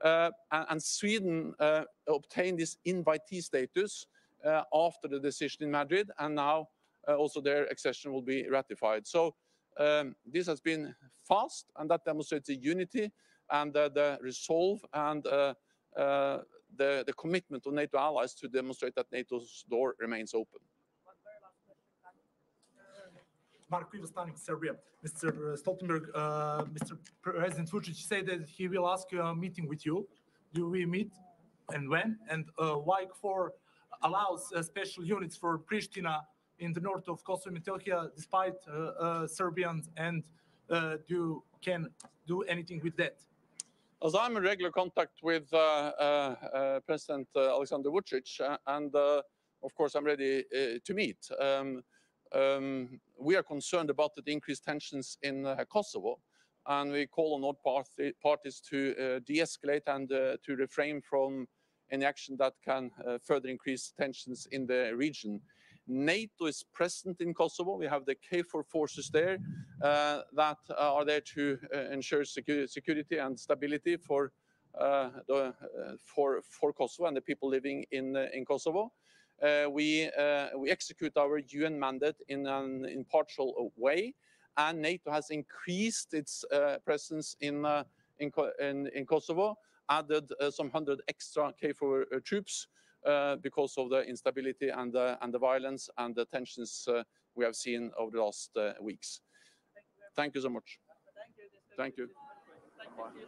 and Sweden obtained this invitee status after the decision in Madrid, and now also their accession will be ratified. So this has been fast, and that demonstrates the unity and the resolve and the commitment of NATO allies to demonstrate that NATO's door remains open. Mark Krivostanik, Serbia. Mr. Stoltenberg, Mr. President Vučić said that he will ask a meeting with you. Do we meet, and when? And why KFOR allows special units for Pristina in the north of Kosovo and Metohija, despite Serbians, and can do anything with that? As I'm in regular contact with President Alexander Vučić, and of course I'm ready to meet. We are concerned about the increased tensions in Kosovo, and we call on all parties to de-escalate and to refrain from any action that can further increase tensions in the region. NATO is present in Kosovo. We have the KFOR forces there that are there to ensure security and stability for Kosovo and the people living in Kosovo. We execute our UN mandate in an impartial way, and NATO has increased its presence in Kosovo, added some 100 extra KFOR troops because of the instability and the violence and the tensions we have seen over the last weeks. Thank you so much. Thank you. Thank you.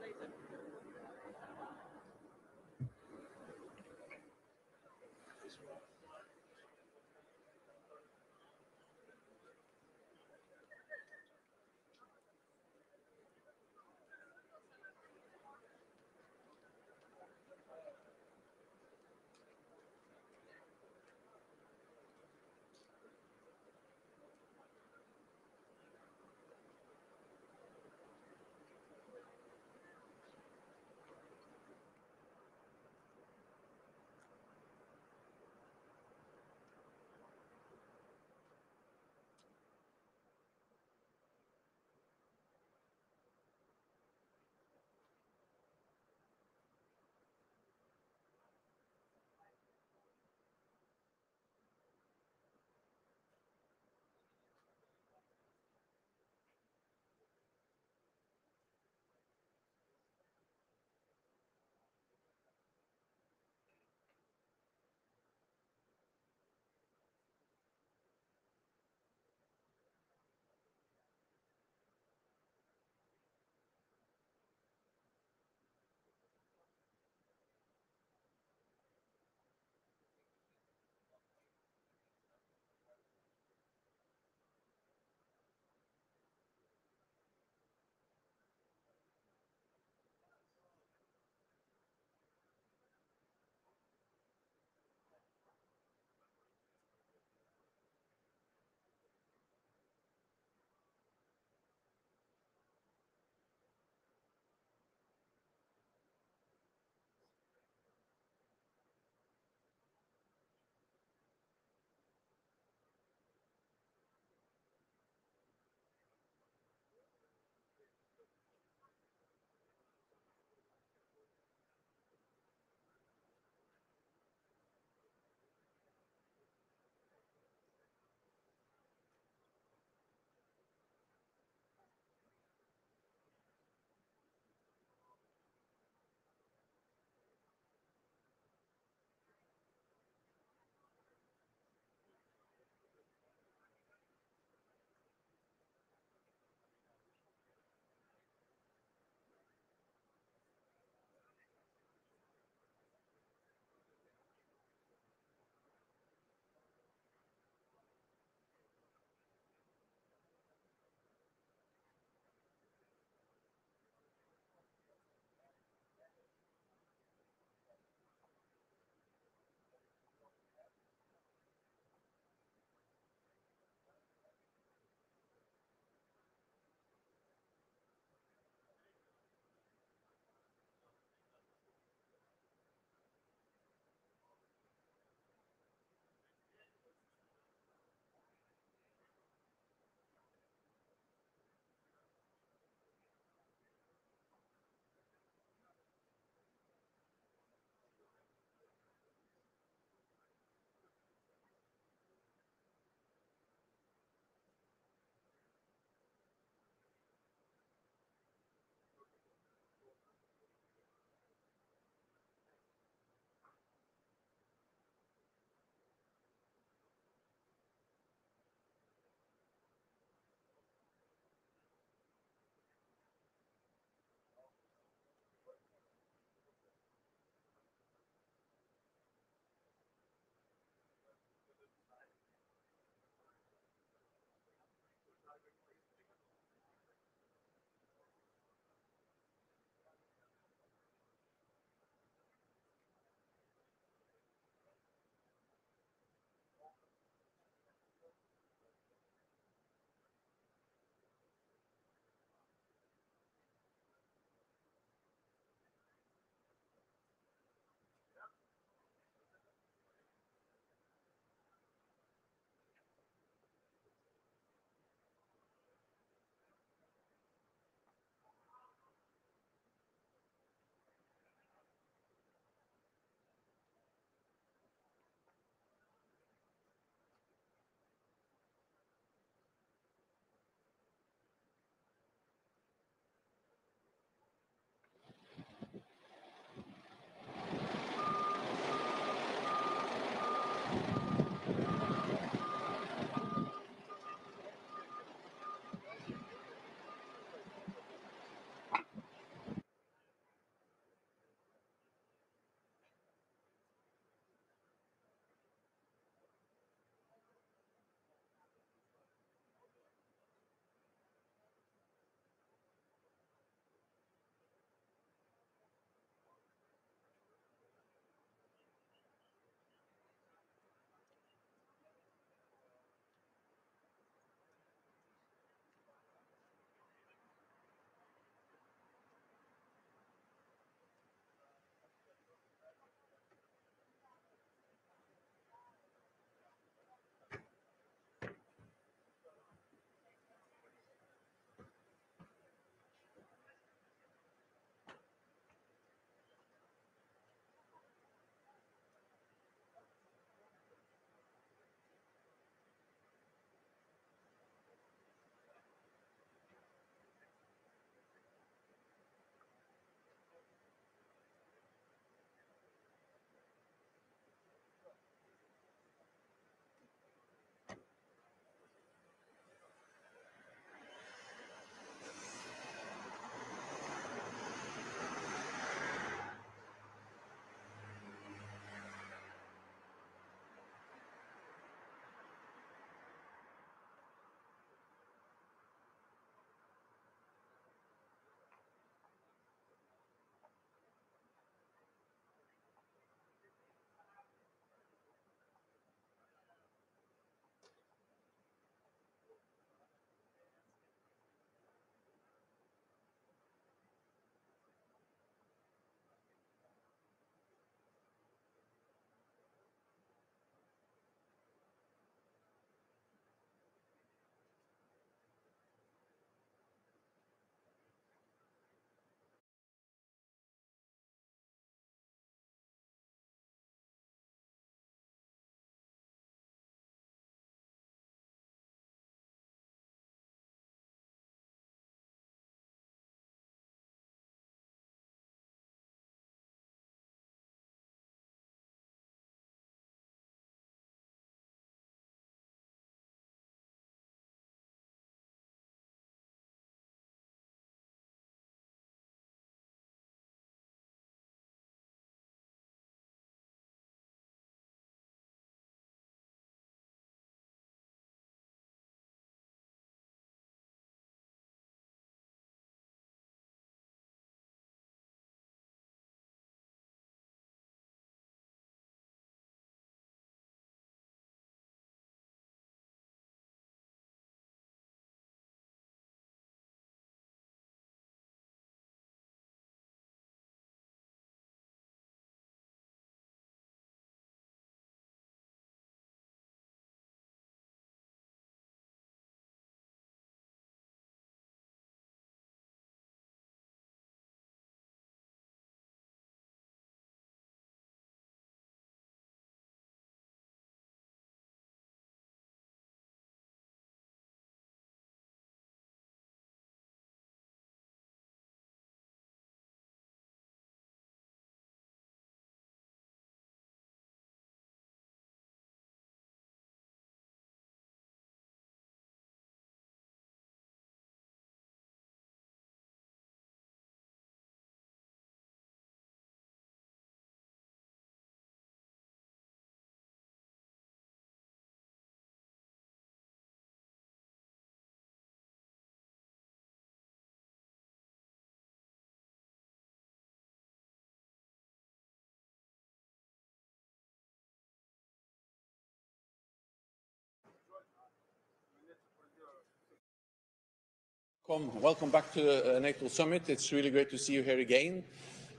Welcome back to the NATO Summit. It's really great to see you here again.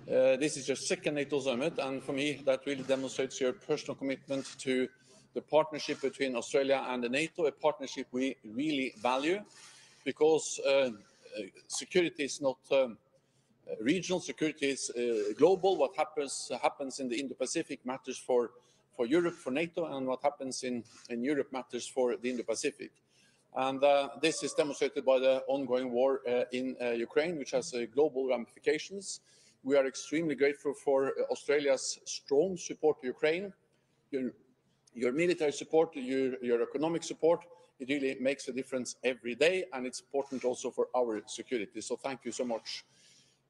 This is your second NATO Summit, and for me, that really demonstrates your personal commitment to the partnership between Australia and the NATO, a partnership we really value, because security is not regional, security is global. What happens in the Indo-Pacific matters for Europe, for NATO, and what happens in Europe matters for the Indo-Pacific. And this is demonstrated by the ongoing war in Ukraine, which has global ramifications. We are extremely grateful for Australia's strong support to Ukraine, your military support, your economic support. It really makes a difference every day, and it's important also for our security. So thank you so much.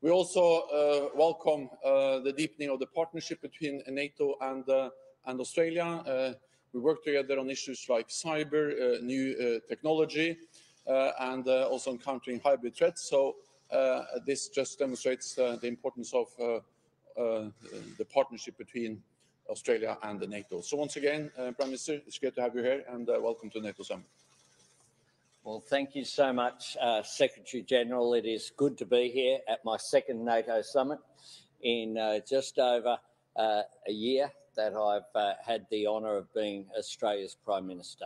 We also welcome the deepening of the partnership between NATO and Australia. We work together on issues like cyber, new technology, and also on countering hybrid threats. So this just demonstrates the importance of the partnership between Australia and the NATO. So once again, Prime Minister, it's great to have you here, and welcome to NATO Summit. Well, thank you so much, Secretary General. It is good to be here at my second NATO Summit in just over a year that I've had the honour of being Australia's Prime Minister.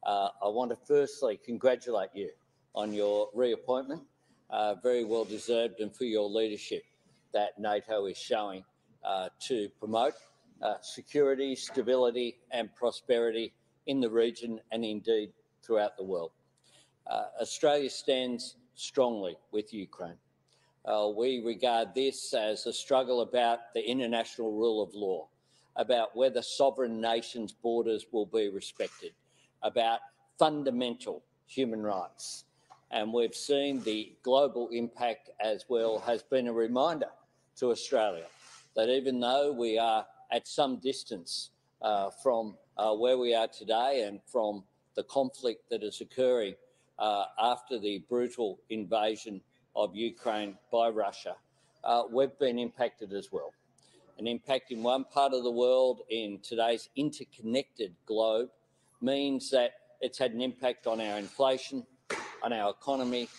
I want to firstly congratulate you on your reappointment, very well deserved, and for your leadership that NATO is showing to promote security, stability and prosperity in the region and indeed throughout the world. Australia stands strongly with Ukraine. We regard this as a struggle about the international rule of law, about whether sovereign nations' borders will be respected, about fundamental human rights. And we've seen the global impact as well has been a reminder to Australia that even though we are at some distance from where we are today and from the conflict that is occurring after the brutal invasion of Ukraine by Russia, we've been impacted as well. An impact in one part of the world in today's interconnected globe means that it's had an impact on our inflation, on our economy,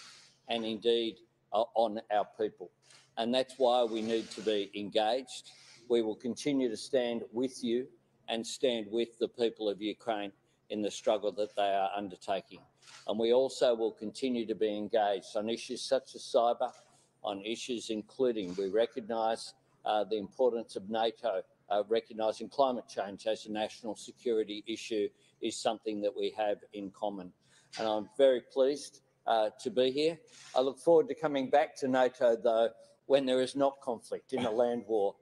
and indeed on our people. And that's why we need to be engaged. We will continue to stand with you and stand with the people of Ukraine in the struggle that they are undertaking. And we also will continue to be engaged on issues such as cyber, on issues including we recognise the importance of NATO recognising climate change as a national security issue is something that we have in common. And I'm very pleased to be here. I look forward to coming back to NATO, though, when there is not conflict in a land war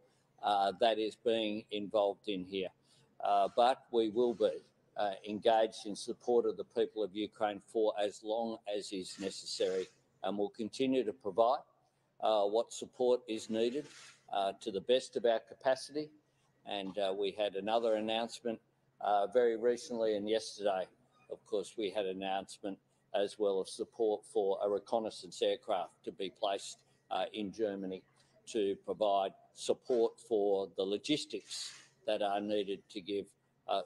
that is being involved in here. But we will be engaged in support of the people of Ukraine for as long as is necessary, and will continue to provide what support is needed to the best of our capacity. And we had another announcement very recently, and yesterday, of course, we had an announcement as well of support for a reconnaissance aircraft to be placed in Germany to provide support for the logistics that are needed to give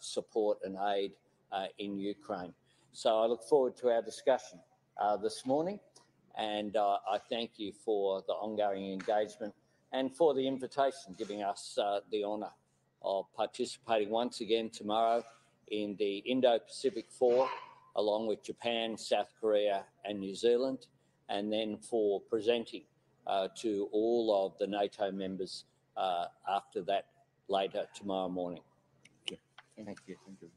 support and aid in Ukraine. So I look forward to our discussion this morning, and I thank you for the ongoing engagement and for the invitation, giving us the honour of participating once again tomorrow in the Indo-Pacific Forum, along with Japan, South Korea and New Zealand, and then for presenting to all of the NATO members after that later tomorrow morning. Thank you. Thank you.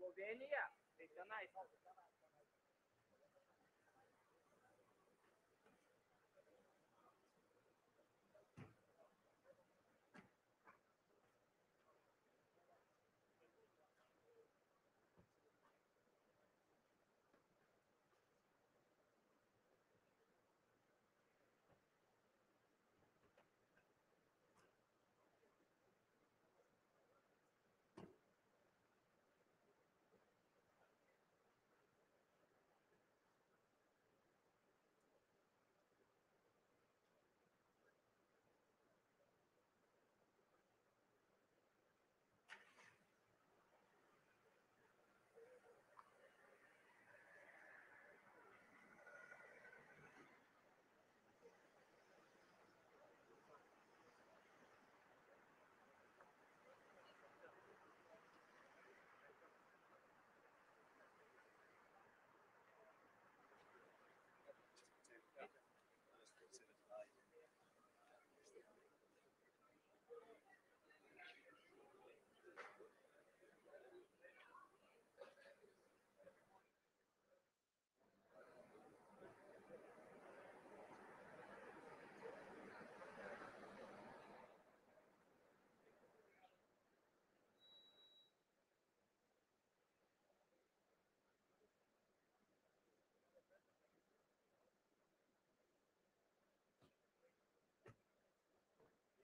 Slovenia, tai tenais.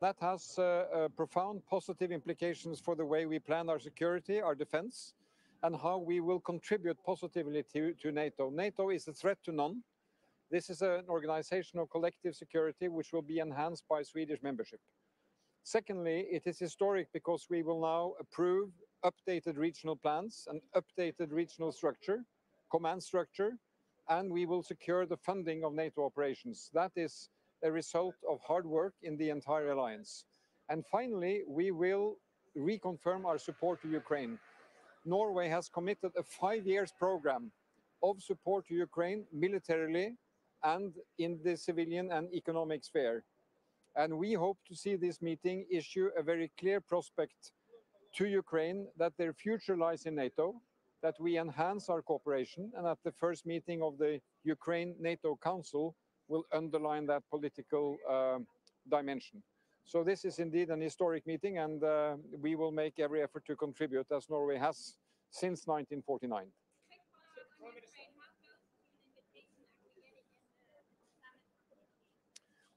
That has profound positive implications for the way we plan our security, our defense, and how we will contribute positively to NATO. NATO is a threat to none. This is an organization of collective security which will be enhanced by Swedish membership. Secondly, it is historic because we will now approve updated regional plans and updated regional structure, command structure, and we will secure the funding of NATO operations. That is a result of hard work in the entire alliance. And finally, we will reconfirm our support to Ukraine. Norway has committed a 5-year program of support to Ukraine militarily and in the civilian and economic sphere. And we hope to see this meeting issue a very clear prospect to Ukraine that their future lies in NATO, that we enhance our cooperation, and at the first meeting of the Ukraine-NATO Council will underline that political dimension. So this is indeed an historic meeting, and we will make every effort to contribute, as Norway has since 1949.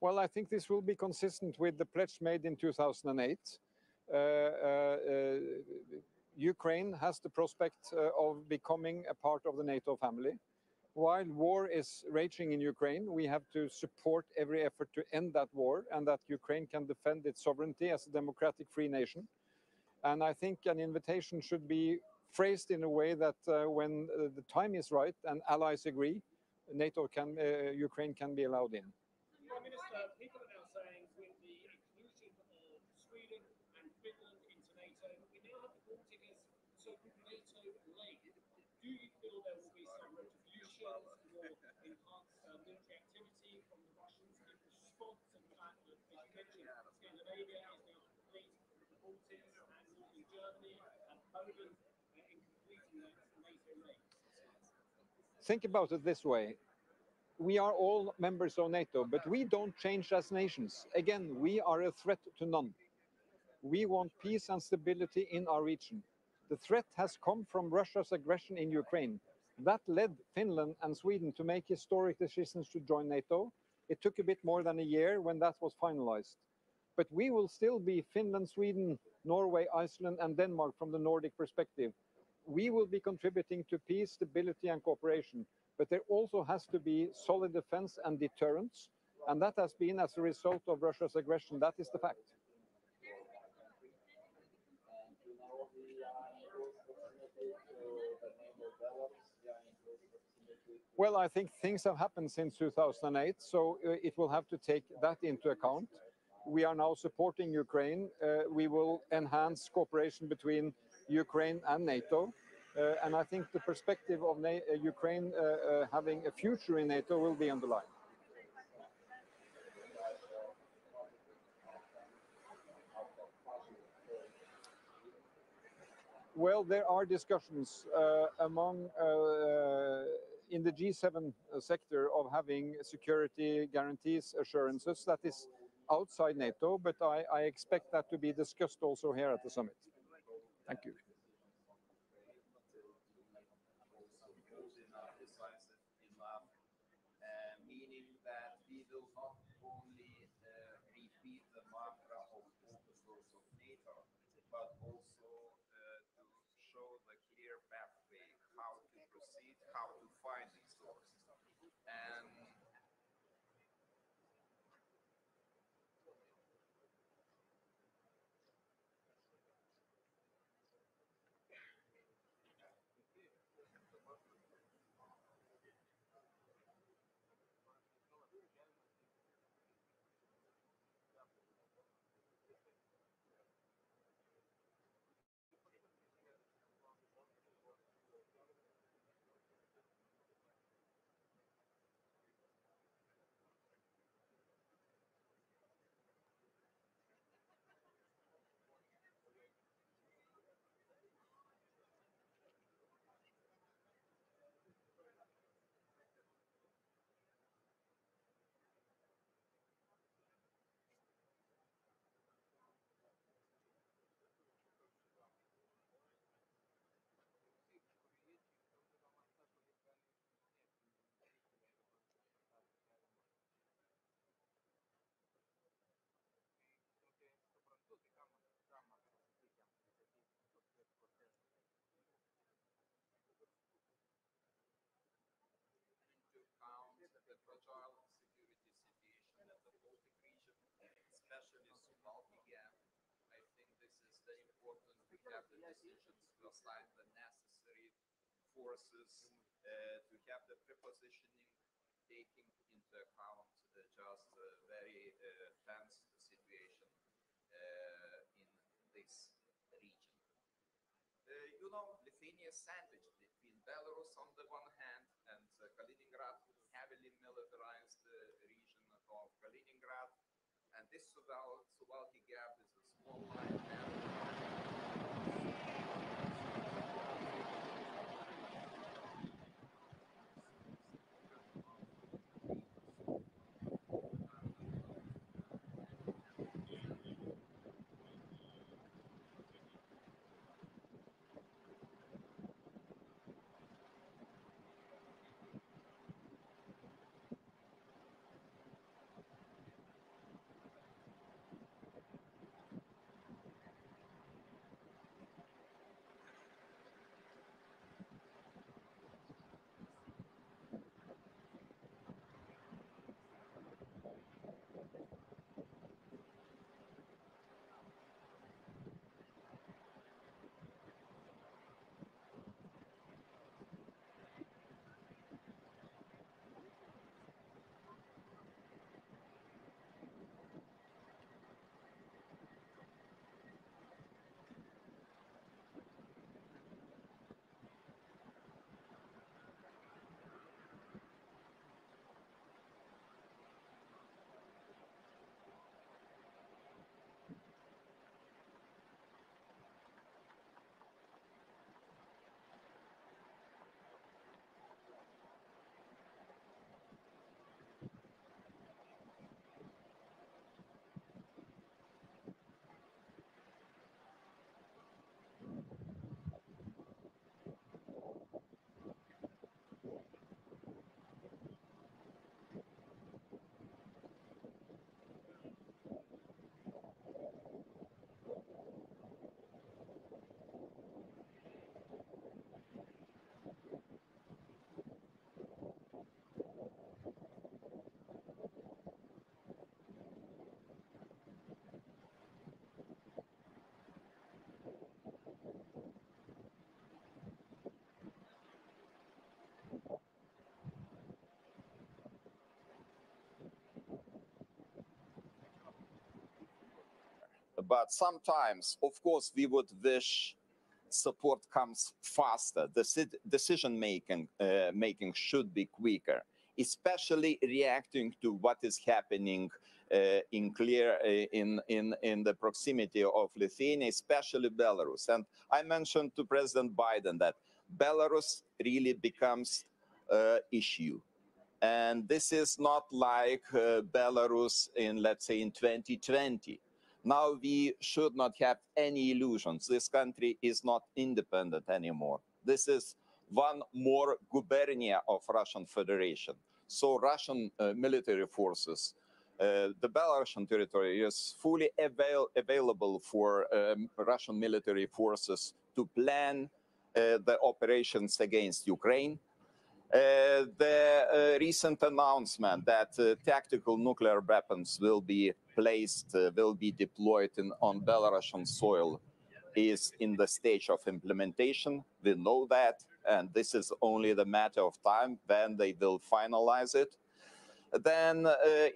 Well, I think this will be consistent with the pledge made in 2008. Ukraine has the prospect of becoming a part of the NATO family. While war is raging in Ukraine, we have to support every effort to end that war and that Ukraine can defend its sovereignty as a democratic free nation. And I think an invitation should be phrased in a way that when the time is right and allies agree, Ukraine can be allowed in. Prime Minister, people are now saying with the inclusion of Sweden and Finland into NATO, we now have the Baltic as so-called NATO lane. Do you feel there will be some retributions or enhanced military activity from the Russians in response to the fact that, as you mentioned, Scandinavia is now complete, the Baltics and northern Germany and Poland in completing that NATO lane? Think about it this way. We are all members of NATO, but we don't change as nations. Again, we are a threat to none. We want peace and stability in our region. The threat has come from Russia's aggression in Ukraine. That led Finland and Sweden to make historic decisions to join NATO. It took a bit more than a year when that was finalized. But we will still be Finland, Sweden, Norway, Iceland, and Denmark from the Nordic perspective. We will be contributing to peace, stability, and cooperation. But there also has to be solid defense and deterrence. And that has been as a result of Russia's aggression. That is the fact. Well, I think things have happened since 2008, so it will have to take that into account. We are now supporting Ukraine. We will enhance cooperation between Ukraine and NATO. And I think the perspective of Ukraine having a future in NATO will be underlined. Well, there are discussions in the G7 sector of having security guarantees, assurances that is outside NATO, but I expect that to be discussed also here at the summit. Thank you. Meaning that we will not only repeat the mantra of officers of NATO, but also to show the clear pathway, how to proceed, how to find resources. And the fragile security situation in the Baltic region, especially Suwalki gap. I think this is very important. We have the decisions to assign the necessary forces, to have the prepositioning, taking into account just very tense situation in this region. Lithuania is sandwiched between Belarus on the one hand and Kaliningrad, heavily militarized region of Kaliningrad. And this Suwalki gap is a small line But sometimes, of course, we would wish support comes faster. The decision making should be quicker, especially reacting to what is happening in the proximity of Lithuania, especially Belarus. And I mentioned to President Biden that Belarus really becomes an issue. And this is not like Belarus in, let's say, in 2020. Now we should not have any illusions. This country is not independent anymore. This is one more gubernia of Russian Federation. So Russian military forces, the Belarusian territory is fully available for Russian military forces to plan the operations against Ukraine. The recent announcement that tactical nuclear weapons will be placed, will be deployed on Belarusian soil is in the stage of implementation. We know that, and this is only the matter of time when they will finalize it. Then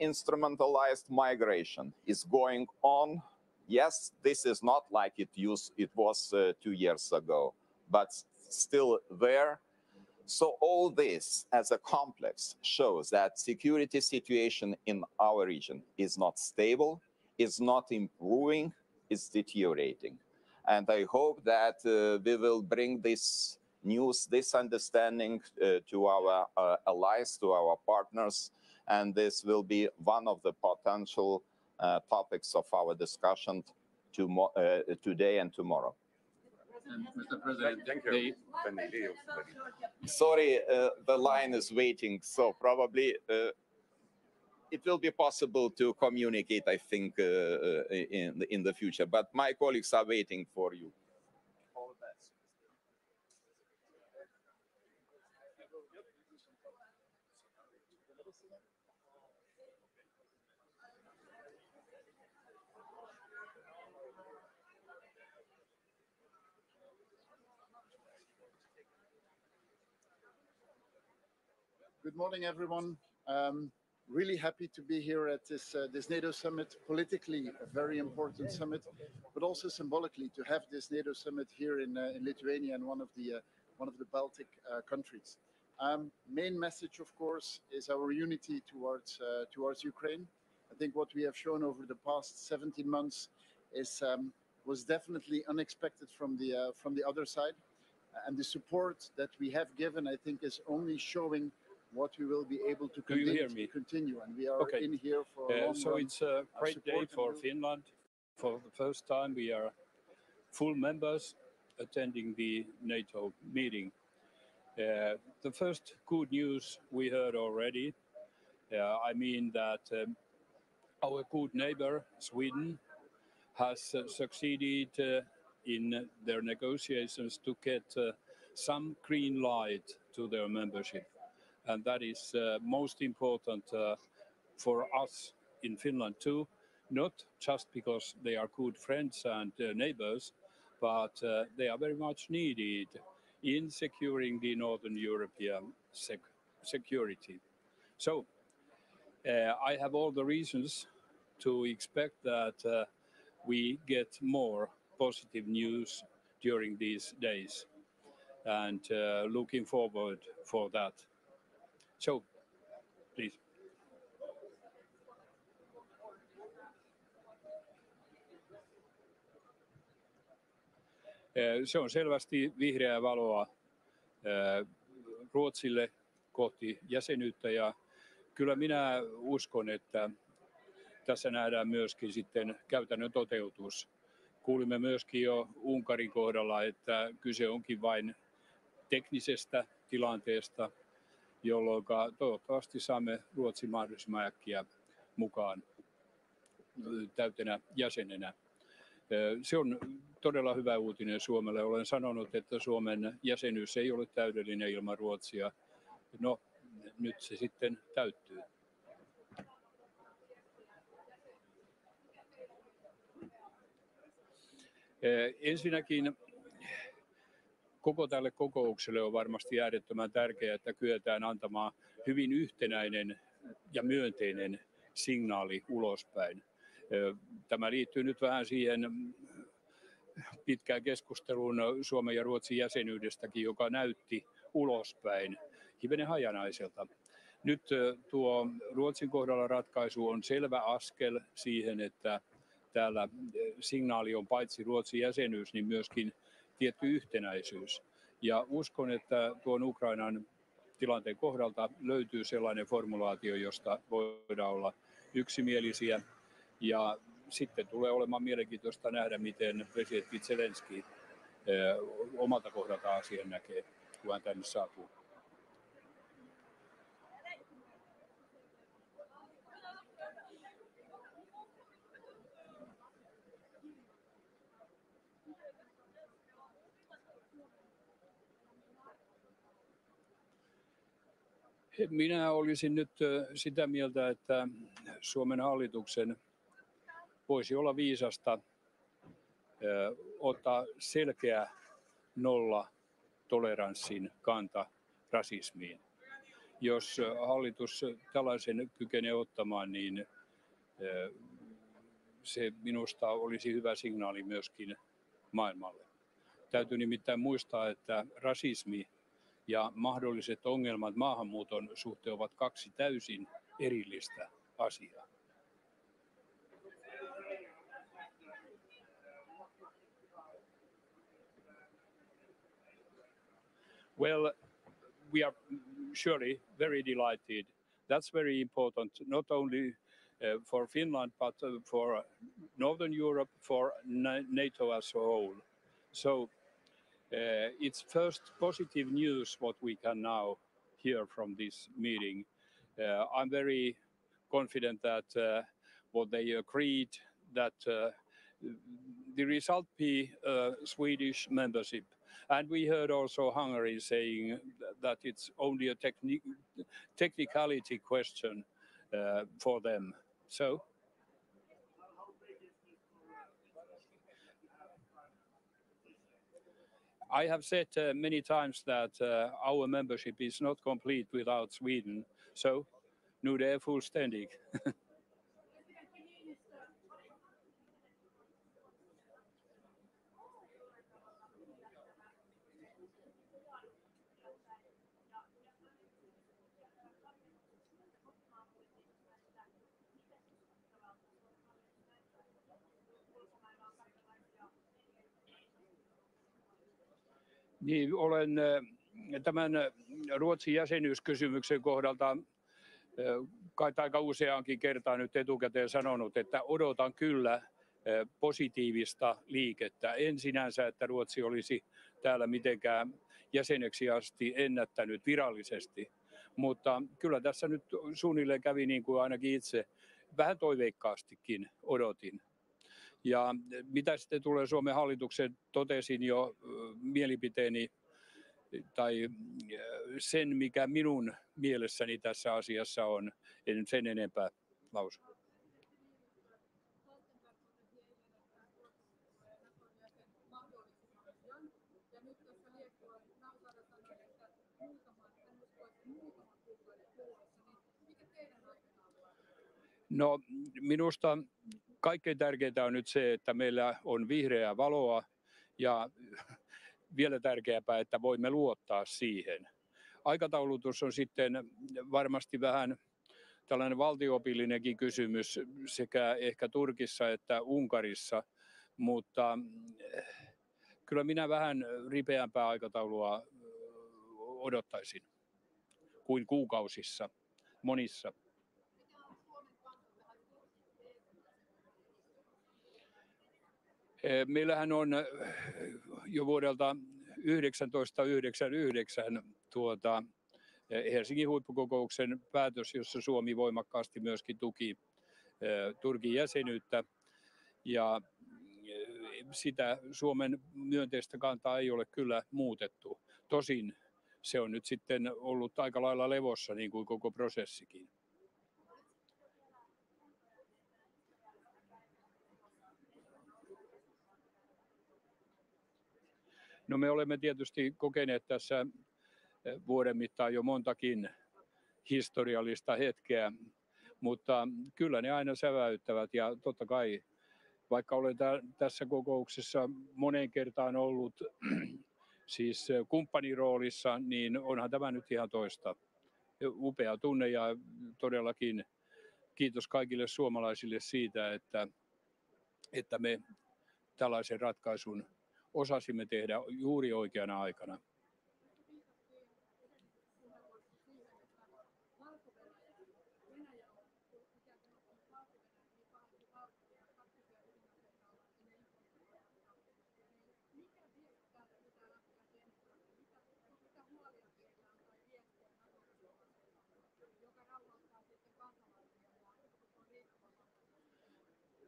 instrumentalized migration is going on. Yes, this is not like it was 2 years ago, but still there. So all this as a complex shows that security situation in our region is not stable, is not improving, is deteriorating. And I hope that we will bring this news, this understanding to our allies, to our partners, and this will be one of the potential topics of our discussion today and tomorrow. Mr. President, Thank you. Sorry, the line is waiting, so probably it will be possible to communicate, I think, in the future. But my colleagues are waiting for you. All the best. Good morning, everyone. Really happy to be here at this NATO summit. Politically, a very important summit, but also symbolically to have this NATO summit here in Lithuania and one of the Baltic countries. Main message, of course, is our unity towards Ukraine. I think what we have shown over the past 17 months was definitely unexpected from the other side, and the support that we have given, I think, is only showing what we will be able to continue. And we are in here for a long So run. it's a great day for Finland. For the first time, we are full members attending the NATO meeting. The first good news we heard already. I mean that our good neighbor, Sweden, has succeeded in their negotiations to get some green light to their membership. And that is most important for us in Finland too, not just because they are good friends and neighbors, but they are very much needed in securing the Northern European security. So I have all the reasons to expect that we get more positive news during these days, and looking forward for that. So, please. Se on selvästi vihreää valoa Ruotsille kohti jäsenyyttä, ja kyllä minä uskon, että tässä nähdään myöskin sitten käytännön toteutus. Kuulimme myöskin jo Unkarin kohdalla, että kyse onkin vain teknisestä tilanteesta, jolloin toivottavasti saamme Ruotsin mahdollisimman äkkiä mukaan täytenä jäsenenä. Se on todella hyvä uutinen Suomelle. Olen sanonut, että Suomen jäsenyys ei ole täydellinen ilman Ruotsia. No, nyt se sitten täyttyy. Ensinnäkin koko tälle kokoukselle on varmasti äärettömän tärkeää, että kyetään antamaan hyvin yhtenäinen ja myönteinen signaali ulospäin. Tämä liittyy nyt vähän siihen pitkään keskusteluun Suomen ja Ruotsin jäsenyydestäkin, joka näytti ulospäin hivenen hajanaiselta. Nyt tuo Ruotsin kohdalla ratkaisu on selvä askel siihen, että täällä signaali on paitsi Ruotsin jäsenyys, niin myöskin tietty yhtenäisyys. Ja uskon, että tuon Ukrainan tilanteen kohdalta löytyy sellainen formulaatio, josta voidaan olla yksimielisiä. Ja sitten tulee olemaan mielenkiintoista nähdä, miten presidentti Zelenski omalta kohdalta asian näkee, kun hän tänne saapuu. Minä olisin nyt sitä mieltä, että Suomen hallituksen voisi olla viisasta ottaa selkeä nollatoleranssin kanta rasismiin. Jos hallitus tällaisen kykenee ottamaan, niin se minusta olisi hyvä signaali myöskin maailmalle. Täytyy nimittäin muistaa, että rasismi ja mahdolliset ongelmat maahanmuuton suhteen ovat kaksi täysin erillistä asiaa. Well, we are surely very delighted. That's very important, not only for Finland, but for Northern Europe, for NATO as a whole. So it's first positive news what we can now hear from this meeting. I'm very confident that what they agreed, that the result be Swedish membership. And we heard also Hungary saying that it's only a technicality question for them. So I have said many times that our membership is not complete without Sweden. So nu det är fullständigt. Niin, olen tämän Ruotsin jäsenyyskysymyksen kohdalta kai aika useaankin kertaan nyt etukäteen sanonut, että odotan kyllä positiivista liikettä. En sinänsä, että Ruotsi olisi täällä mitenkään jäseneksi asti ennättänyt virallisesti, mutta kyllä tässä nyt suunnilleen kävi niin kuin ainakin itse vähän toiveikkaastikin odotin. Ja mitä sitten tulee Suomen hallituksen, totesin jo mielipiteeni tai sen, mikä minun mielessäni tässä asiassa on, en sen enempää lausu. No, minusta kaikkein tärkeintä on nyt se, että meillä on vihreää valoa ja vielä tärkeämpää, että voimme luottaa siihen. Aikataulutus on sitten varmasti vähän tällainen valtio-opillinenkin kysymys sekä ehkä Turkissa että Unkarissa, mutta kyllä minä vähän ripeämpää aikataulua odottaisin kuin kuukausissa monissa. Meillähän on jo vuodelta 1999 Helsingin huippukokouksen päätös, jossa Suomi voimakkaasti myöskin tuki Turkin jäsenyyttä. Ja sitä Suomen myönteistä kantaa ei ole kyllä muutettu. Tosin se on nyt sitten ollut aika lailla levossa, niin kuin koko prosessikin. No me olemme tietysti kokeneet tässä vuoden mittaan jo montakin historiallista hetkeä, mutta kyllä ne aina säväyttävät ja totta kai vaikka olen tässä kokouksessa moneen kertaan ollut siis kumppaniroolissa, niin onhan tämä nyt ihan toista. Upea tunne ja todellakin kiitos kaikille suomalaisille siitä, että me tällaisen ratkaisun osasimme tehdä juuri oikeana aikana.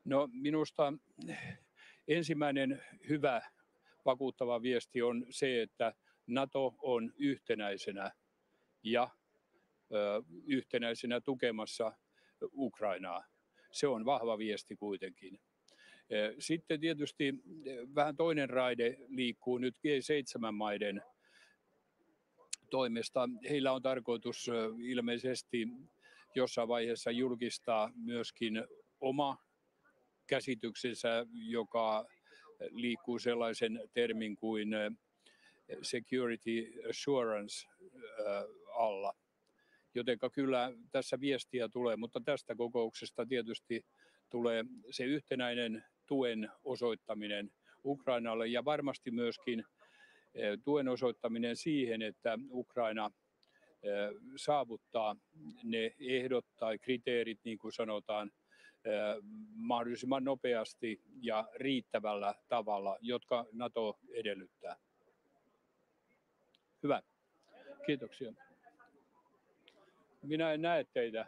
No minusta ensimmäinen hyvä vakuuttava viesti on se, että NATO on yhtenäisenä ja yhtenäisenä tukemassa Ukrainaa. Se on vahva viesti kuitenkin. Sitten tietysti vähän toinen raide liikkuu nyt G7-maiden toimesta. Heillä on tarkoitus ilmeisesti jossain vaiheessa julkistaa myöskin oma käsityksensä, joka liikkuu sellaisen termin kuin security assurance alla. Jotenka kyllä tässä viestiä tulee, mutta tästä kokouksesta tietysti tulee se yhtenäinen tuen osoittaminen Ukrainalle ja varmasti myöskin tuen osoittaminen siihen, että Ukraina saavuttaa ne ehdot tai kriteerit, niin kuin sanotaan, mahdollisimman nopeasti ja riittävällä tavalla, jotka NATO edellyttää. Hyvä. Kiitoksia. Minä en näe teitä.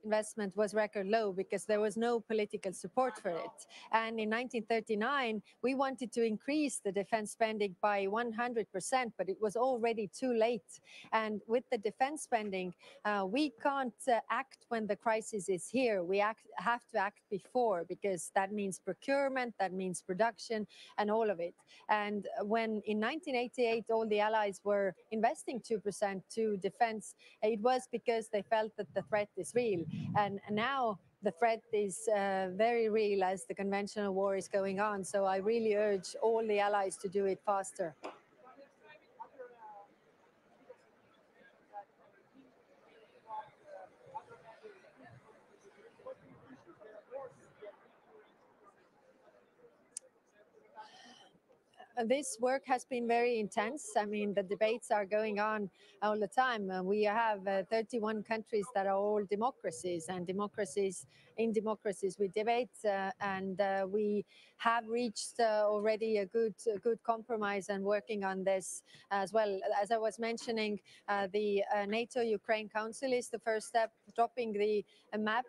Investment was record low because there was no political support for it. And in 1939, we wanted to increase the defense spending by 100%, but it was already too late. And with the defense spending, we can't act when the crisis is here. We have to act before, because that means procurement, that means production, and all of it. And when in 1988, all the allies were investing 2% to defense, it was because they felt that the threat is real. And now the threat is very real as the conventional war is going on. So I really urge all the allies to do it faster. This work has been very intense. I mean, the debates are going on all the time. We have 31 countries that are all democracies, and in democracies we debate, and we have reached already a good compromise and working on this as well. As I was mentioning, the NATO Ukraine Council is the first step. Dropping the map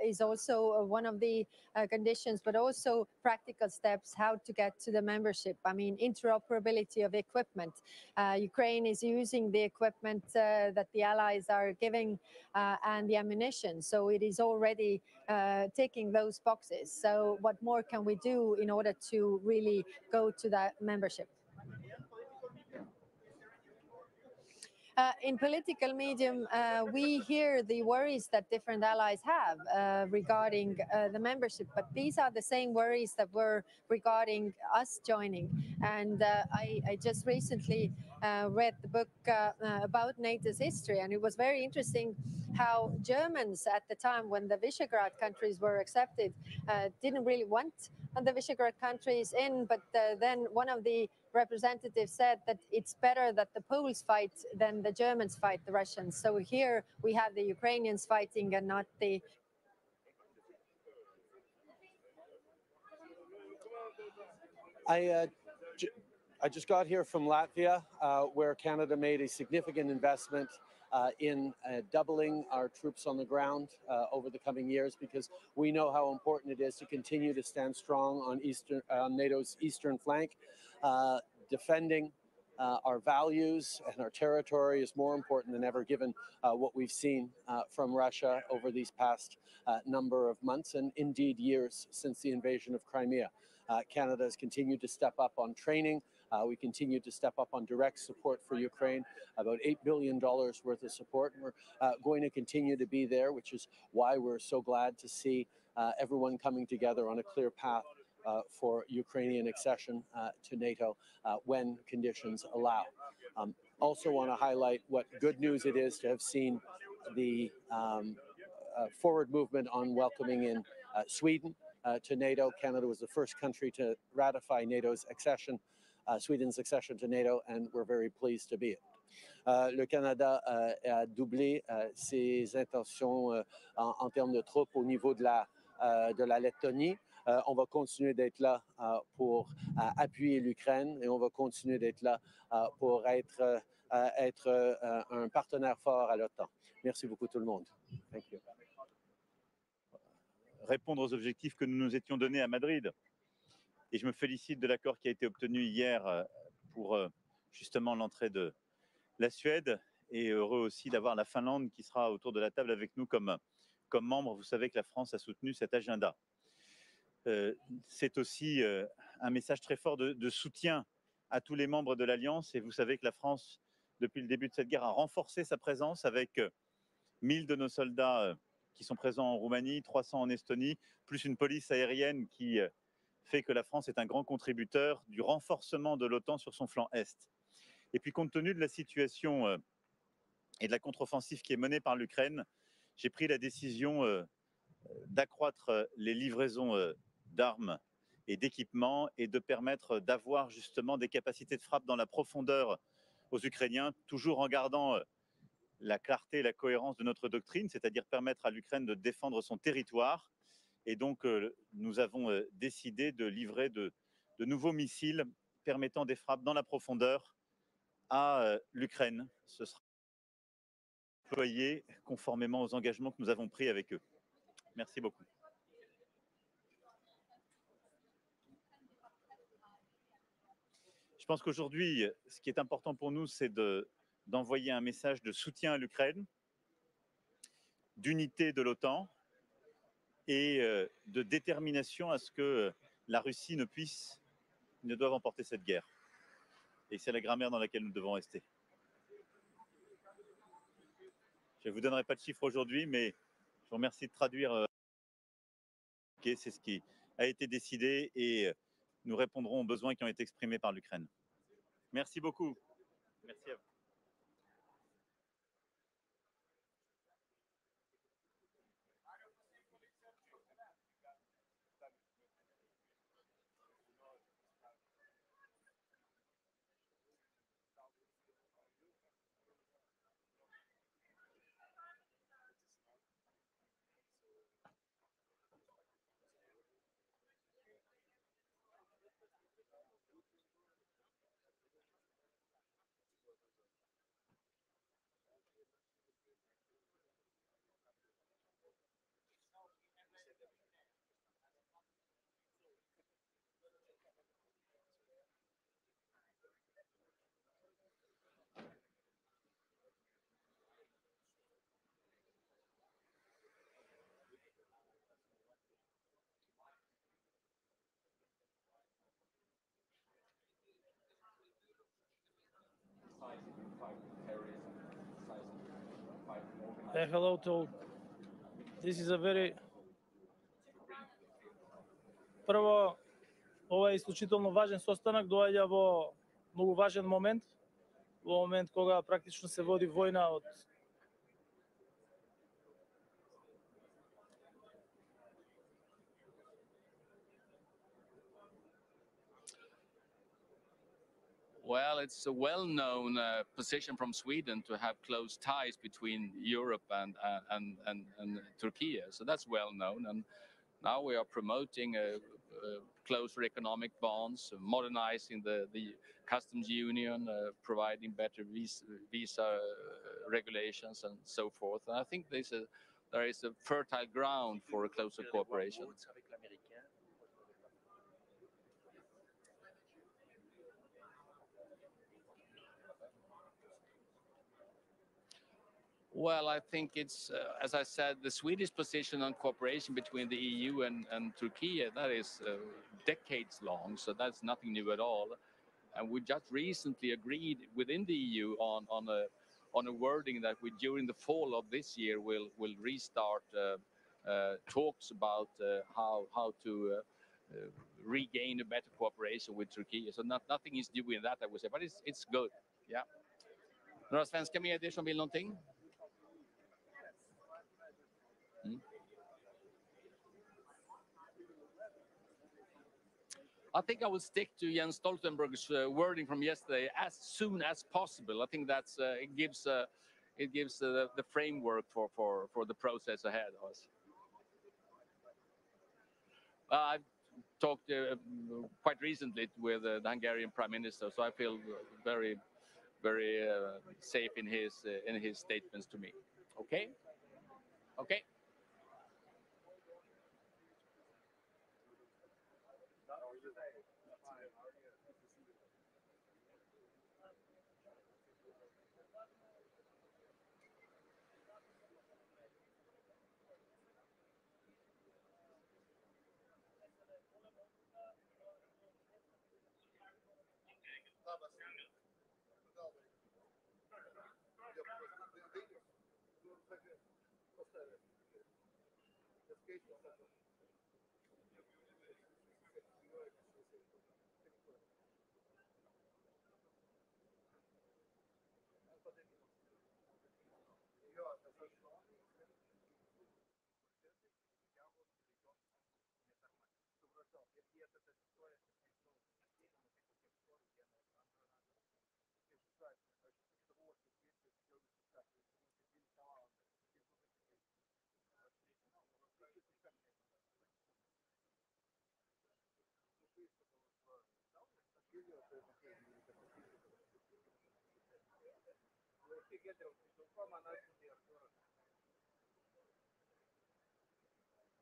is also one of the conditions, but also practical steps how to get to the membership. I mean, interoperability of equipment. Ukraine is using the equipment that the allies are giving and the ammunition. So it is already ticking those boxes. So what more can we do in order to really go to that membership? In political medium, we hear the worries that different allies have regarding the membership, but these are the same worries that were regarding us joining. And I just recently read the book about NATO's history, and it was very interesting how Germans at the time when the Visegrad countries were accepted didn't really want the Visegrad countries in, but then one of the representatives said that it's better that the Poles fight than the Germans fight the Russians. So here we have the Ukrainians fighting and not the... I just got here from Latvia, where Canada made a significant investment in doubling our troops on the ground over the coming years, because we know how important it is to continue to stand strong on NATO's eastern flank. Defending our values and our territory is more important than ever, given what we've seen from Russia over these past number of months and indeed years since the invasion of Crimea. Canada has continued to step up on training. We continue to step up on direct support for Ukraine, about $8 billion worth of support. And we're going to continue to be there, which is why we're so glad to see everyone coming together on a clear path for Ukrainian accession to NATO when conditions allow. Also want to highlight what good news it is to have seen the forward movement on welcoming in Sweden to NATO. Canada was the first country to ratify NATO's accession, Sweden's accession to NATO, and we're very pleased to be it. Le Canada a doublé ses intentions en termes de troupes au niveau de la Lettonie. On va continuer d'être là pour appuyer l'Ukraine, et on va continuer d'être là pour être un partenaire fort à l'OTAN. Merci beaucoup tout le monde. Thank you. Répondre aux objectifs que nous nous étions donnés à Madrid. Et je me félicite de l'accord qui a été obtenu hier pour justement l'entrée de la Suède, et heureux aussi d'avoir la Finlande qui sera autour de la table avec nous comme membre. Vous savez que la France a soutenu cet agenda. C'est aussi un message très fort de soutien à tous les membres de l'Alliance, et vous savez que la France, depuis le début de cette guerre, a renforcé sa présence avec 1000 de nos soldats qui sont présents en Roumanie, 300 en Estonie, plus une police aérienne qui fait que la France est un grand contributeur du renforcement de l'OTAN sur son flanc Est. Et puis compte tenu de la situation et de la contre-offensive qui est menée par l'Ukraine, j'ai pris la décision d'accroître les livraisons d'armes et d'équipements et de permettre d'avoir justement des capacités de frappe dans la profondeur aux Ukrainiens, toujours en gardant la clarté et la cohérence de notre doctrine, c'est-à-dire permettre à l'Ukraine de défendre son territoire. Et donc, nous avons décidé de livrer de nouveaux missiles permettant des frappes dans la profondeur à l'Ukraine. Ce sera déployé conformément aux engagements que nous avons pris avec eux. Merci beaucoup. Je pense qu'aujourd'hui, ce qui est important pour nous, c'est d'envoyer un message de soutien à l'Ukraine, d'unité de l'OTAN et de détermination à ce que la Russie ne doive emporter cette guerre. Et c'est la grammaire dans laquelle nous devons rester. Je ne vous donnerai pas de chiffres aujourd'hui, mais je vous remercie de traduire. C'est ce qui a été décidé et nous répondrons aux besoins qui ont été exprimés par l'Ukraine. Merci beaucoup. Merci à vous. Hello to all. This is a very... Прво, ова е исклучително важен состанок, доаѓа во многу важен момент, во момент кога практично се води војна од Well, it's a well-known position from Sweden to have close ties between Europe and Turkey. So that's well known. And now we are promoting closer economic bonds, modernizing the customs union, providing better visa regulations and so forth. And I think there is a fertile ground for a closer cooperation. Well, I think it's, as I said, the Swedish position on cooperation between the EU and Turkey, that is decades long, so that's nothing new at all. And we just recently agreed within the EU on a wording that we, during the fall of this year, will restart talks about how to regain a better cooperation with Turkey. So nothing is new in that, I would say, but it's good. Yeah. Några svenska medier som vill någonting? I think I will stick to Jens Stoltenberg's wording from yesterday, as soon as possible. I think that's it gives the framework for the process ahead of us. I've talked quite recently with the Hungarian Prime Minister, so I feel very safe in his statements to me. Okay. Okay.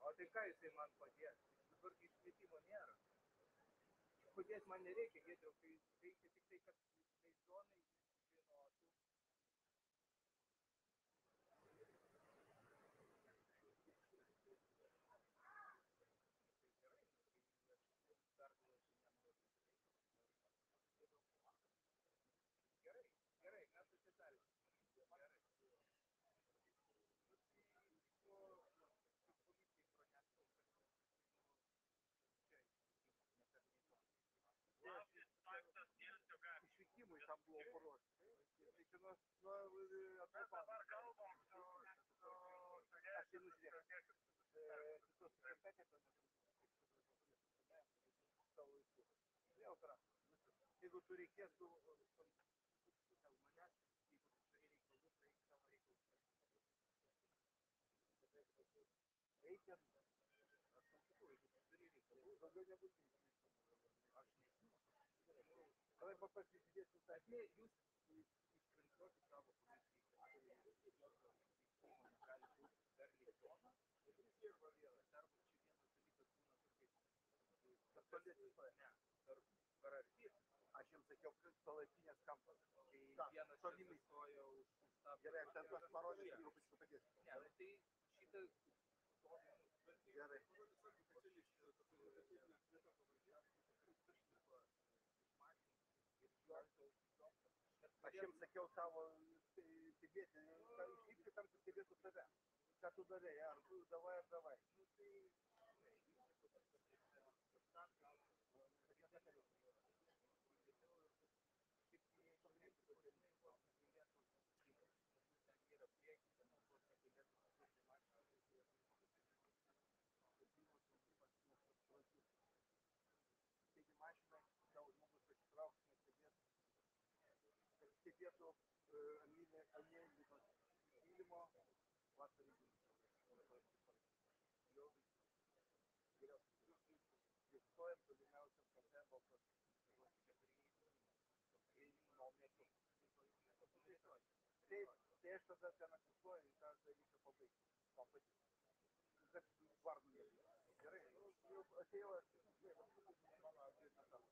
O tai ką jisai man padės? Dabar kai švietimo nėra. Padės man nereikia, Giedriau, kai reikia tik tai, kad leidonai žinotų. Gerai, mes susitarėme. Išvykimui tam buvo paruošta. Tai čia nuo dabar kalbam su aš tai nužiūrėsiu. Su kompetitoriumi savo laiku. Vėl jeigu tu reikės, tu manęs, jeigu tu turi reikalų, tai savo reikalus. Reikia, aš sakau, jeigu tu turi reikalų, daugiau nebus reikalų. Aš nežinau. Dabar pasižiūrėsiu tą esmę, jūs ištransliuoti savo komisiją. Įmonė gali būti dar leidona. Ir va vėl, dar čia vienas dalykas būna tokiais. Tas palietistoje, ne, per arti. Aš jums sakiau, palapinės kampas. Kai vienas čia stojo už tą... Gerai, aš ten tas parodys, jeigu pačiu padės. Ne, tai šitą... Gerai. Aš jums sakiau savo stebėti, išlipti tam, kad stebėtų tave. Ką tu darai, ar tu davai, ar davai. Nu, tai... Taigi mašinai, tavo žmogus pasitrauks, nestebėtų. Kad stebėtų Amerikos įsilimo vasarį stojant tolimiausiam kampe baltos tai aš tada ten atsistoju į tą dalyką pabaigti. O patys. Bet vardų nežinau. Gerai, jau atėjau aš mano atėjau tam.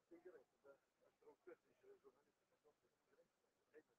Tai gerai, tada aš traukiuosi iš žurnalistų. Gerai?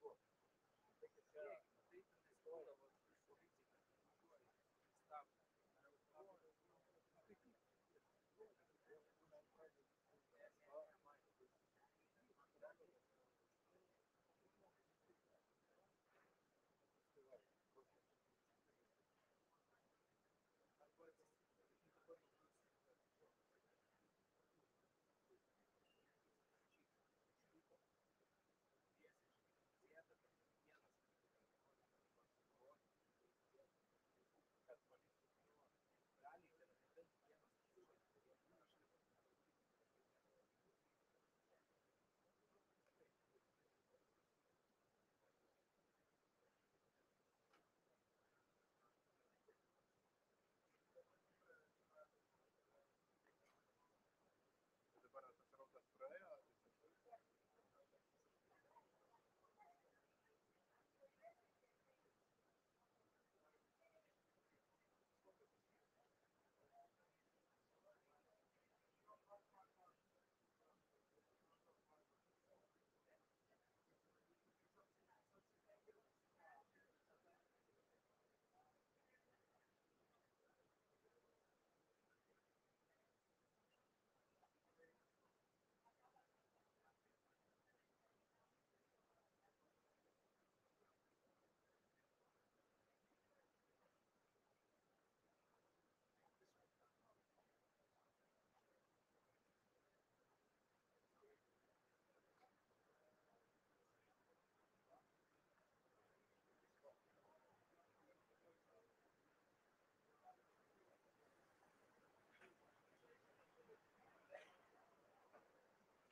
год. Таке здорово, став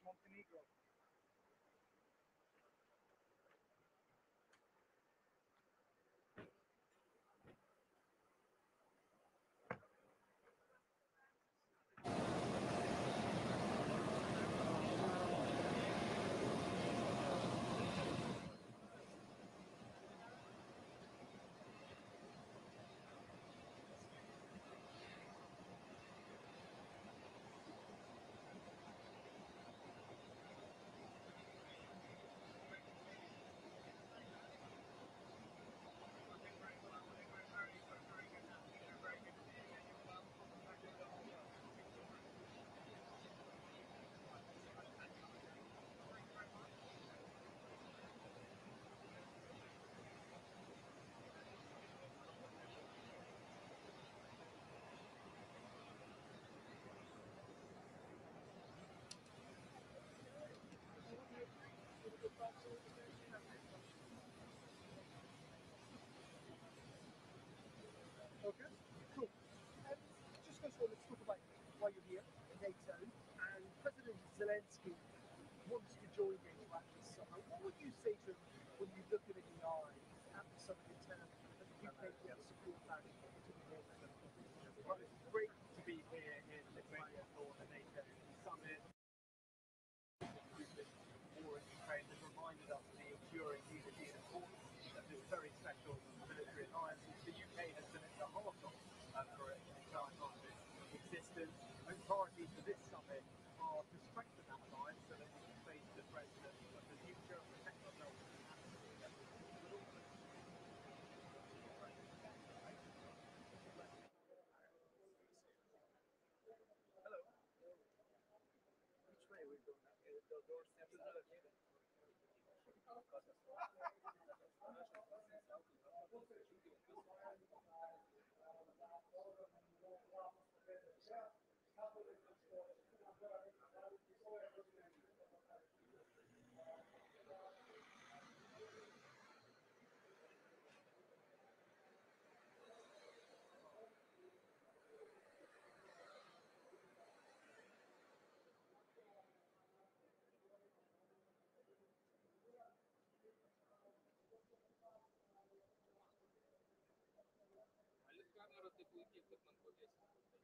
Montenegro. Okay, cool. Just first of all, let's talk about why you're here at NATO. And President Zelensky wants to join NATO at this summer. What would you say to him when you look at it in the eye at the summit in terms of the UK will support that to the NATO? Well, it's great to be here in Lithuania for the NATO summit. War in Ukraine has reminded us the enduring unity and importance of this very special military alliance, which the UK has been at the heart of for its entire time of its existence. And priorities for this summit are to strengthen that alliance so that we can face the threats of the future and protect ourselves as an ally. Hello. Which way are we going?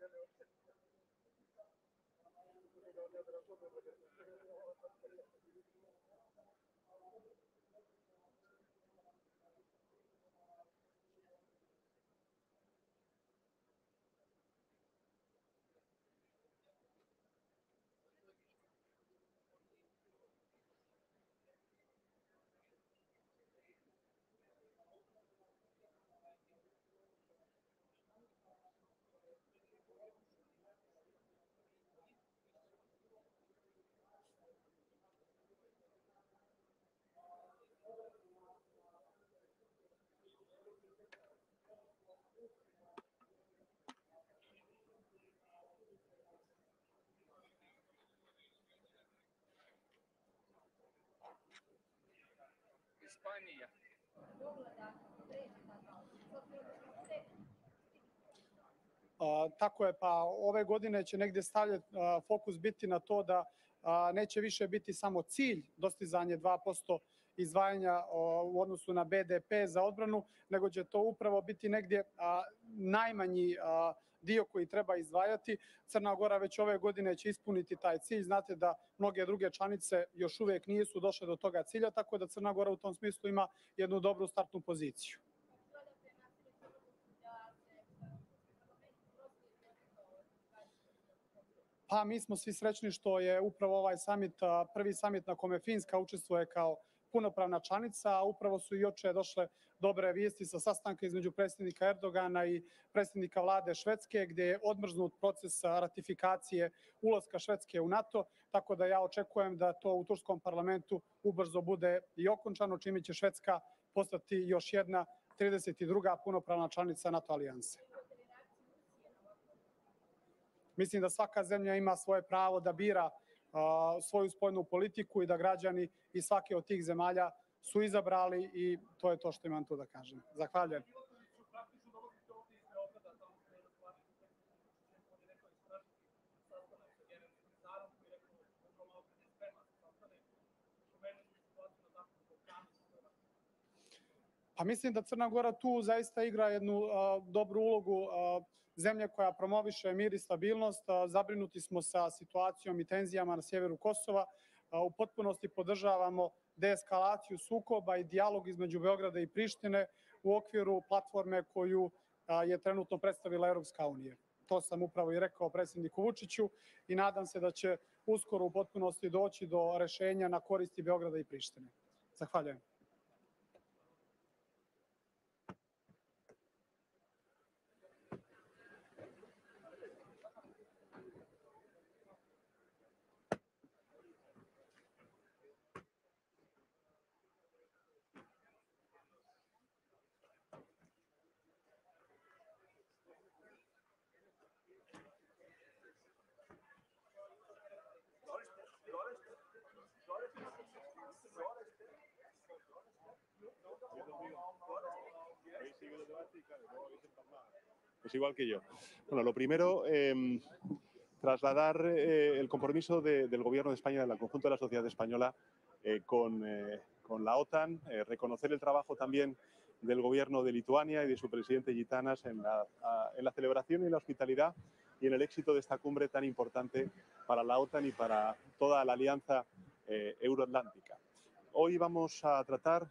The doorstep is not here. Španija. Tako je, pa ove godine će negdje fokus biti na to da neće više biti samo cilj dostizanje 2% izdvajanja u odnosu na BDP za odbranu, nego će to upravo biti negdje najmanji dio koji treba izdvajati. Crna Gora već ove godine će ispuniti taj cilj. Znate da mnoge druge članice još uvijek nisu došle do toga cilja, tako da Crna Gora u tom smislu ima jednu dobru startnu poziciju. Pa mi smo svi srećni što je upravo ovaj summit, prvi summit na kome Finska učestvuje kao punopravna članica, a upravo su i juče došle dobre vijesti sa sastanka između predsjednika Erdogana i predsjednika vlade Švedske, gdje je odmrznut proces ratifikacije ulaska Švedske u NATO, tako da ja očekujem da to u turskom parlamentu ubrzo bude i okončano, čime će Švedska postati još jedna 32. punopravna članica NATO alijanse. Mislim da svaka zemlja ima svoje pravo da bira svoju spoljnu politiku i da građani iz svake od tih zemalja su izabrali i to je to što imam tu da kažem. Zahvaljujem. Pa mislim da Crna Gora tu zaista igra jednu dobru ulogu zemlje koja promoviše mir i stabilnost. Zabrinuti smo sa situacijom i tenzijama na sjeveru Kosova. U potpunosti podržavamo deeskalaciju sukoba i dijalog između Beograda i Prištine u okviru platforme koju je trenutno predstavila Europska unija. To sam upravo i rekao predsjedniku Vučiću i nadam se da će uskoro u potpunosti doći do rešenja na koristi Beograda i Prištine. Zahvaljujem. Pues igual que yo. Bueno, lo primero, trasladar el compromiso del Gobierno de España, del conjunto de la sociedad española, con la OTAN, reconocer el trabajo también del Gobierno de Lituania y de su presidente Gitanas en la celebración y en la hospitalidad y en el éxito de esta cumbre tan importante para la OTAN y para toda la alianza euroatlántica. Hoy vamos a tratar,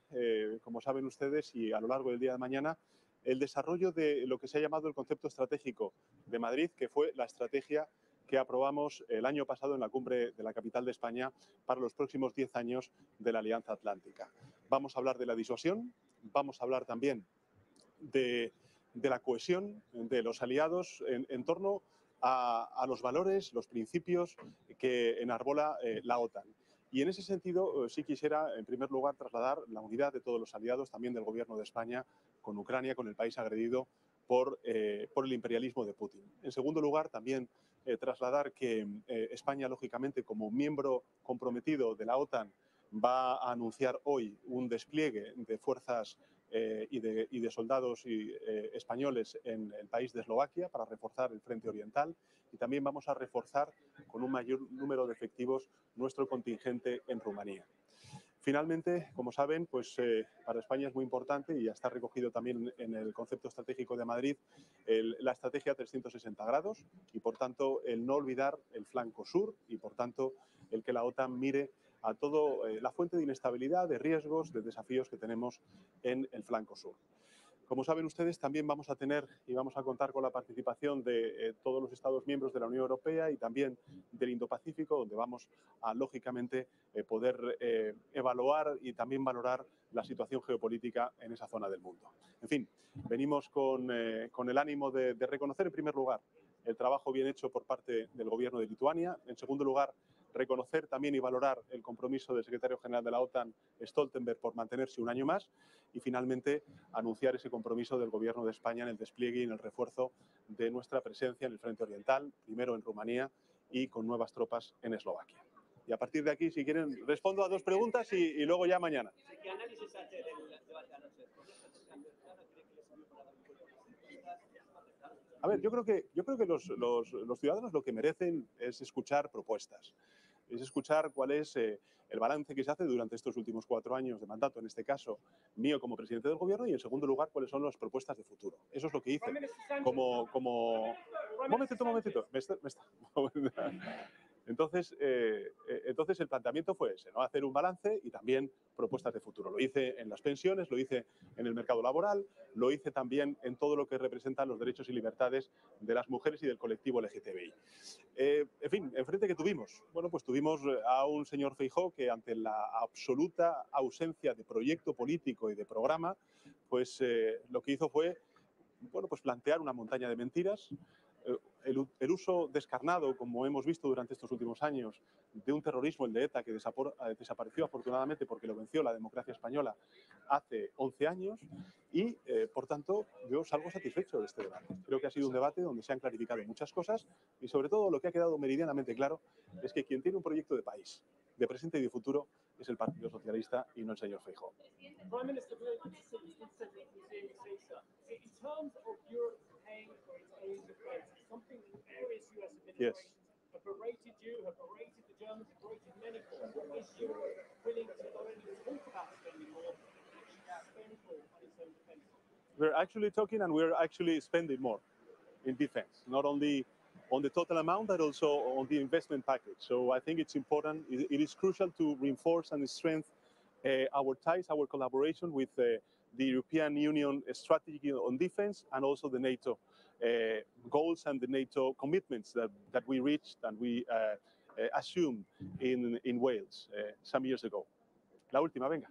como saben ustedes, y a lo largo del día de mañana, el desarrollo de lo que se ha llamado el concepto estratégico de Madrid, que fue la estrategia que aprobamos el año pasado en la cumbre de la capital de España para los próximos 10 años de la Alianza Atlántica. Vamos a hablar de la disuasión, vamos a hablar también de la cohesión de los aliados en torno a los valores, los principios que enarbola la OTAN. Y en ese sentido sí quisiera, en primer lugar, trasladar la unidad de todos los aliados, también del Gobierno de España, con Ucrania, con el país agredido por el imperialismo de Putin. En segundo lugar, también trasladar que España, lógicamente, como miembro comprometido de la OTAN, va a anunciar hoy un despliegue de fuerzas y de soldados españoles en el país de Eslovaquia para reforzar el frente oriental, y también vamos a reforzar con un mayor número de efectivos nuestro contingente en Rumanía. Finalmente, como saben, pues para España es muy importante, y ya está recogido también en el concepto estratégico de Madrid, la estrategia 360 grados y, por tanto, el no olvidar el flanco sur y, por tanto, el que la OTAN mire a toda la fuente de inestabilidad, de riesgos, de desafíos que tenemos en el flanco sur. Como saben ustedes, también vamos a tener y vamos a contar con la participación de todos los Estados miembros de la Unión Europea y también del Indo-Pacífico, donde vamos a, lógicamente, poder evaluar y también valorar la situación geopolítica en esa zona del mundo. En fin, venimos con el ánimo de reconocer, en primer lugar, el trabajo bien hecho por parte del Gobierno de Lituania. En segundo lugar, reconocer también y valorar el compromiso del secretario general de la OTAN, Stoltenberg, por mantenerse un año más, y finalmente anunciar ese compromiso del Gobierno de España en el despliegue y en el refuerzo de nuestra presencia en el frente oriental, primero en Rumanía y con nuevas tropas en Eslovaquia. Y a partir de aquí, si quieren, respondo a dos preguntas y luego ya mañana. ¿Qué análisis hace del debate anoche? A ver, yo creo que los ciudadanos lo que merecen es escuchar propuestas, es escuchar cuál es el balance que se hace durante estos últimos 4 años de mandato, en este caso mío como presidente del gobierno, y en segundo lugar cuáles son las propuestas de futuro. Eso es lo que hice como... Un momentito. Entonces el planteamiento fue ese, ¿no? Hacer un balance y también propuestas de futuro. Lo hice en las pensiones, lo hice en el mercado laboral, lo hice también en todo lo que representan los derechos y libertades de las mujeres y del colectivo LGTBI. En fin, enfrente que tuvimos. Bueno, pues tuvimos a un señor Feijóo que ante la absoluta ausencia de proyecto político y de programa, pues lo que hizo fue, bueno, pues plantear una montaña de mentiras. El uso descarnado, como hemos visto durante estos últimos años, de un terrorismo, el de ETA, que desapareció afortunadamente porque lo venció la democracia española hace 11 años y, por tanto, yo salgo satisfecho de este debate. Creo que ha sido un debate donde se han clarificado muchas cosas y, sobre todo, lo que ha quedado meridianamente claro es que quien tiene un proyecto de país, de presente y de futuro, es el Partido Socialista y no el señor Feijóo. Prime Minister, very good to see you. It's good to hear you say so. In terms of Europe paying for its own defence, something that various US administrations have berated you, have berated the Germans, have berated many for. Is Europe willing to not only talk about spending more, but actually spend more on its own defence? We're actually talking and we're actually spending more in defense, not only on the total amount, but also on the investment package. So I think it's important, it is crucial to reinforce and strengthen our ties, our collaboration with the European Union strategy on defense and also the NATO goals and the NATO commitments that we reached and we assumed in Wales some years ago. La última, venga.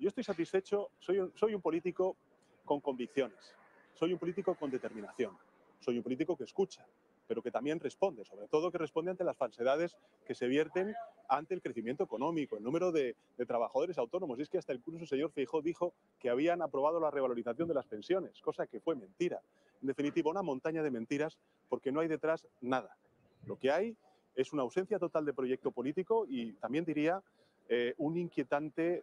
Yo estoy satisfecho, soy un político con convicciones, soy un político con determinación, soy un político que escucha, pero que también responde, sobre todo que responde ante las falsedades que se vierten ante el crecimiento económico, el número de trabajadores autónomos. Y es que hasta incluso el señor Feijóo dijo que habían aprobado la revalorización de las pensiones, cosa que fue mentira. En definitiva, una montaña de mentiras porque no hay detrás nada. Lo que hay es una ausencia total de proyecto político y también diría una inquietante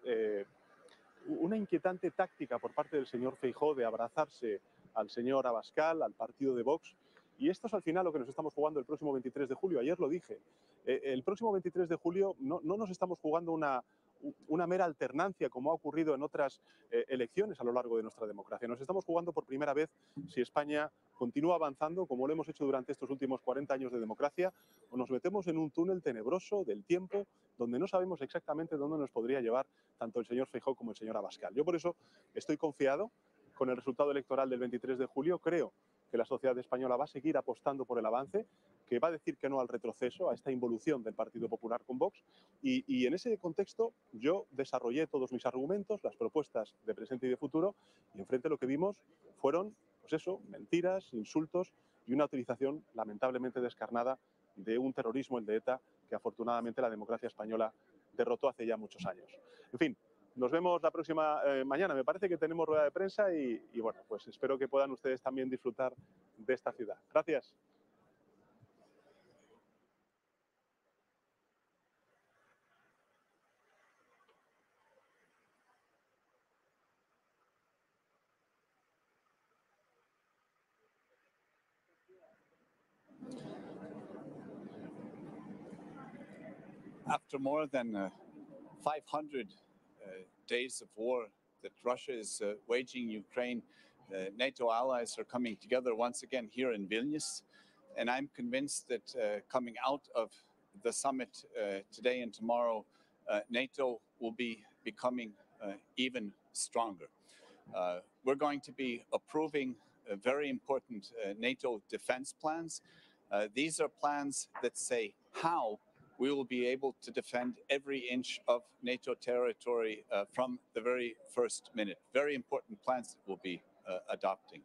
táctica por parte del señor Feijóo de abrazarse al señor Abascal, al partido de Vox. Y esto es al final lo que nos estamos jugando el próximo 23 de julio. Ayer lo dije. El próximo 23 de julio no nos estamos jugando una mera alternancia como ha ocurrido en otras elecciones a lo largo de nuestra democracia. Nos estamos jugando por primera vez si España continúa avanzando como lo hemos hecho durante estos últimos 40 años de democracia o nos metemos en un túnel tenebroso del tiempo donde no sabemos exactamente dónde nos podría llevar tanto el señor Feijóo como el señor Abascal. Yo por eso estoy confiado con el resultado electoral del 23 de julio. Creo que la sociedad española va a seguir apostando por el avance, que va a decir que no al retroceso, a esta involución del Partido Popular con Vox. Y en ese contexto yo desarrollé todos mis argumentos, las propuestas de presente y de futuro, y enfrente lo que vimos fueron, pues eso, mentiras, insultos y una utilización lamentablemente descarnada de un terrorismo, el de ETA, que afortunadamente la democracia española derrotó hace ya muchos años. En fin, nos vemos la próxima mañana. Me parece que tenemos rueda de prensa y bueno, pues espero que puedan ustedes también disfrutar de esta ciudad. Gracias. After more than 500 days of war that Russia is waging in Ukraine, NATO allies are coming together once again here in Vilnius. And I'm convinced that coming out of the summit today and tomorrow, NATO will be becoming even stronger. We're going to be approving very important NATO defense plans. These are plans that say how we will be able to defend every inch of NATO territory from the very first minute. Very important plans that we'll be adopting.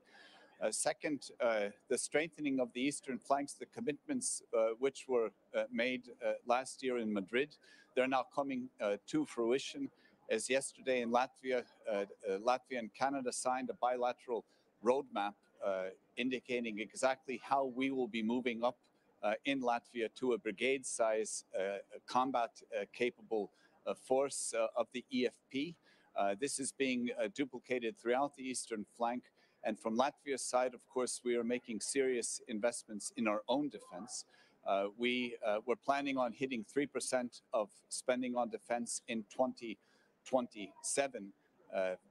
Second, the strengthening of the eastern flanks, the commitments which were made last year in Madrid, they're now coming to fruition. As yesterday in Latvia, Latvia and Canada signed a bilateral roadmap indicating exactly how we will be moving up in Latvia to a brigade size combat capable force of the EFP. This is being duplicated throughout the eastern flank. And from Latvia's side, of course, we are making serious investments in our own defense. We're planning on hitting 3% of spending on defense in 2027.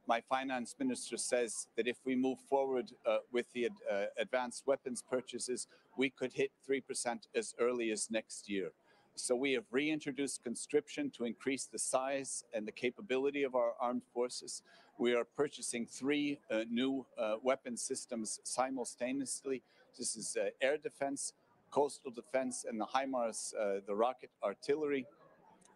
My finance minister says that if we move forward with the advanced weapons purchases, we could hit 3% as early as next year. So we have reintroduced conscription to increase the size and the capability of our armed forces. We are purchasing 3 new weapon systems simultaneously. This is air defense, coastal defense, and the HIMARS, the rocket artillery.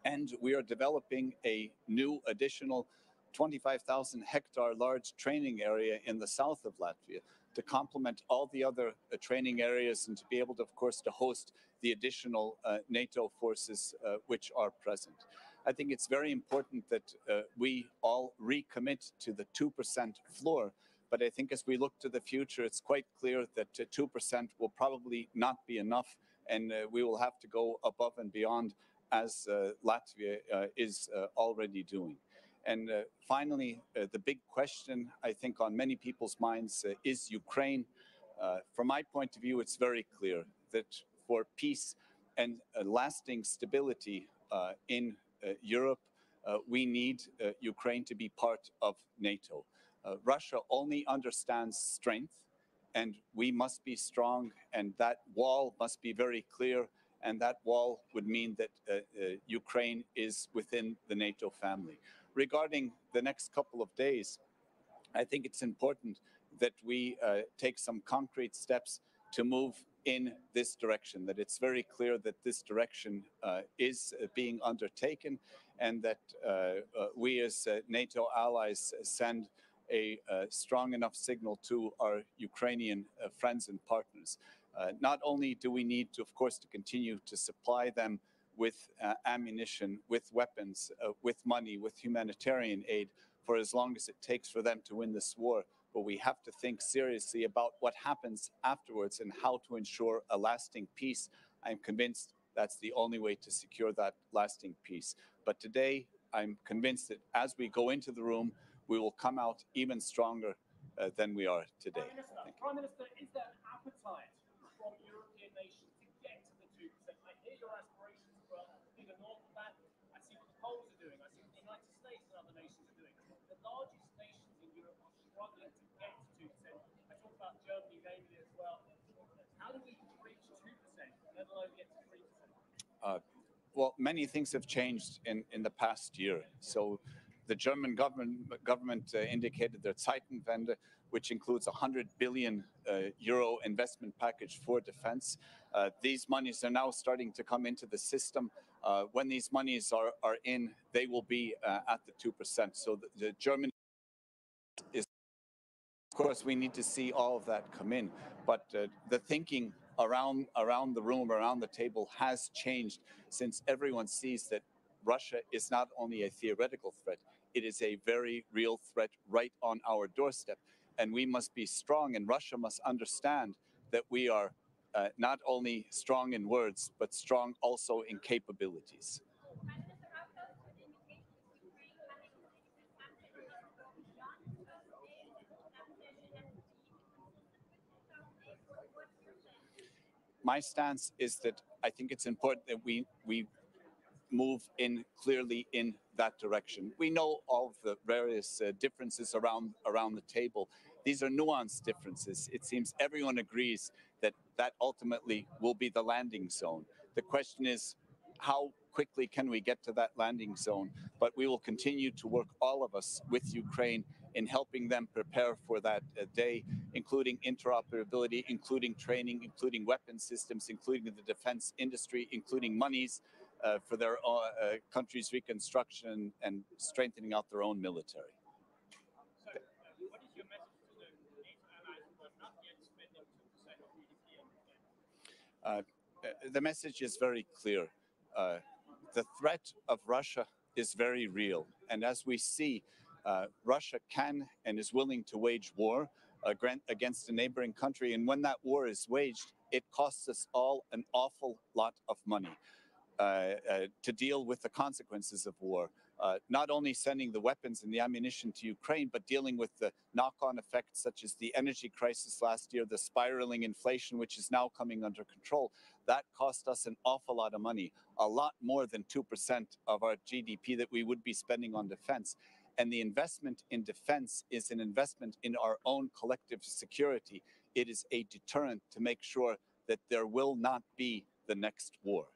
And we are developing a new additional 25,000 hectare large training area in the south of Latvia to complement all the other training areas and to be able to, of course, to host the additional NATO forces which are present. I think it's very important that we all recommit to the 2% floor. But I think as we look to the future, it's quite clear that 2% will probably not be enough, and we will have to go above and beyond as Latvia is already doing. And finally, the big question, I think, on many people's minds is Ukraine. From my point of view, it's very clear that for peace and lasting stability in Europe, we need Ukraine to be part of NATO. Russia only understands strength, and we must be strong, and that wall must be very clear, and that wall would mean that Ukraine is within the NATO family. Regarding the next couple of days, I think it's important that we take some concrete steps to move in this direction, that it's very clear that this direction is being undertaken, and that we as NATO allies send a strong enough signal to our Ukrainian friends and partners. Not only do we need to, of course, to continue to supply them with ammunition, with weapons, with money, with humanitarian aid for as long as it takes for them to win this war, but we have to think seriously about what happens afterwards and how to ensure a lasting peace. I'm convinced that's the only way to secure that lasting peace. But today, I'm convinced that as we go into the room, we will come out even stronger than we are today. Prime Minister, is there an appetite from European nations to get to the 2%? I hear your aspirations for bigger north of that. I see what the Poles are doing. I see what the United States and other nations are doing. The largest nations in Europe are struggling to get to 2%. I talk about Germany mainly as well. How do we reach 2%, let alone get to 3%? Well, many things have changed in the past year. So the German government indicated their Zeitenwende, which includes a 100 billion euro investment package for defense. These monies are now starting to come into the system. When these monies are in, they will be at the 2%. So the German is, of course, we need to see all of that come in. But the thinking around the room, around the table has changed since everyone sees that Russia is not only a theoretical threat, it is a very real threat right on our doorstep. And we must be strong, and Russia must understand that we are not only strong in words, but strong also in capabilities. My stance is that I think it's important that we move in clearly in that direction. We know all of the various differences around the table. These are nuanced differences. It seems everyone agrees that that ultimately will be the landing zone. The question is, how quickly can we get to that landing zone? But we will continue to work, all of us, with Ukraine in helping them prepare for that day, including interoperability, including training, including weapon systems, including the defense industry, including monies for their country's reconstruction and strengthening out their own military. So, what is your message to the NATO allies who are not yet spending 2% of GDP on defense? The message is very clear. The threat of Russia is very real. And as we see, Russia can and is willing to wage war against a neighboring country. And when that war is waged, it costs us all an awful lot of money to deal with the consequences of war. Not only sending the weapons and the ammunition to Ukraine, but dealing with the knock-on effects such as the energy crisis last year, the spiraling inflation, which is now coming under control. That cost us an awful lot of money, a lot more than 2% of our GDP that we would be spending on defense. And the investment in defense is an investment in our own collective security. It is a deterrent to make sure that there will not be the next war.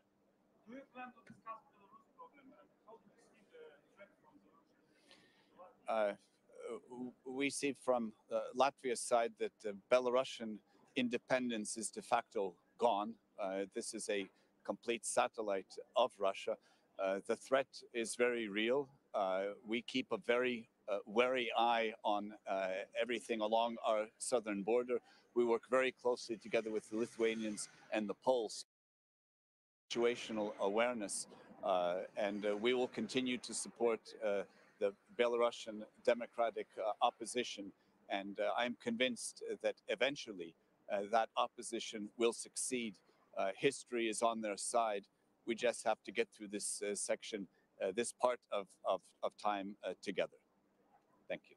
Do you plan to discuss Belarus problem? How do you see the threat from the Russians? We see from Latvia's side that Belarusian independence is de facto gone. This is a complete satellite of Russia. The threat is very real. We keep a very wary eye on everything along our southern border. We work very closely together with the Lithuanians and the Poles. Situational awareness, and we will continue to support the Belarusian democratic opposition. And I'm convinced that eventually that opposition will succeed. History is on their side. We just have to get through this section, this part of time together. Thank you.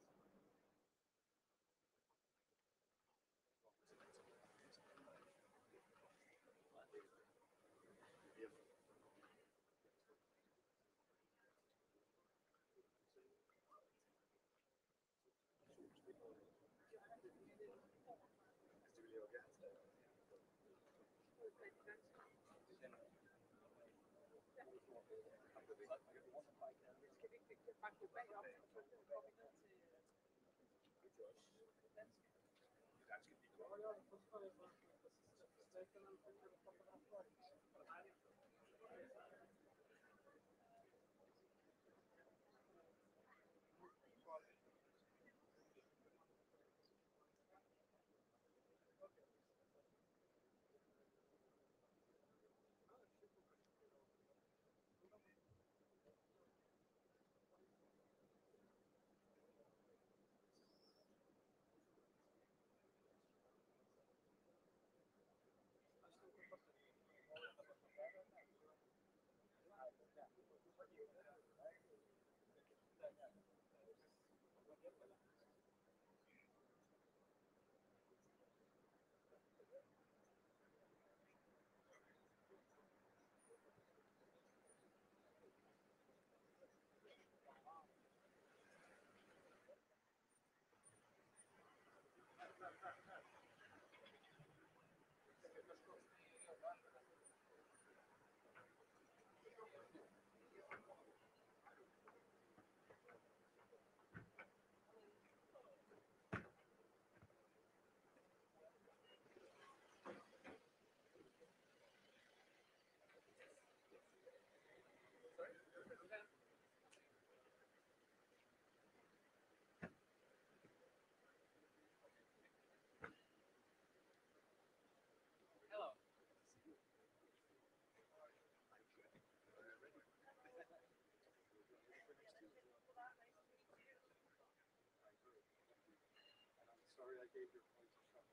Sorry, I gave your point to Trump.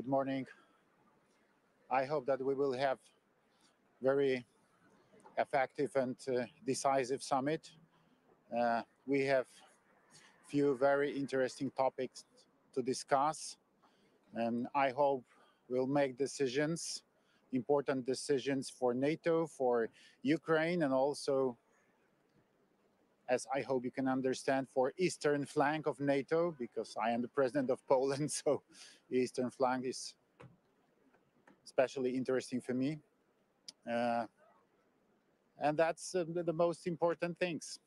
morning. I hope that we will have very effective and decisive summit. We have few very interesting topics to discuss, and I hope we'll make decisions, important decisions for NATO, for Ukraine, and also, as I hope you can understand, for eastern flank of NATO, because I am the president of Poland, so the eastern flank is especially interesting for me. And that's the most important things.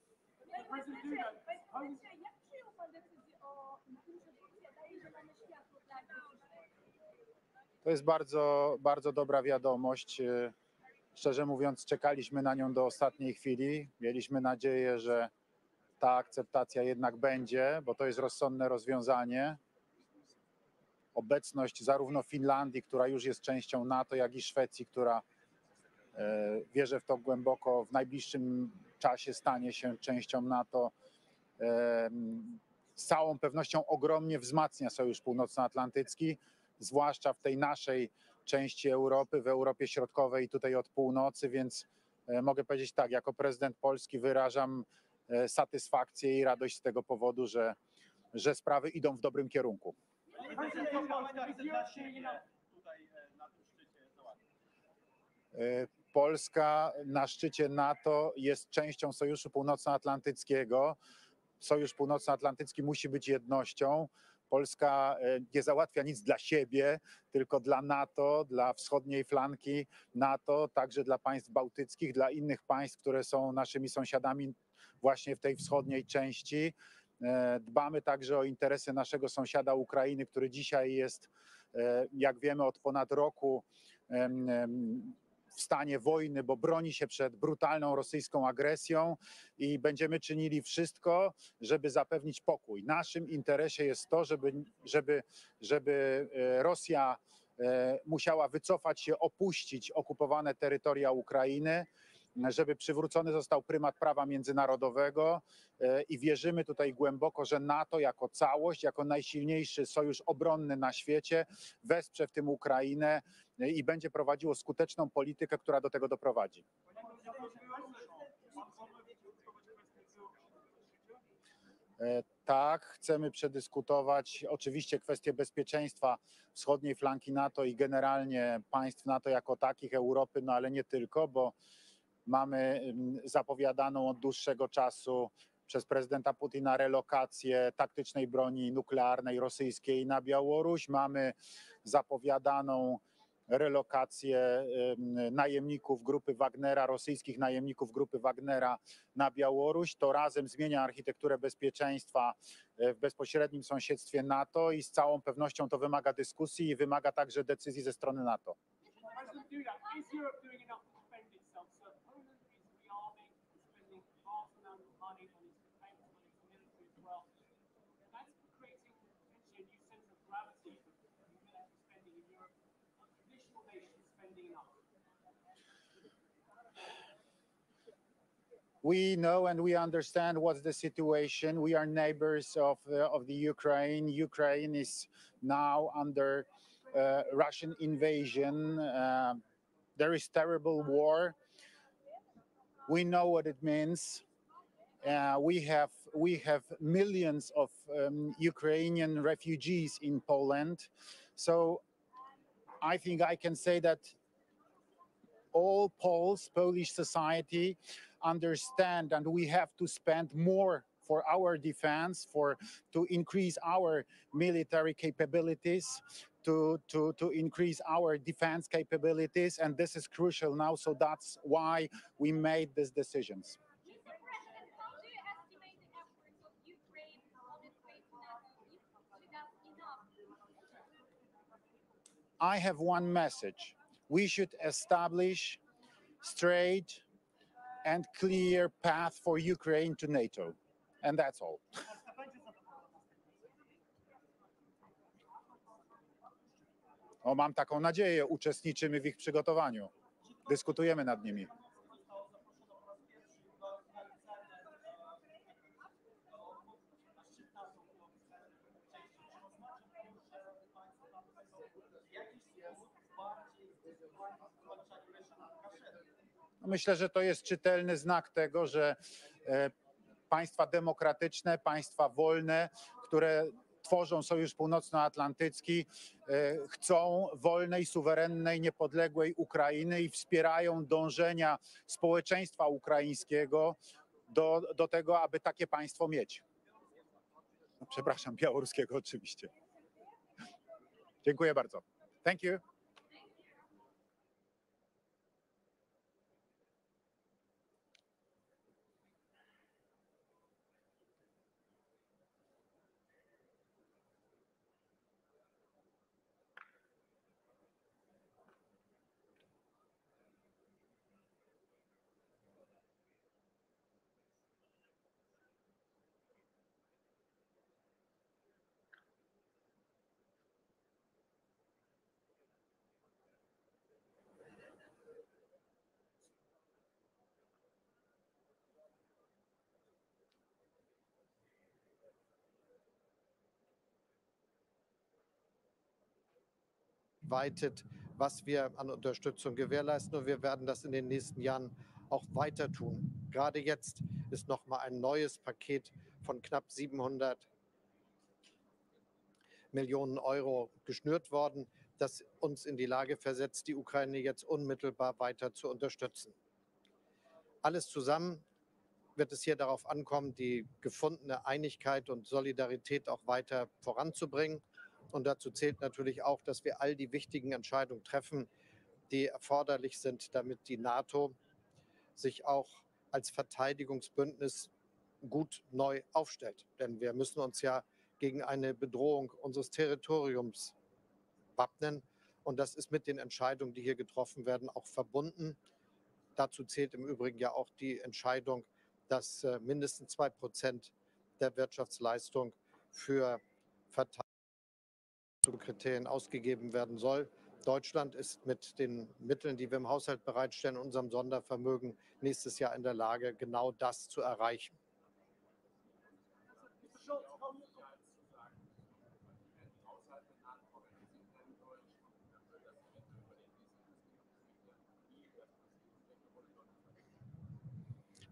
To jest bardzo, bardzo dobra wiadomość. Szczerze mówiąc, czekaliśmy na nią do ostatniej chwili. Mieliśmy nadzieję, że ta akceptacja jednak będzie, bo to jest rozsądne rozwiązanie. Obecność zarówno Finlandii, która już jest częścią NATO, jak i Szwecji, która wierzę w to głęboko, w najbliższym czasie stanie się częścią NATO, z całą pewnością ogromnie wzmacnia Sojusz Północnoatlantycki, zwłaszcza w tej naszej części Europy, w Europie Środkowej, tutaj od północy, więc mogę powiedzieć tak, jako prezydent Polski wyrażam satysfakcję i radość z tego powodu, że sprawy idą w dobrym kierunku. Polska na szczycie NATO jest częścią Sojuszu Północnoatlantyckiego. Sojusz Północnoatlantycki musi być jednością. Polska nie załatwia nic dla siebie, tylko dla NATO, dla wschodniej flanki NATO, także dla państw bałtyckich, dla innych państw, które są naszymi sąsiadami właśnie w tej wschodniej części. Dbamy także o interesy naszego sąsiada Ukrainy, który dzisiaj jest, jak wiemy, od ponad roku w stanie wojny, bo broni się przed brutalną rosyjską agresją i będziemy czynili wszystko, żeby zapewnić pokój. Naszym interesie jest to, żeby Rosja musiała wycofać się, opuścić okupowane terytoria Ukrainy, żeby przywrócony został prymat prawa międzynarodowego i wierzymy tutaj głęboko, że NATO jako całość, jako najsilniejszy sojusz obronny na świecie wesprze w tym Ukrainę i będzie prowadziło skuteczną politykę, która do tego doprowadzi. Tak, chcemy przedyskutować oczywiście kwestie bezpieczeństwa wschodniej flanki NATO i generalnie państw NATO jako takich, Europy, no ale nie tylko, bo mamy zapowiadaną od dłuższego czasu przez prezydenta Putina relokację taktycznej broni nuklearnej rosyjskiej na Białoruś. Mamy zapowiadaną relokację najemników grupy Wagnera, rosyjskich najemników grupy Wagnera na Białoruś. To razem zmienia architekturę bezpieczeństwa w bezpośrednim sąsiedztwie NATO i z całą pewnością to wymaga dyskusji i wymaga także decyzji ze strony NATO. We know and we understand what's the situation. We are neighbors of the Ukraine. Ukraine is now under Russian invasion. There is terrible war. We know what it means. We have millions of Ukrainian refugees in Poland. So I think I can say that all Poles, Polish society understand, and we have to spend more for our defense, to increase our military capabilities, to increase our defense capabilities, and this is crucial now. So that's why we made these decisions. I have one message. We should establish straight and clear path for Ukraine to NATO. And that's all. O, mam taką nadzieję, uczestniczymy w ich przygotowaniu. Dyskutujemy nad nimi. Myślę, że to jest czytelny znak tego, że państwa demokratyczne, państwa wolne, które tworzą Sojusz Północnoatlantycki, chcą wolnej, suwerennej, niepodległej Ukrainy i wspierają dążenia społeczeństwa ukraińskiego do tego, aby takie państwo mieć. No, przepraszam, białoruskiego oczywiście. Dziękuję bardzo. Thank you. Weitet, was wir an Unterstützung gewährleisten. Und wir werden das in den nächsten Jahren auch weiter tun. Gerade jetzt ist noch mal ein neues Paket von knapp 700 Millionen Euro geschnürt worden, das uns in die Lage versetzt, die Ukraine jetzt unmittelbar weiter zu unterstützen. Alles zusammen wird es hier darauf ankommen, die gefundene Einigkeit und Solidarität auch weiter voranzubringen. Und dazu zählt natürlich auch, dass wir all die wichtigen Entscheidungen treffen, die erforderlich sind, damit die NATO sich auch als Verteidigungsbündnis gut neu aufstellt. Denn wir müssen uns ja gegen eine Bedrohung unseres Territoriums wappnen. Und das ist mit den Entscheidungen, die hier getroffen werden, auch verbunden. Dazu zählt im Übrigen ja auch die Entscheidung, dass mindestens 2% der Wirtschaftsleistung für Verteidigungskriterien ausgegeben werden soll. Deutschland ist mit den Mitteln, die wir im Haushalt bereitstellen, unserem Sondervermögen nächstes Jahr in der Lage, genau das zu erreichen.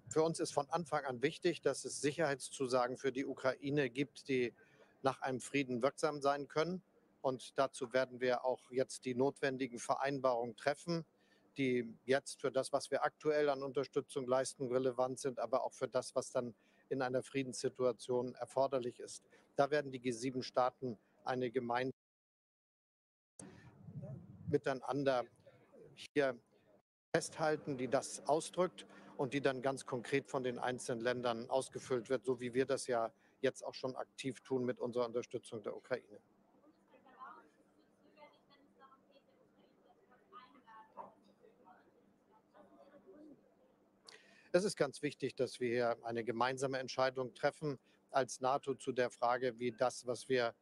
Für uns ist von Anfang an wichtig, dass es Sicherheitszusagen für die Ukraine gibt, die nach einem Frieden wirksam sein können. Und dazu werden wir auch jetzt die notwendigen Vereinbarungen treffen, die jetzt für das, was wir aktuell an Unterstützung leisten, relevant sind, aber auch für das, was dann in einer Friedenssituation erforderlich ist. Da werden die G7-Staaten eine gemeinsame miteinander hier festhalten, die das ausdrückt und die dann ganz konkret von den einzelnen Ländern ausgefüllt wird, so wie wir das ja jetzt auch schon aktiv tun mit unserer Unterstützung der Ukraine. Es ist ganz wichtig, dass wir hier eine gemeinsame Entscheidung treffen als NATO zu der Frage, wie das, was wir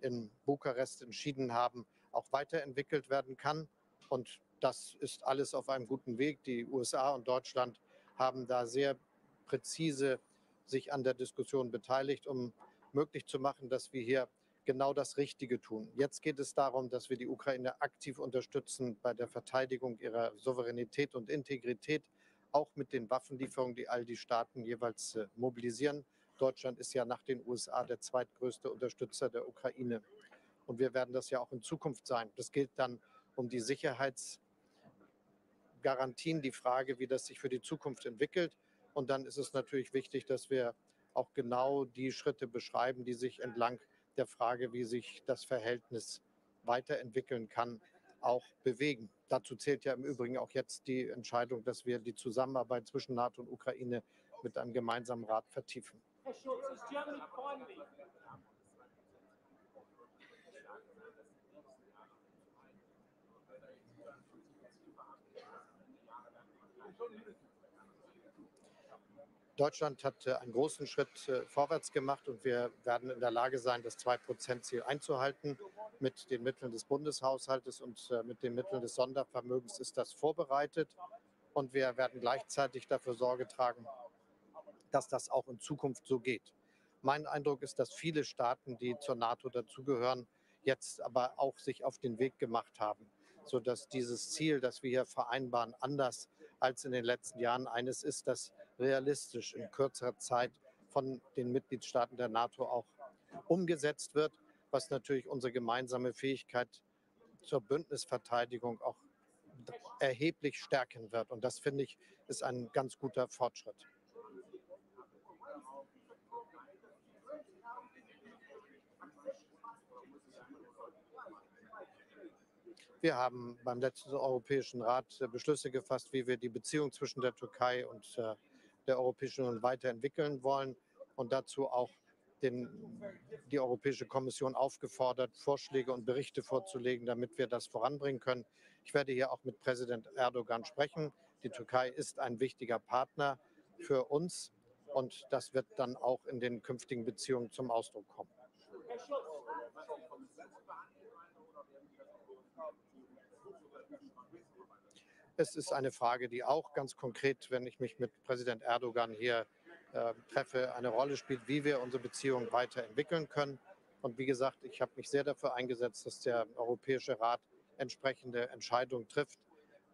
in Bukarest entschieden haben, auch weiterentwickelt werden kann. Und das ist alles auf einem guten Weg. Die USA und Deutschland haben da sehr präzise sich an der Diskussion beteiligt, um möglich zu machen, dass wir hier genau das Richtige tun. Jetzt geht es darum, dass wir die Ukraine aktiv unterstützen bei der Verteidigung ihrer Souveränität und Integrität, auch mit den Waffenlieferungen, die all die Staaten jeweils mobilisieren. Deutschland ist ja nach den USA der zweitgrößte Unterstützer der Ukraine. Und wir werden das ja auch in Zukunft sein. Das gilt dann um die Sicherheitsgarantien, die Frage, wie das sich für die Zukunft entwickelt. Und dann ist es natürlich wichtig, dass wir auch genau die Schritte beschreiben, die sich entlang der Frage, wie sich das Verhältnis weiterentwickeln kann, auch bewegen. Dazu zählt ja im Übrigen auch jetzt die Entscheidung, dass wir die Zusammenarbeit zwischen NATO und Ukraine mit einem gemeinsamen Rat vertiefen. Herr Schulz, is Germany finally Deutschland hat einen großen Schritt vorwärts gemacht und wir werden in der Lage sein, das 2%-Ziel einzuhalten. Mit den Mitteln des Bundeshaushaltes und mit den Mitteln des Sondervermögens ist das vorbereitet. Und wir werden gleichzeitig dafür Sorge tragen, dass das auch in Zukunft so geht. Mein Eindruck ist, dass viele Staaten, die zur NATO dazugehören, jetzt aber auch sich auf den Weg gemacht haben, sodass dieses Ziel, das wir hier vereinbaren, anders als als in den letzten Jahren. Eines ist, dass realistisch in kürzerer Zeit von den Mitgliedstaaten der NATO auch umgesetzt wird, was natürlich unsere gemeinsame Fähigkeit zur Bündnisverteidigung auch erheblich stärken wird. Und das, finde ich, ist ein ganz guter Fortschritt. Wir haben beim letzten Europäischen Rat Beschlüsse gefasst, wie wir die Beziehung zwischen der Türkei und der Europäischen Union weiterentwickeln wollen und dazu auch die Europäische Kommission aufgefordert, Vorschläge und Berichte vorzulegen, damit wir das voranbringen können. Ich werde hier auch mit Präsident Erdogan sprechen. Die Türkei ist ein wichtiger Partner für uns und das wird dann auch in den künftigen Beziehungen zum Ausdruck kommen. Es ist eine Frage, die auch ganz konkret, wenn ich mich mit Präsident Erdogan hier treffe, eine Rolle spielt, wie wir unsere Beziehungen weiterentwickeln können. Und wie gesagt, ich habe mich sehr dafür eingesetzt, dass der Europäische Rat entsprechende Entscheidungen trifft,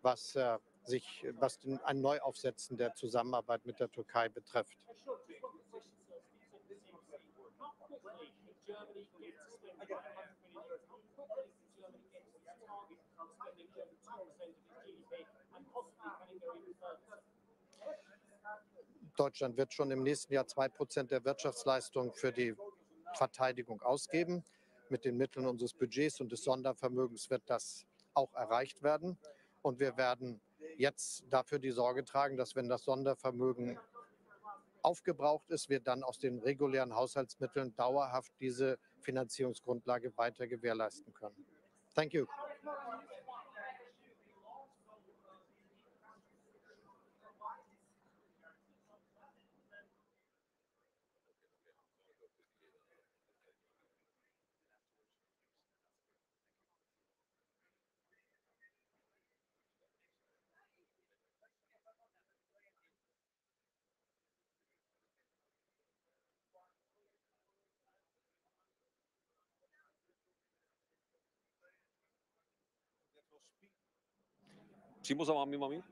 was ein Neuaufsetzen der Zusammenarbeit mit der Türkei betrifft. Deutschland wird schon im nächsten Jahr 2% der Wirtschaftsleistung für die Verteidigung ausgeben. Mit den Mitteln unseres Budgets und des Sondervermögens wird das auch erreicht werden. Und wir werden jetzt dafür die Sorge tragen, dass, wenn das Sondervermögen aufgebraucht ist, wir dann aus den regulären Haushaltsmitteln dauerhaft diese Finanzierungsgrundlage weiter gewährleisten können. Thank you. Přímo za vámi, mami?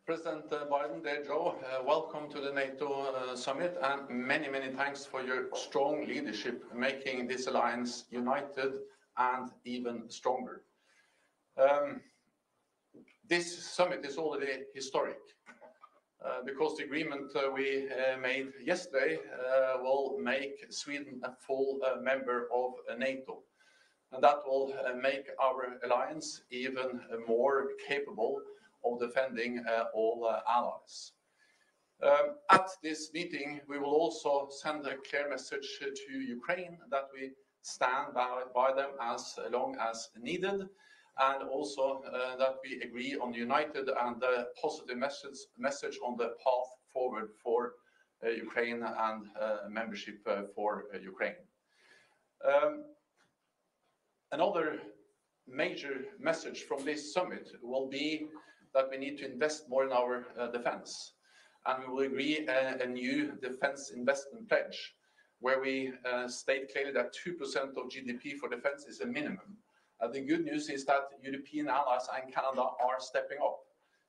President Biden, dear Joe, welcome to the NATO summit, and many, many thanks for your strong leadership making this alliance united and even stronger. This summit is already historic because the agreement we made yesterday will make Sweden a full member of NATO. And that will make our alliance even more capable of defending all allies. At this meeting, we will also send a clear message to Ukraine that we stand by them as long as needed, and also that we agree on united and positive message on the path forward for Ukraine and membership for Ukraine. Another major message from this summit will be that we need to invest more in our defense. And we will agree a new defense investment pledge, where we state clearly that 2% of GDP for defense is a minimum. The good news is that European allies and Canada are stepping up.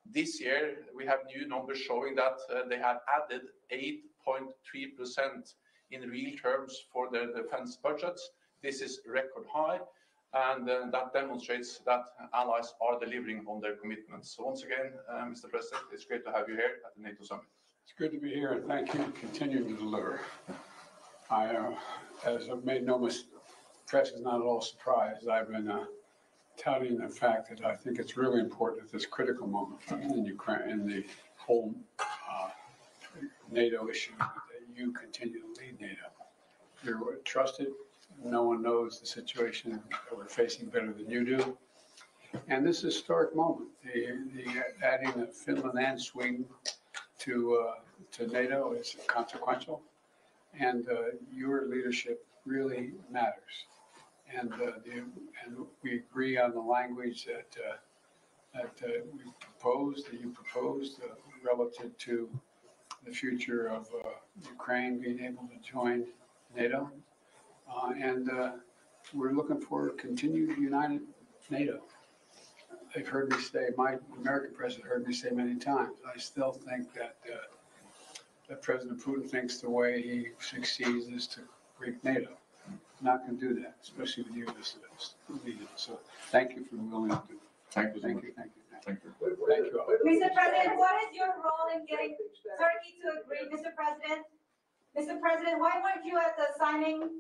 This year, we have new numbers showing that they have added 8.3% in real terms for their defense budgets. This is record high, and that demonstrates that allies are delivering on their commitments. So once again, Mr. President, it's great to have you here at the NATO summit. It's good to be here, and thank you for continuing to deliver. As I've made no mistake, the press is not at all surprised. I've been touting the fact that I think it's really important at this critical moment in Ukraine, in the whole NATO issue, that you continue to lead NATO. You're trusted. No one knows the situation that we're facing better than you do. And this is a historic moment. The adding of Finland and Sweden to NATO is consequential. and your leadership really matters. And we agree on the language that we proposed, that you proposed, relative to the future of Ukraine being able to join NATO. And we're looking for a continued united NATO. They've heard me say, my American president heard me say many times, I still think that that President Putin thinks the way he succeeds is to break NATO. Not going to do that, especially with you as leader. So thank you for willing to do it. Thank you so much. Thank you. Thank you. Thank you all. Mr. President, what is your role in getting Turkey to agree, Mr. President? Mr. President, why weren't you at the signing?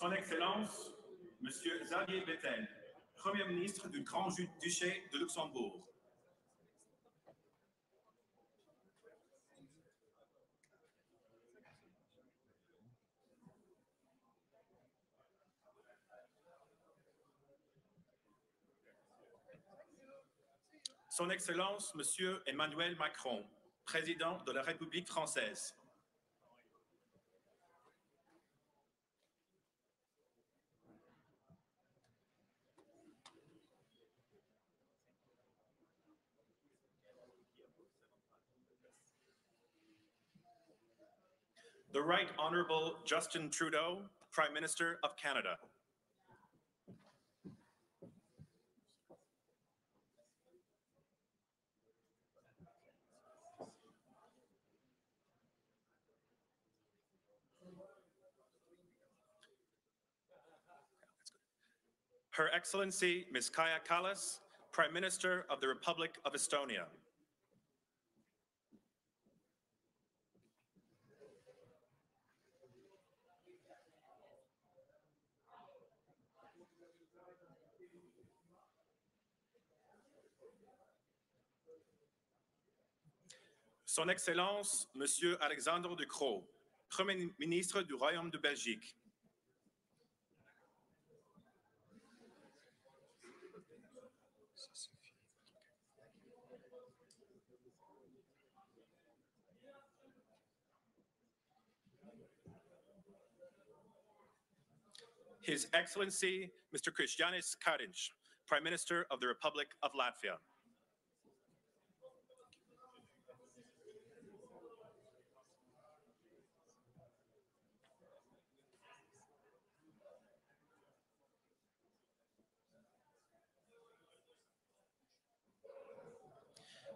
Son Excellence, Monsieur Xavier Bettel, Premier ministre du Grand-Duché de Luxembourg. Son Excellence, Monsieur Emmanuel Macron, Président de la République française. The Right Honorable Justin Trudeau, Prime Minister of Canada. Her Excellency, Ms. Kaja Kallas, Prime Minister of the Republic of Estonia. Son Excellence, Monsieur Alexandre De Croo, Premier ministre du Royaume de Belgique. His Excellency, Mr. Krišjānis Kariņš, Prime Minister of the Republic of Latvia.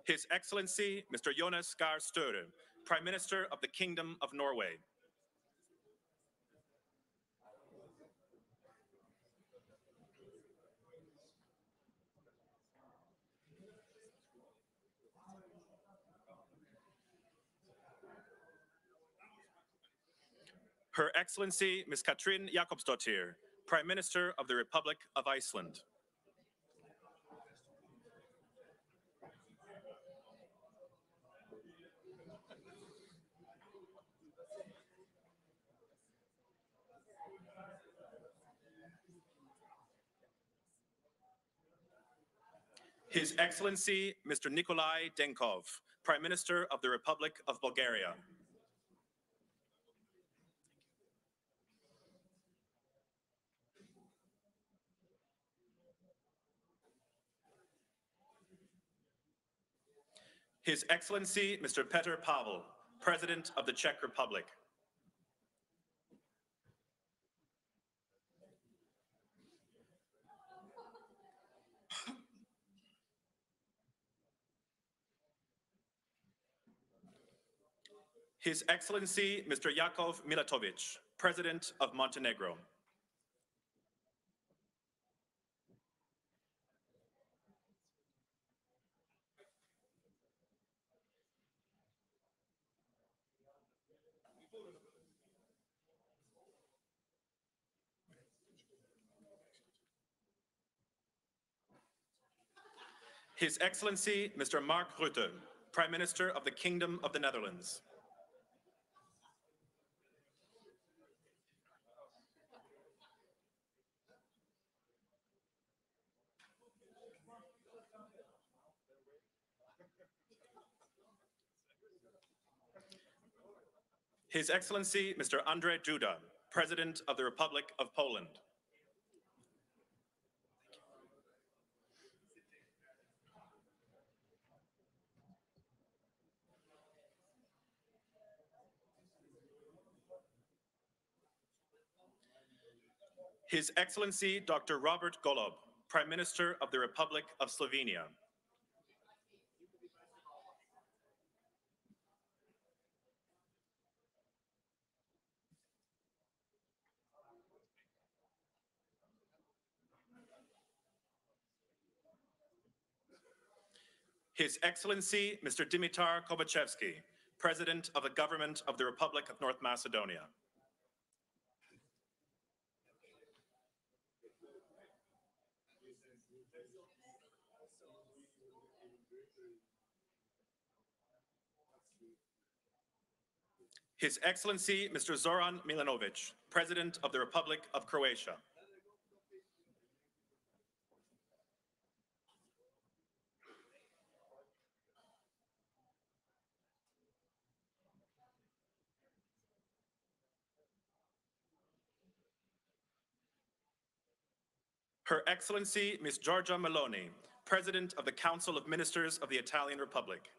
His Excellency, Mr. Jonas Gahr Støre, Prime Minister of the Kingdom of Norway. Her Excellency, Ms. Katrín Jakobsdóttir, Prime Minister of the Republic of Iceland. His Excellency, Mr. Nikolai Denkov, Prime Minister of the Republic of Bulgaria. His Excellency, Mr. Petr Pavel, President of the Czech Republic. His Excellency, Mr. Jakov Milatovic, President of Montenegro. His Excellency, Mr. Mark Rutte, Prime Minister of the Kingdom of the Netherlands. His Excellency, Mr. Andrzej Duda, President of the Republic of Poland. His Excellency, Dr. Robert Golob, Prime Minister of the Republic of Slovenia. His Excellency, Mr. Dimitar Kovachevsky, President of the Government of the Republic of North Macedonia. His Excellency Mr. Zoran Milanovic, President of the Republic of Croatia. Her Excellency Ms. Giorgia Meloni, President of the Council of Ministers of the Italian Republic.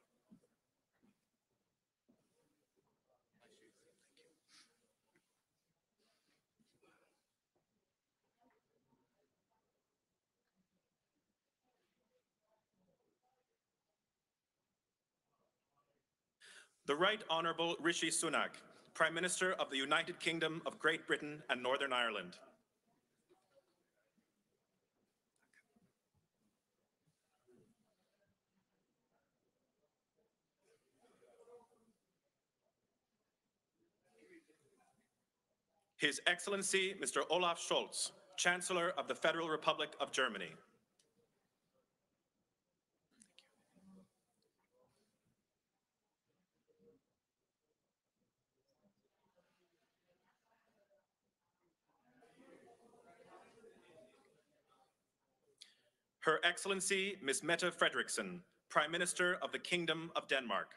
The Right Honourable Rishi Sunak, Prime Minister of the United Kingdom of Great Britain and Northern Ireland. His Excellency Mr. Olaf Scholz, Chancellor of the Federal Republic of Germany. Her Excellency Ms. Mette Frederiksen, Prime Minister of the Kingdom of Denmark.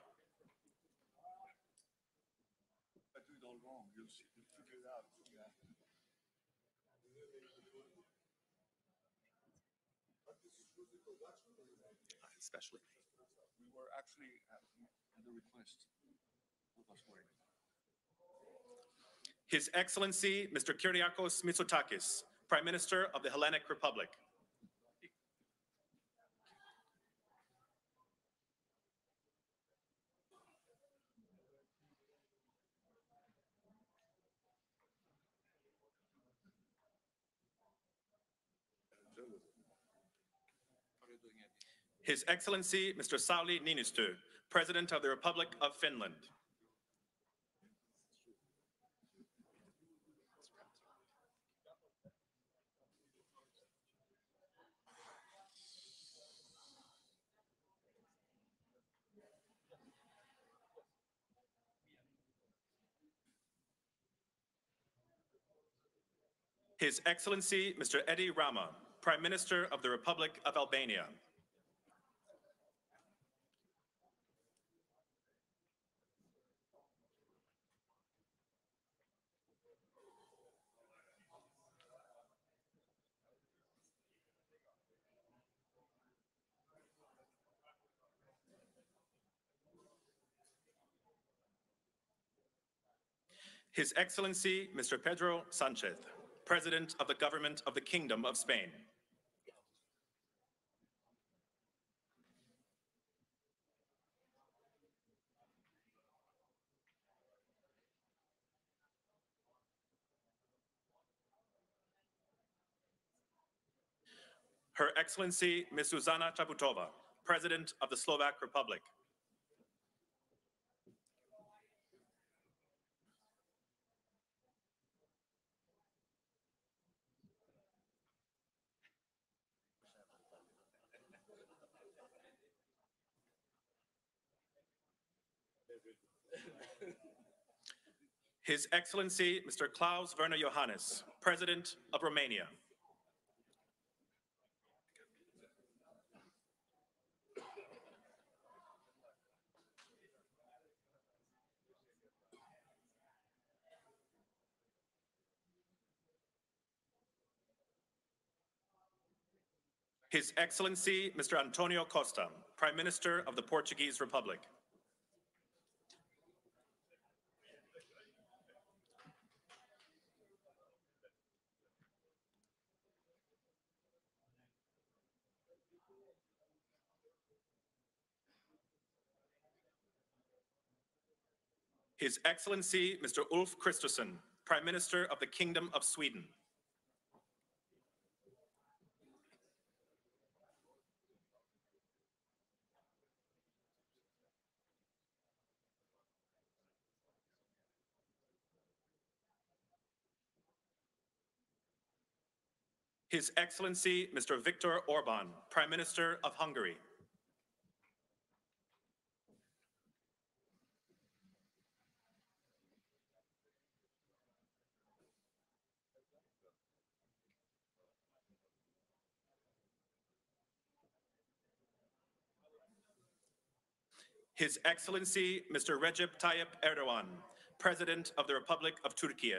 Especially. We were actually at the request of us waiting. His Excellency Mr. Kyriakos Mitsotakis, Prime Minister of the Hellenic Republic. His Excellency Mr. Sauli Niinistö, President of the Republic of Finland. His Excellency Mr. Edi Rama, Prime Minister of the Republic of Albania. His Excellency Mr. Pedro Sanchez, President of the Government of the Kingdom of Spain. Her Excellency Ms. Zuzana Chaputova, President of the Slovak Republic. His Excellency Mr. Klaus Werner Johannes, President of Romania. His Excellency Mr. Antonio Costa, Prime Minister of the Portuguese Republic. His Excellency Mr. Ulf Kristersson, Prime Minister of the Kingdom of Sweden. His Excellency Mr. Viktor Orban, Prime Minister of Hungary. His Excellency Mr. Recep Tayyip Erdogan, President of the Republic of Turkey.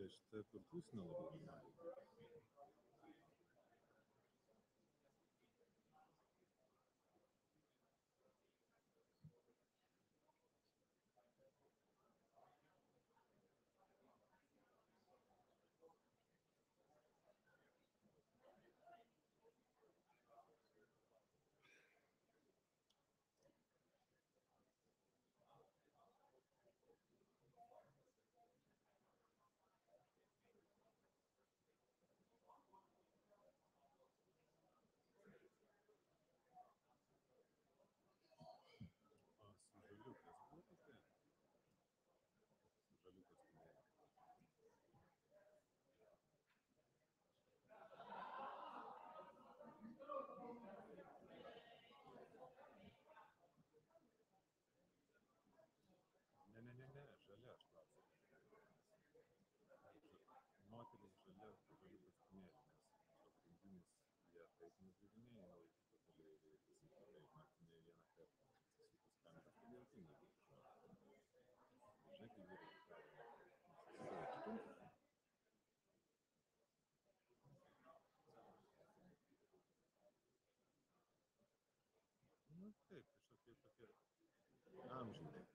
İşte kurtuluş sınavı. Moteris žalia galiu pasitinėti, nes pagrindinis jie taip nužiūrinėja, o jis totaliai visi tikrai ne vieną kartą atsisukus kameras, tai juokinga būtų. Žinai, kai vyrai nu taip, kažkokie tokie amžiniai.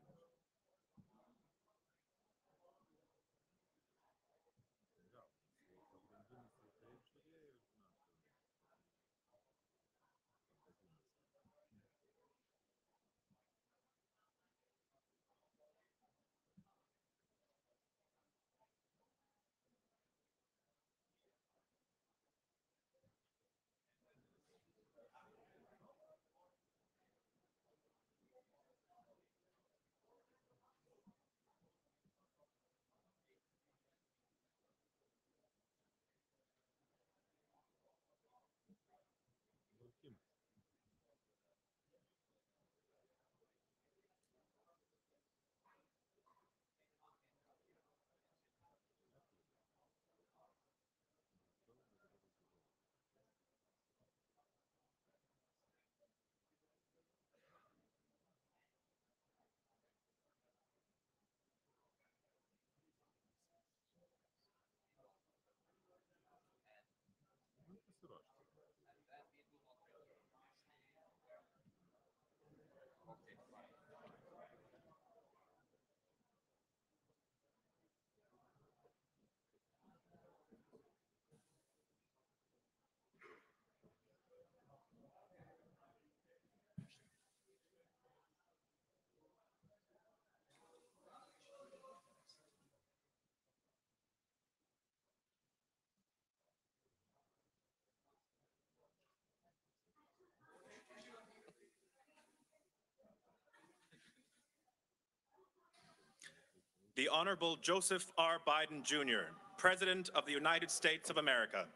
The Honorable Joseph R. Biden, Jr., President of the United States of America.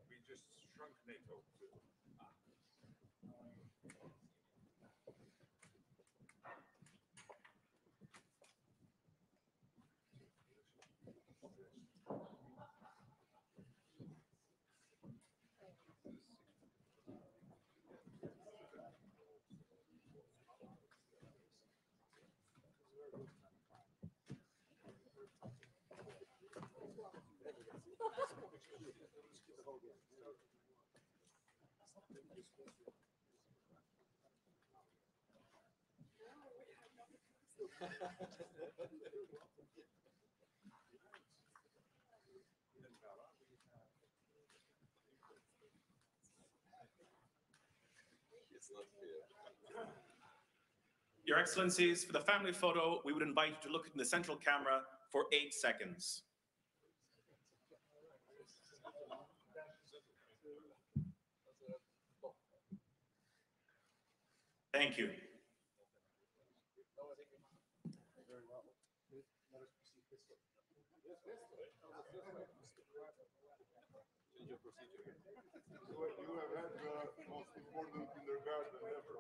We just shrunk NATO. Your Excellencies, for the family photo, we would invite you to look in the central camera for 8 seconds. Thank you. You have had the most important kindergarten ever.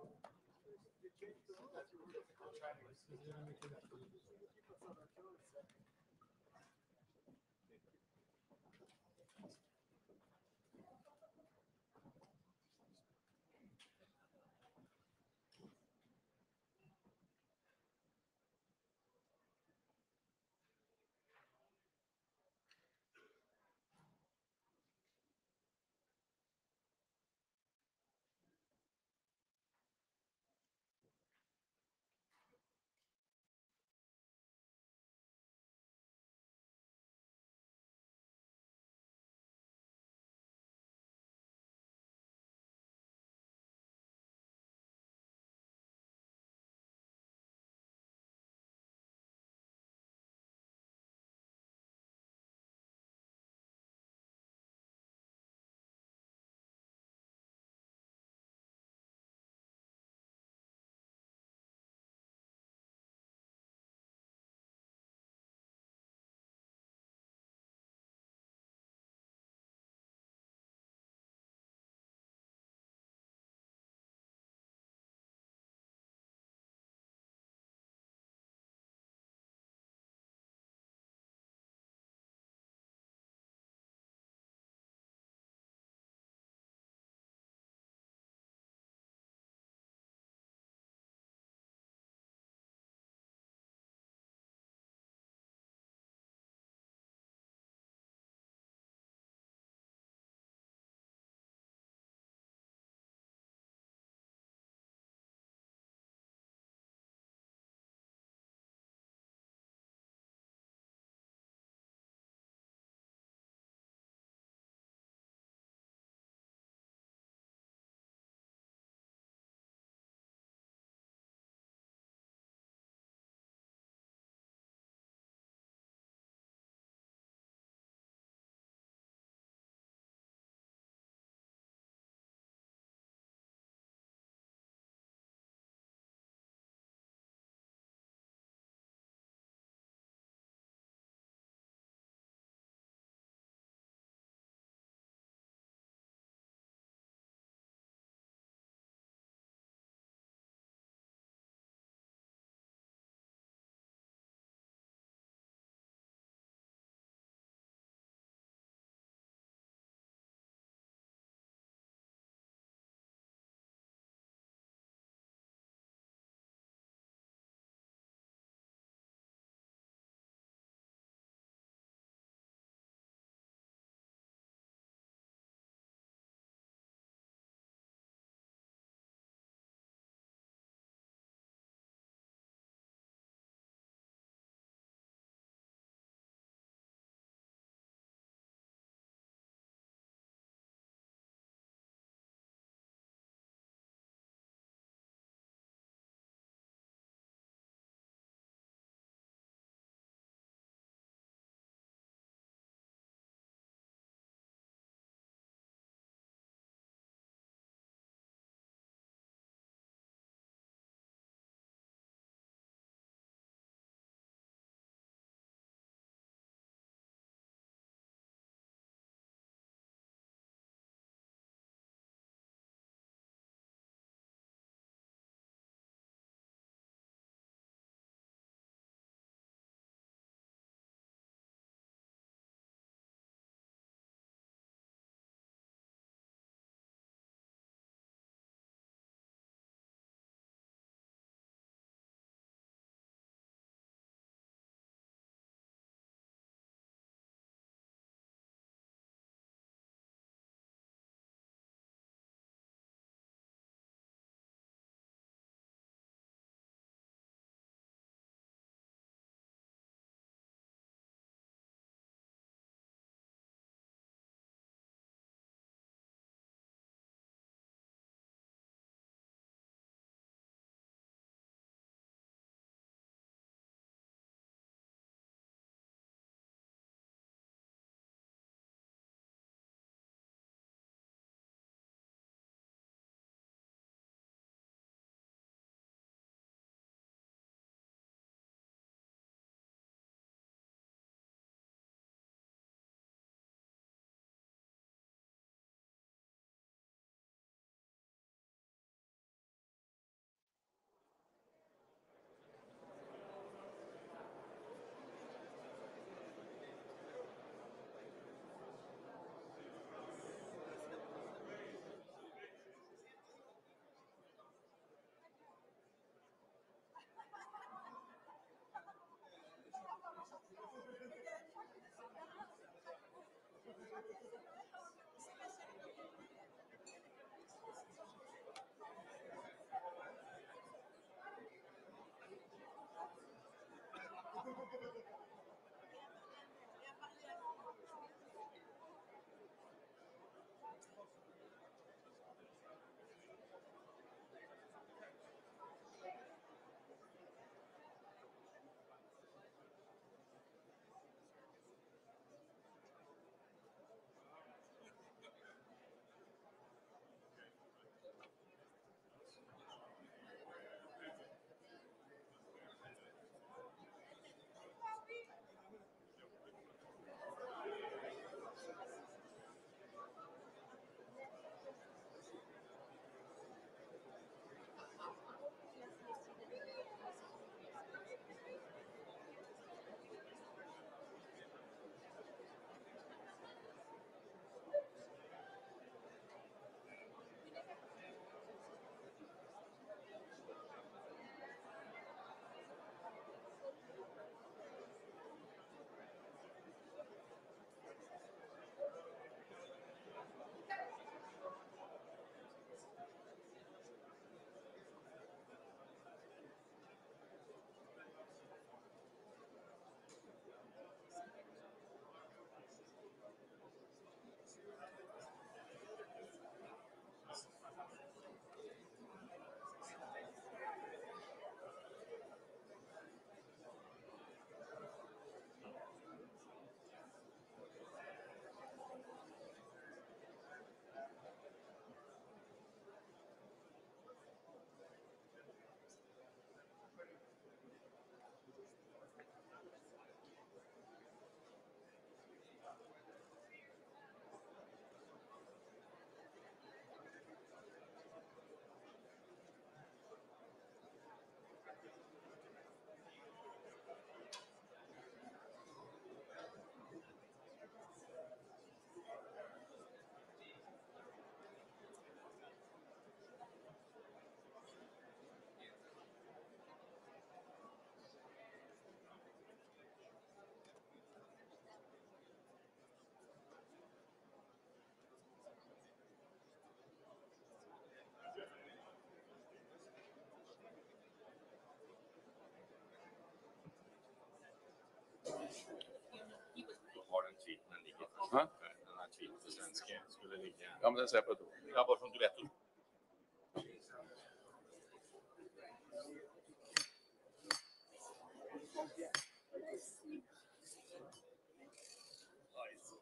skulle ligge. Ja, men det ser jeg på to. Ja, bare sånn du vet det.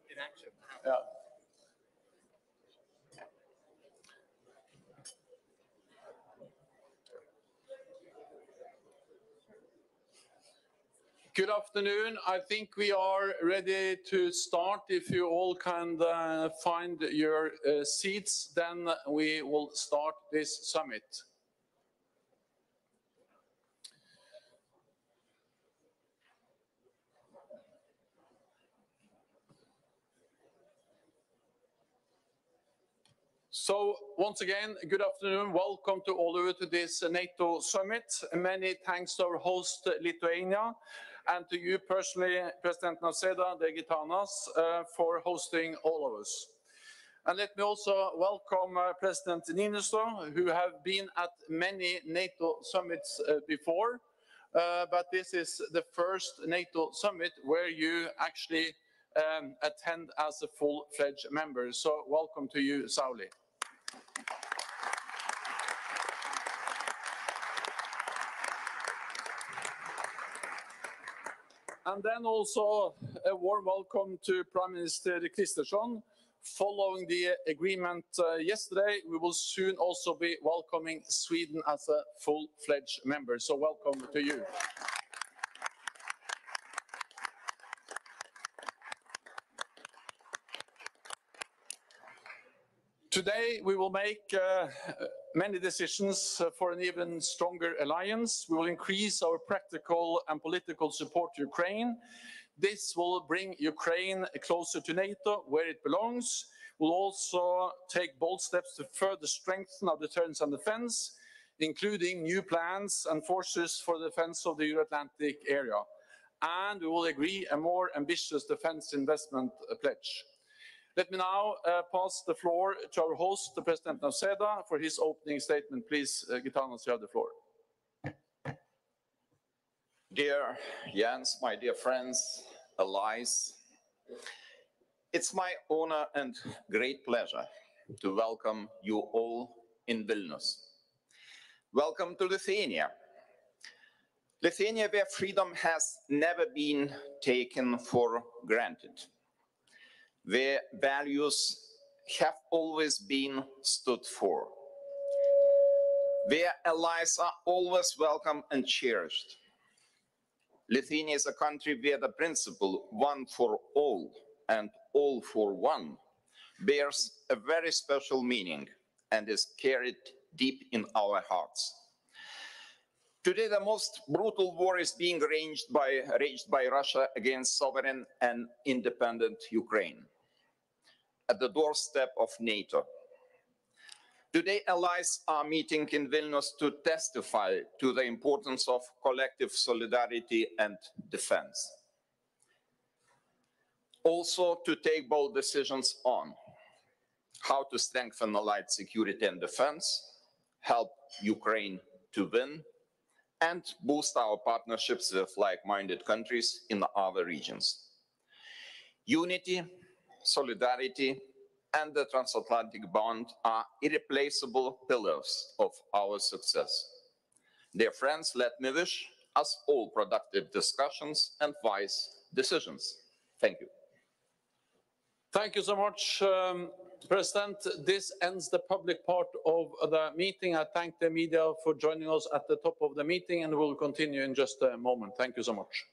In action. Ja. Good afternoon. I think we are ready to start. If you all can find your seats, then we will start this summit. So once again, good afternoon. Welcome to all of you to this NATO summit. Many thanks to our host, Lithuania, and to you personally, President Nausėda, the Gitanas, for hosting all of us. And let me also welcome President Niinistö, who have been at many NATO summits before, but this is the first NATO summit where you actually attend as a full-fledged member. So welcome to you, Sauli. And then also a warm welcome to Prime Minister Kristersson. Following the agreement yesterday, we will soon also be welcoming Sweden as a full-fledged member. So welcome to you. Today, we will make many decisions for an even stronger alliance. We will increase our practical and political support to Ukraine. This will bring Ukraine closer to NATO, where it belongs. We'll also take bold steps to further strengthen our deterrence and defense, including new plans and forces for the defense of the Euro-Atlantic area. And we will agree a more ambitious defense investment pledge. Let me now pass the floor to our host, the President Nausėda, for his opening statement. Please, Gitanas, you have the floor. Dear Jens, my dear friends, allies, it's my honor and great pleasure to welcome you all in Vilnius. Welcome to Lithuania. Lithuania, where freedom has never been taken for granted, where values have always been stood for, where allies are always welcome and cherished. Lithuania is a country where the principle one for all and all for one bears a very special meaning and is carried deep in our hearts. Today, the most brutal war is being waged by Russia against sovereign and independent Ukraine, at the doorstep of NATO. Today, allies are meeting in Vilnius to testify to the importance of collective solidarity and defense. Also, to take bold decisions on how to strengthen allied security and defense, help Ukraine to win, and boost our partnerships with like-minded countries in other regions. Unity, solidarity, and the transatlantic bond are irreplaceable pillars of our success. Dear friends, let me wish us all productive discussions and wise decisions. Thank you. Thank you so much, President. This ends the public part of the meeting. I thank the media for joining us at the top of the meeting, and we'll continue in just a moment. Thank you so much.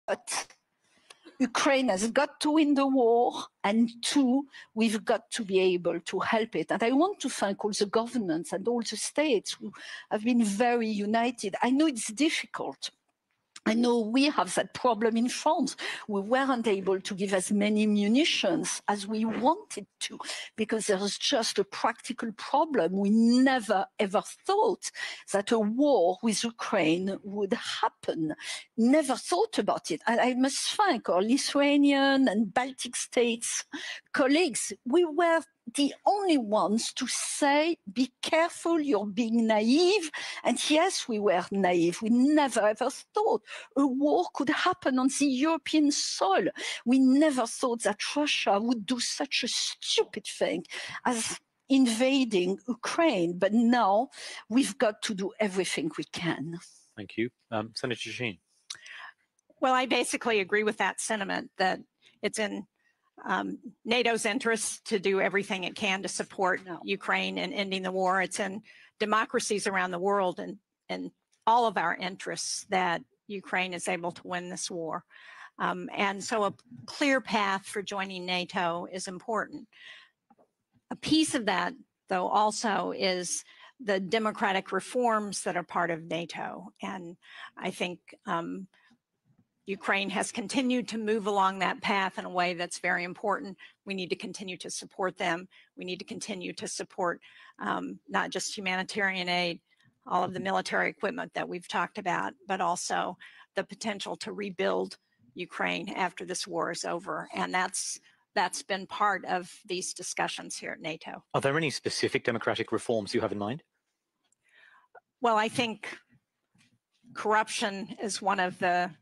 But Ukraine has got to win the war, and two, we've got to be able to help it. And I want to thank all the governments and all the states who have been very united. I know it's difficult. I know we have that problem in France. We weren't able to give as many munitions as we wanted to because there's just a practical problem. We never ever thought that a war with Ukraine would happen. Never thought about it. And I must thank our Lithuanian and Baltic states colleagues. We were the only ones to say, be careful, you're being naive. And yes, we were naive. We never ever thought a war could happen on the European soil. We never thought that Russia would do such a stupid thing as invading Ukraine. But now we've got to do everything we can. Thank you. Senator Sheen. Well, I basically agree with that sentiment that it's in NATO's interest to do everything it can to support Ukraine in ending the war. It's in democracies around the world and all of our interests that Ukraine is able to win this war. And so a clear path for joining NATO is important. A piece of that, though, also is the democratic reforms that are part of NATO. And I think Ukraine has continued to move along that path in a way that's very important. We need to continue to support them. We need to continue to support not just humanitarian aid, all of the military equipment that we've talked about, but also the potential to rebuild Ukraine after this war is over. And that's been part of these discussions here at NATO. Are there any specific democratic reforms you have in mind? Well, I think corruption is one of the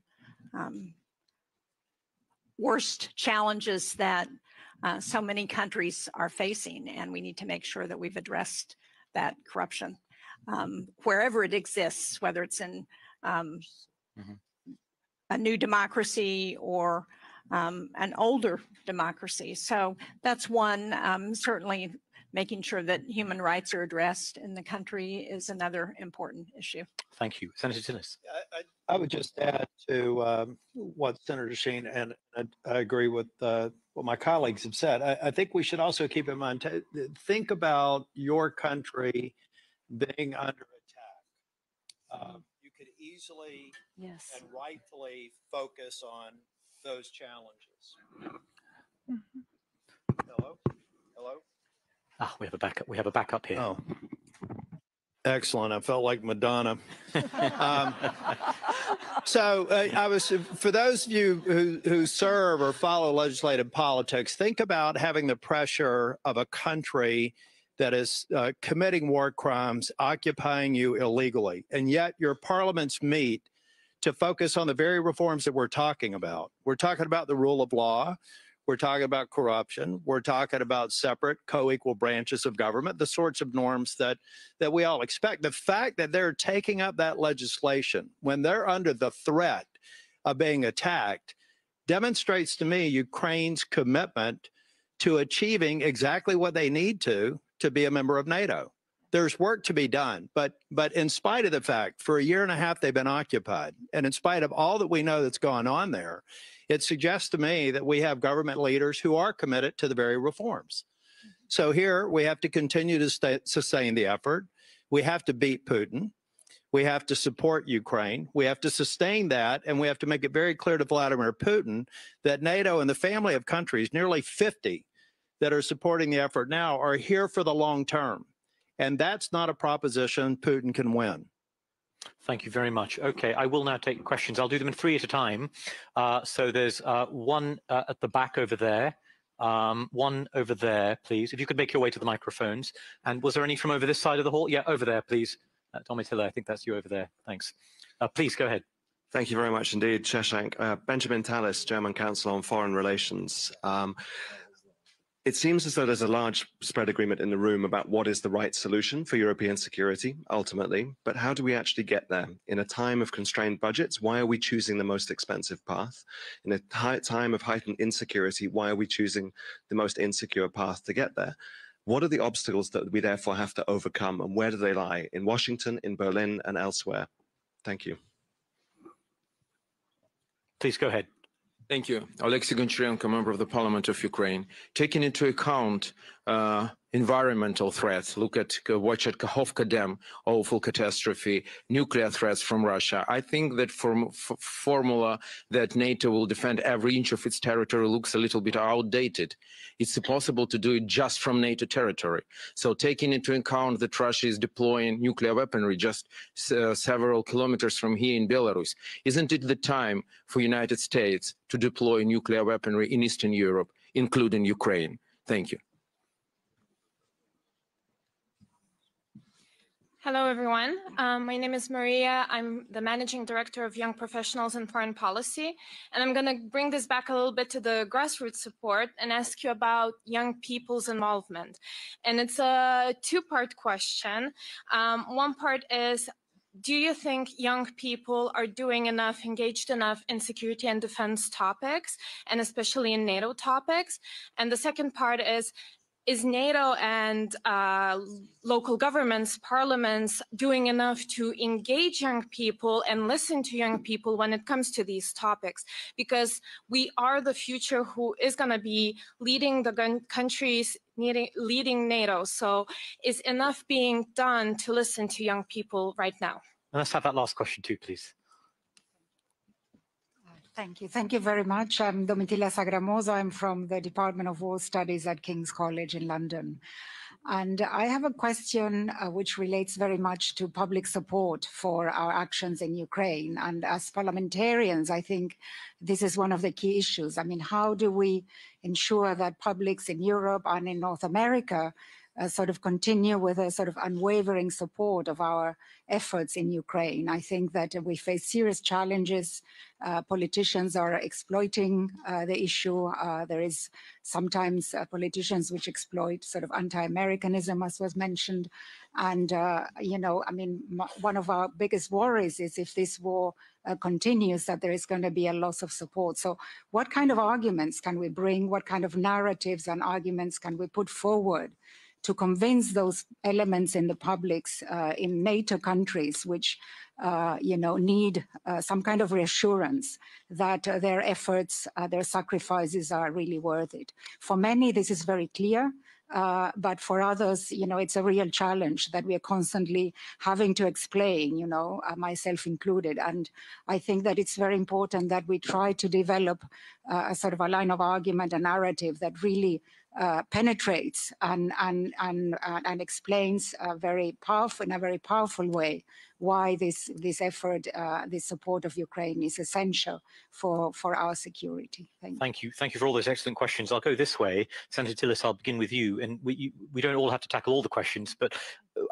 worst challenges that so many countries are facing, and we need to make sure that we've addressed that corruption wherever it exists, whether it's in a new democracy or an older democracy. So that's one. Certainly making sure that human rights are addressed in the country is another important issue. Thank you. Senator Tillis. I would just add to what Senator Sheen, and I agree with what my colleagues have said. I think we should also keep in mind, think about your country being under attack. You could easily and rightfully focus on those challenges. Hello? Hello? Ah, we have a backup. We have a backup here. Oh, excellent. I felt like Madonna. So I was, for those of you who serve or follow legislative politics, think about having the pressure of a country that is committing war crimes, occupying you illegally, and yet your parliaments meet to focus on the very reforms that we're talking about. We're talking about the rule of law. We're talking about corruption. We're talking about separate, co-equal branches of government, the sorts of norms that we all expect. The fact that they're taking up that legislation when they're under the threat of being attacked demonstrates to me Ukraine's commitment to achieving exactly what they need to be a member of NATO. There's work to be done, but in spite of the fact, for a year and a half they've been occupied, and in spite of all that we know that's gone on there, it suggests to me that we have government leaders who are committed to the very reforms. So here we have to continue to sustain the effort. We have to beat Putin. We have to support Ukraine. We have to sustain that, and we have to make it very clear to Vladimir Putin that NATO and the family of countries, nearly 50 that are supporting the effort now, are here for the long term. And that's not a proposition Putin can win. Thank you very much. Okay, I will now take questions. I'll do them in 3 at a time. So there's one at the back over there, one over there, please. If you could make your way to the microphones. And was there any from over this side of the hall? Yeah, over there, please. Domitilla, I think that's you over there. Thanks. Please go ahead. Thank you very much indeed, Shashank. Benjamin Tallis, German Council on Foreign Relations. It seems as though there's a large spread agreement in the room about what is the right solution for European security, ultimately. But how do we actually get there? In a time of constrained budgets, why are we choosing the most expensive path? In a time of heightened insecurity, why are we choosing the most insecure path to get there? What are the obstacles that we therefore have to overcome, and where do they lie? In Washington, in Berlin, and elsewhere? Thank you. Please go ahead. Thank you. Alexei Goncharenko, member of the Parliament of Ukraine. Taking into account environmental threats, watch at Kakhovka Dam, awful catastrophe, nuclear threats from Russia. I think that formula that NATO will defend every inch of its territory looks a little bit outdated. It's impossible to do it just from NATO territory. So taking into account that Russia is deploying nuclear weaponry just several kilometers from here in Belarus, isn't it the time for United States to deploy nuclear weaponry in Eastern Europe, including Ukraine? Thank you. Hello, everyone. My name is Maria. I'm the Managing Director of Young Professionals in Foreign Policy. And I'm going to bring this back a little bit to the grassroots support and ask you about young people's involvement. And it's a two-part question. One part is, do you think young people are doing enough, engaged enough in security and defense topics, and especially in NATO topics? And the second part is NATO and local governments, parliaments doing enough to engage young people and listen to young people when it comes to these topics? Because we are the future who is going to be leading the countries, leading NATO. So is enough being done to listen to young people right now? And let's have that last question too, please. Thank you. Thank you very much. I'm Domitila Sagramosa. I'm from the Department of War Studies at King's College in London. And I have a question which relates very much to public support for our actions in Ukraine. And as parliamentarians, I think this is one of the key issues. I mean, how do we ensure that publics in Europe and in North America sort of continue with a sort of unwavering support of our efforts in Ukraine? I think that we face serious challenges. Politicians are exploiting the issue. There is sometimes politicians which exploit sort of anti-Americanism, as was mentioned. And, you know, I mean, one of our biggest worries is if this war continues, that there is going to be a loss of support. So what kind of arguments can we bring? What kind of narratives and arguments can we put forward to convince those elements in the publics in NATO countries which, you know, need some kind of reassurance that their efforts, their sacrifices are really worth it? For many, this is very clear. But for others, you know, it's a real challenge that we are constantly having to explain, you know, myself included. And I think that it's very important that we try to develop a sort of a line of argument, a narrative that really penetrates and explains in a very powerful way why this effort, this support of Ukraine is essential for our security. Thank you. Thank you for all those excellent questions. I'll go this way. Senator Tillis, I'll begin with you. And we don't all have to tackle all the questions, but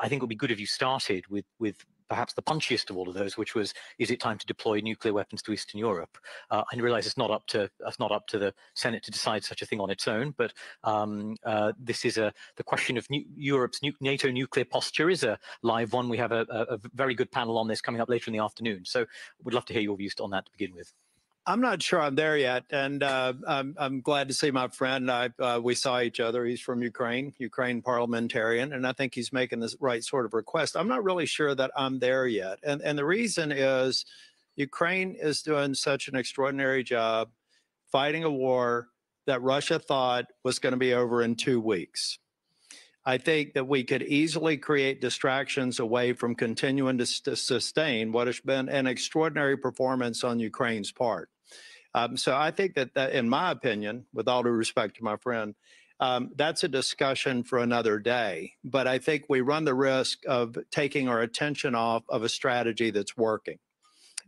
I think it would be good if you started with perhaps the punchiest of all of those, which was, is it time to deploy nuclear weapons to Eastern Europe? I realize it's not up to the Senate to decide such a thing on its own, but this is the question of Europe's NATO nuclear posture is a live one. We have a very good panel on this coming up later in the afternoon. So we'd love to hear your views on that to begin with. I'm not sure I'm there yet, and I'm glad to see my friend. We saw each other. He's from Ukraine parliamentarian, and I think he's making the right sort of request. I'm not really sure that I'm there yet, and the reason is Ukraine is doing such an extraordinary job fighting a war that Russia thought was going to be over in 2 weeks. I think that we could easily create distractions away from continuing to sustain what has been an extraordinary performance on Ukraine's part. So I think that, in my opinion, with all due respect to my friend, that's a discussion for another day. But I think we run the risk of taking our attention off of a strategy that's working.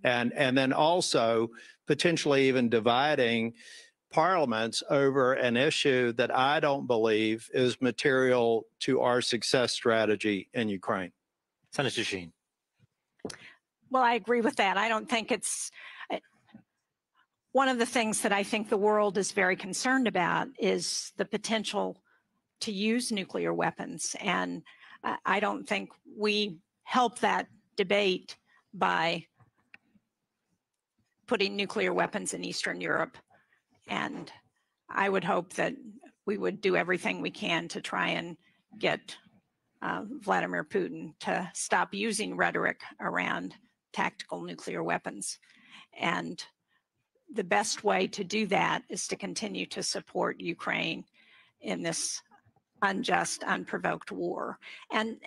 And then also potentially even dividing parliaments over an issue that I don't believe is material to our success strategy in Ukraine. Senator Sheen. Well, I agree with that. I don't think it's one of the things that I think the world is very concerned about is the potential to use nuclear weapons. And I don't think we help that debate by putting nuclear weapons in Eastern Europe. And I would hope that we would do everything we can to try and get Vladimir Putin to stop using rhetoric around tactical nuclear weapons. And the best way to do that is to continue to support Ukraine in this unjust, unprovoked war. And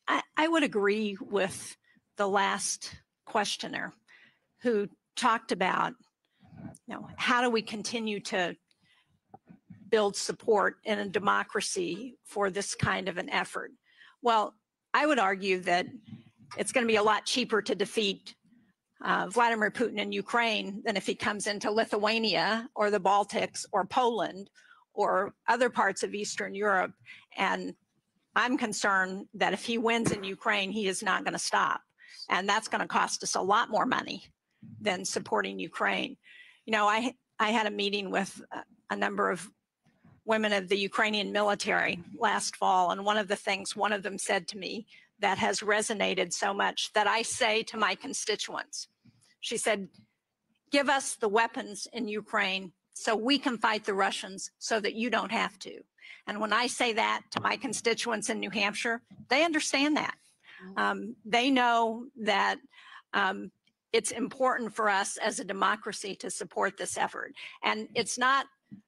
I would agree with the last questioner who talked about, how do we continue to build support in a democracy for this kind of an effort? Well, I would argue that it's going to be a lot cheaper to defeat Vladimir Putin in Ukraine than if he comes into Lithuania or the Baltics or Poland or other parts of Eastern Europe. And I'm concerned that if he wins in Ukraine, he is not going to stop. And that's going to cost us a lot more money than supporting Ukraine. I had a meeting with a number of women of the Ukrainian military last fall. And one of them said to me that has resonated so much that I say to my constituents, she said, give us the weapons in Ukraine so we can fight the Russians so that you don't have to. And when I say that to my constituents in New Hampshire, they understand that. They know that it's important for us as a democracy to support this effort. And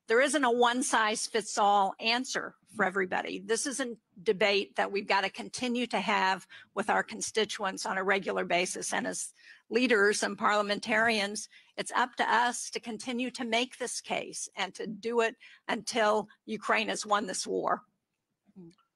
there isn't a one-size-fits-all answer for everybody. This is a debate that we've got to continue to have with our constituents on a regular basis. And as leaders and parliamentarians, it's up to us to continue to make this case and to do it until Ukraine has won this war.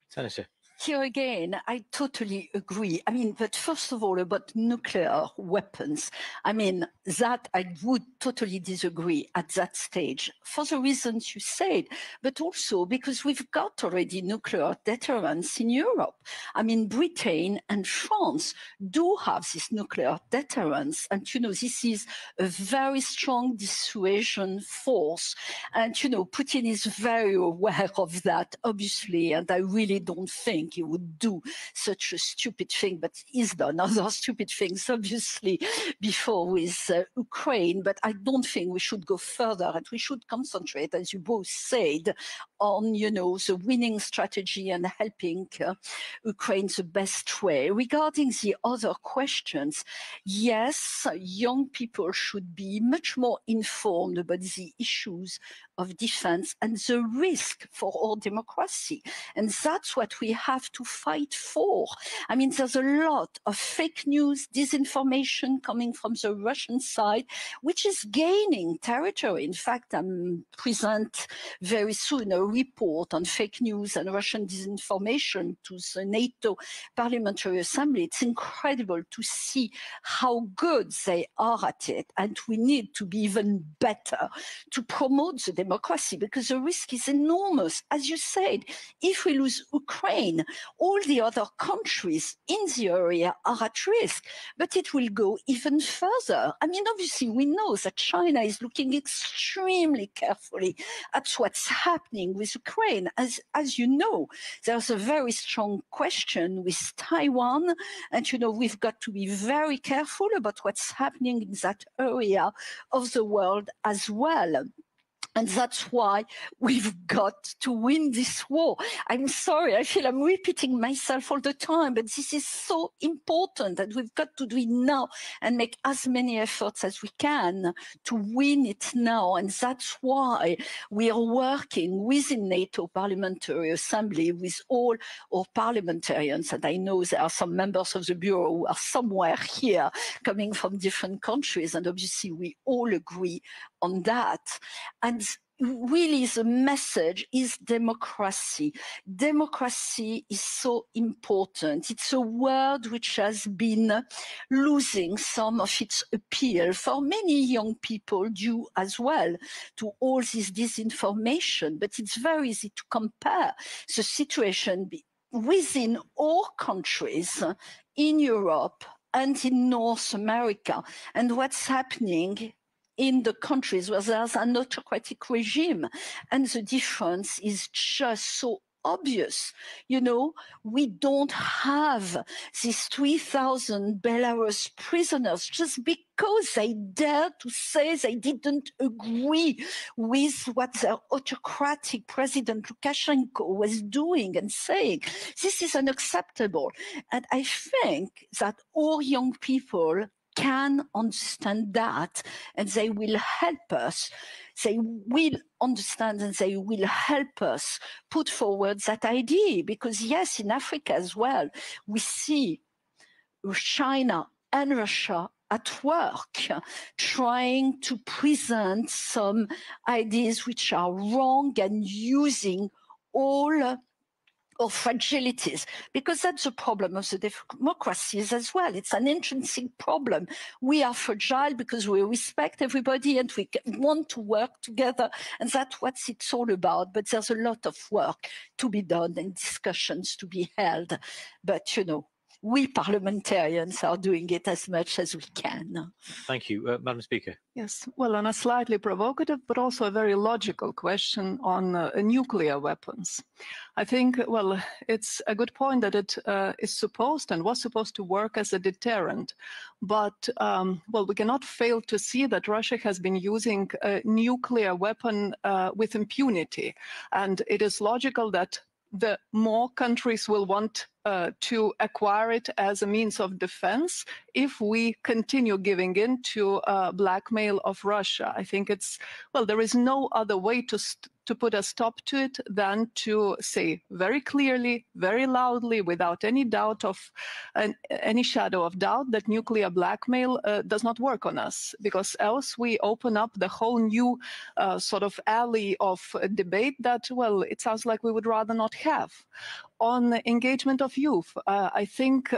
Senator. Here again, I totally agree. But first of all, about nuclear weapons, that I would totally disagree at that stage for the reasons you said, but also because we've got already nuclear deterrence in Europe. Britain and France do have this nuclear deterrence. And, this is a very strong dissuasion force. And, Putin is very aware of that, obviously. And I really don't think he would do such a stupid thing, but he's done other stupid things, obviously, before with Ukraine. But I don't think we should go further, and we should concentrate, as you both said, on, the winning strategy and helping Ukraine the best way. Regarding the other questions, yes, young people should be much more informed about the issues of defense and the risk for our democracy. And that's what we have to fight for. There's a lot of fake news, disinformation coming from the Russian side, which is gaining territory. In fact, I'm present very soon a report on fake news and Russian disinformation to the NATO Parliamentary Assembly. It's incredible to see how good they are at it. And we need to be even better to promote the democracy, because the risk is enormous. As you said, if we lose Ukraine, all the other countries in the area are at risk, but it will go even further. Obviously, we know that China is looking extremely carefully at what's happening with Ukraine. As you know, there's a very strong question with Taiwan, and we've got to be very careful about what's happening in that area of the world as well. And that's why we've got to win this war. I'm sorry, I feel I'm repeating myself all the time, but this is so important that we've got to do it now and make as many efforts as we can to win it now. And that's why we are working within NATO Parliamentary Assembly with all our parliamentarians. And I know there are some members of the Bureau who are somewhere here coming from different countries. And obviously we all agree on that. And really the message is democracy. Democracy is so important. It's a word which has been losing some of its appeal for many young people due as well to all this disinformation. But it's very easy to compare the situation within all countries in Europe and in North America and what's happening in the countries where there's an autocratic regime. And the difference is just so obvious. We don't have these 3,000 Belarus prisoners just because they dared to say they didn't agree with what their autocratic President Lukashenko was doing and saying. This is unacceptable. And I think that all young people can understand that, and they will help us. They will understand and they will help us put forward that idea. Because yes, in Africa as well, we see China and Russia at work trying to present some ideas which are wrong and using all or fragilities, because that's the problem of the democracies as well. It's an intrinsic problem. We are fragile because we respect everybody and we want to work together, and that's what it's all about. But there's a lot of work to be done and discussions to be held. But, you know, we parliamentarians are doing it as much as we can. Thank you. Madam Speaker. Yes, well, on a slightly provocative, but also a very logical question on nuclear weapons. I think, well, it's a good point that it is supposed and was supposed to work as a deterrent. But, well, we cannot fail to see that Russia has been using a nuclear weapon with impunity. And it is logical that the more countries will want to acquire it as a means of defense if we continue giving in to blackmail of Russia. I think it's, well, there is no other way to put a stop to it than to say very clearly, very loudly, without any doubt of any shadow of doubt, that nuclear blackmail does not work on us, because else we open up the whole new sort of alley of debate that, well, it sounds like we would rather not have. On engagement of youth, I think,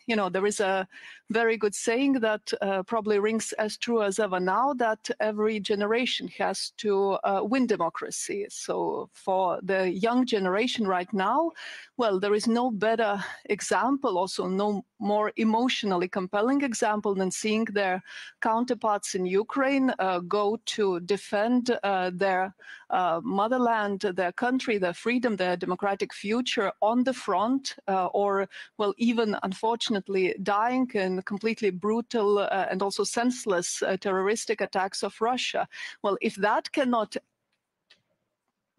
you know, there is a very good saying that probably rings as true as ever now, that every generation has to win democracy. So for the young generation right now, well, there is no better example, also no more emotionally compelling example than seeing their counterparts in Ukraine go to defend their motherland, their country, their freedom, their democratic future on the front, or, well, even unfortunately dying in completely brutal and also senseless terroristic attacks of Russia. Well, if that cannot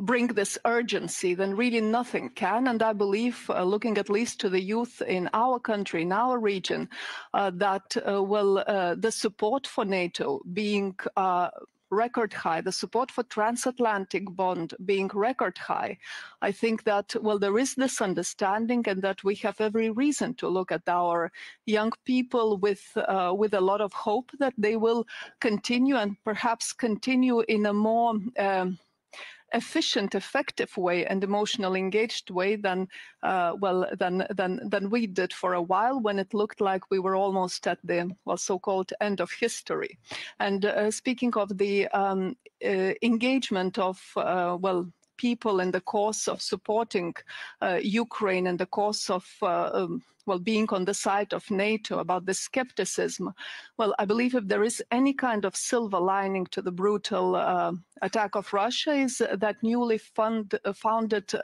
bring this urgency, then really nothing can. And I believe, looking at least to the youth in our country, in our region, that the support for NATO being record high, the support for transatlantic bond being record high, I think that, well, there is this understanding, and that we have every reason to look at our young people with a lot of hope that they will continue, and perhaps continue in a more efficient, effective way and emotionally engaged way than than we did for a while, when it looked like we were almost at the, well, so-called end of history. And speaking of the engagement of people in the course of supporting Ukraine, in the course of being on the side of NATO, about the skepticism. Well, I believe if there is any kind of silver lining to the brutal attack of Russia, is that newly founded,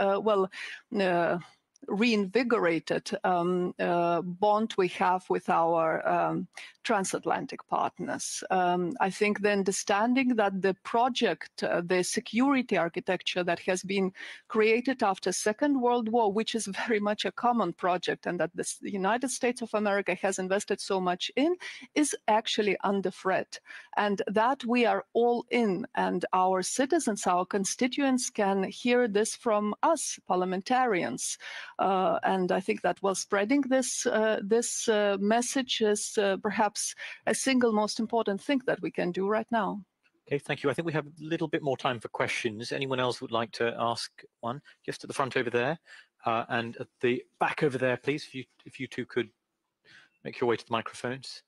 reinvigorated bond we have with our transatlantic partners. I think the understanding that the project, the security architecture that has been created after Second World War, which is very much a common project, and that the United States of America has invested so much in, is actually under threat. And that we are all in, and our citizens, our constituents can hear this from us, parliamentarians. And I think that spreading this message is perhaps a single most important thing that we can do right now. Okay, thank you. I think we have a little bit more time for questions. Anyone else would like to ask one? Just at the front over there, and at the back over there, please, if you two could make your way to the microphones.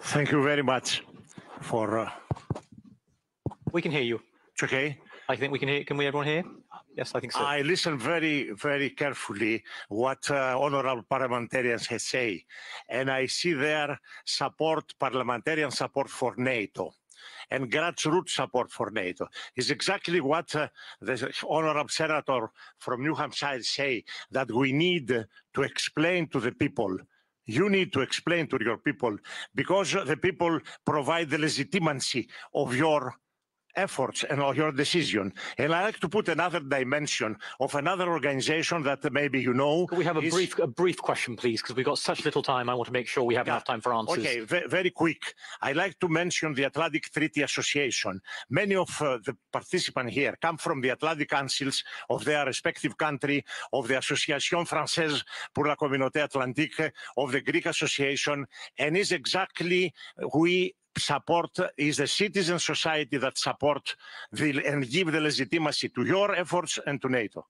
Thank you very much for... We can hear you. It's okay? I think we can hear. Can we everyone hear? Yes, I think so. I listen very, very carefully what honorable parliamentarians have say, and I see their support, parliamentarian support for NATO, and grassroots support for NATO. Is exactly what the honorable senator from New Hampshire say, that we need to explain to the people. You need to explain to your people, because the people provide the legitimacy of your efforts and your decision. And I like to put another dimension of another organization that maybe you know. Can we have a brief question, please? Because we've got such little time. I want to make sure we have enough time for answers. Okay, very quick. I like to mention the Atlantic Treaty Association. Many of the participants here come from the Atlantic councils of their respective country, of the Association Française pour la Communauté Atlantique, of the Greek Association, and is exactly we support is the citizen society that support and give the legitimacy to your efforts and to NATO.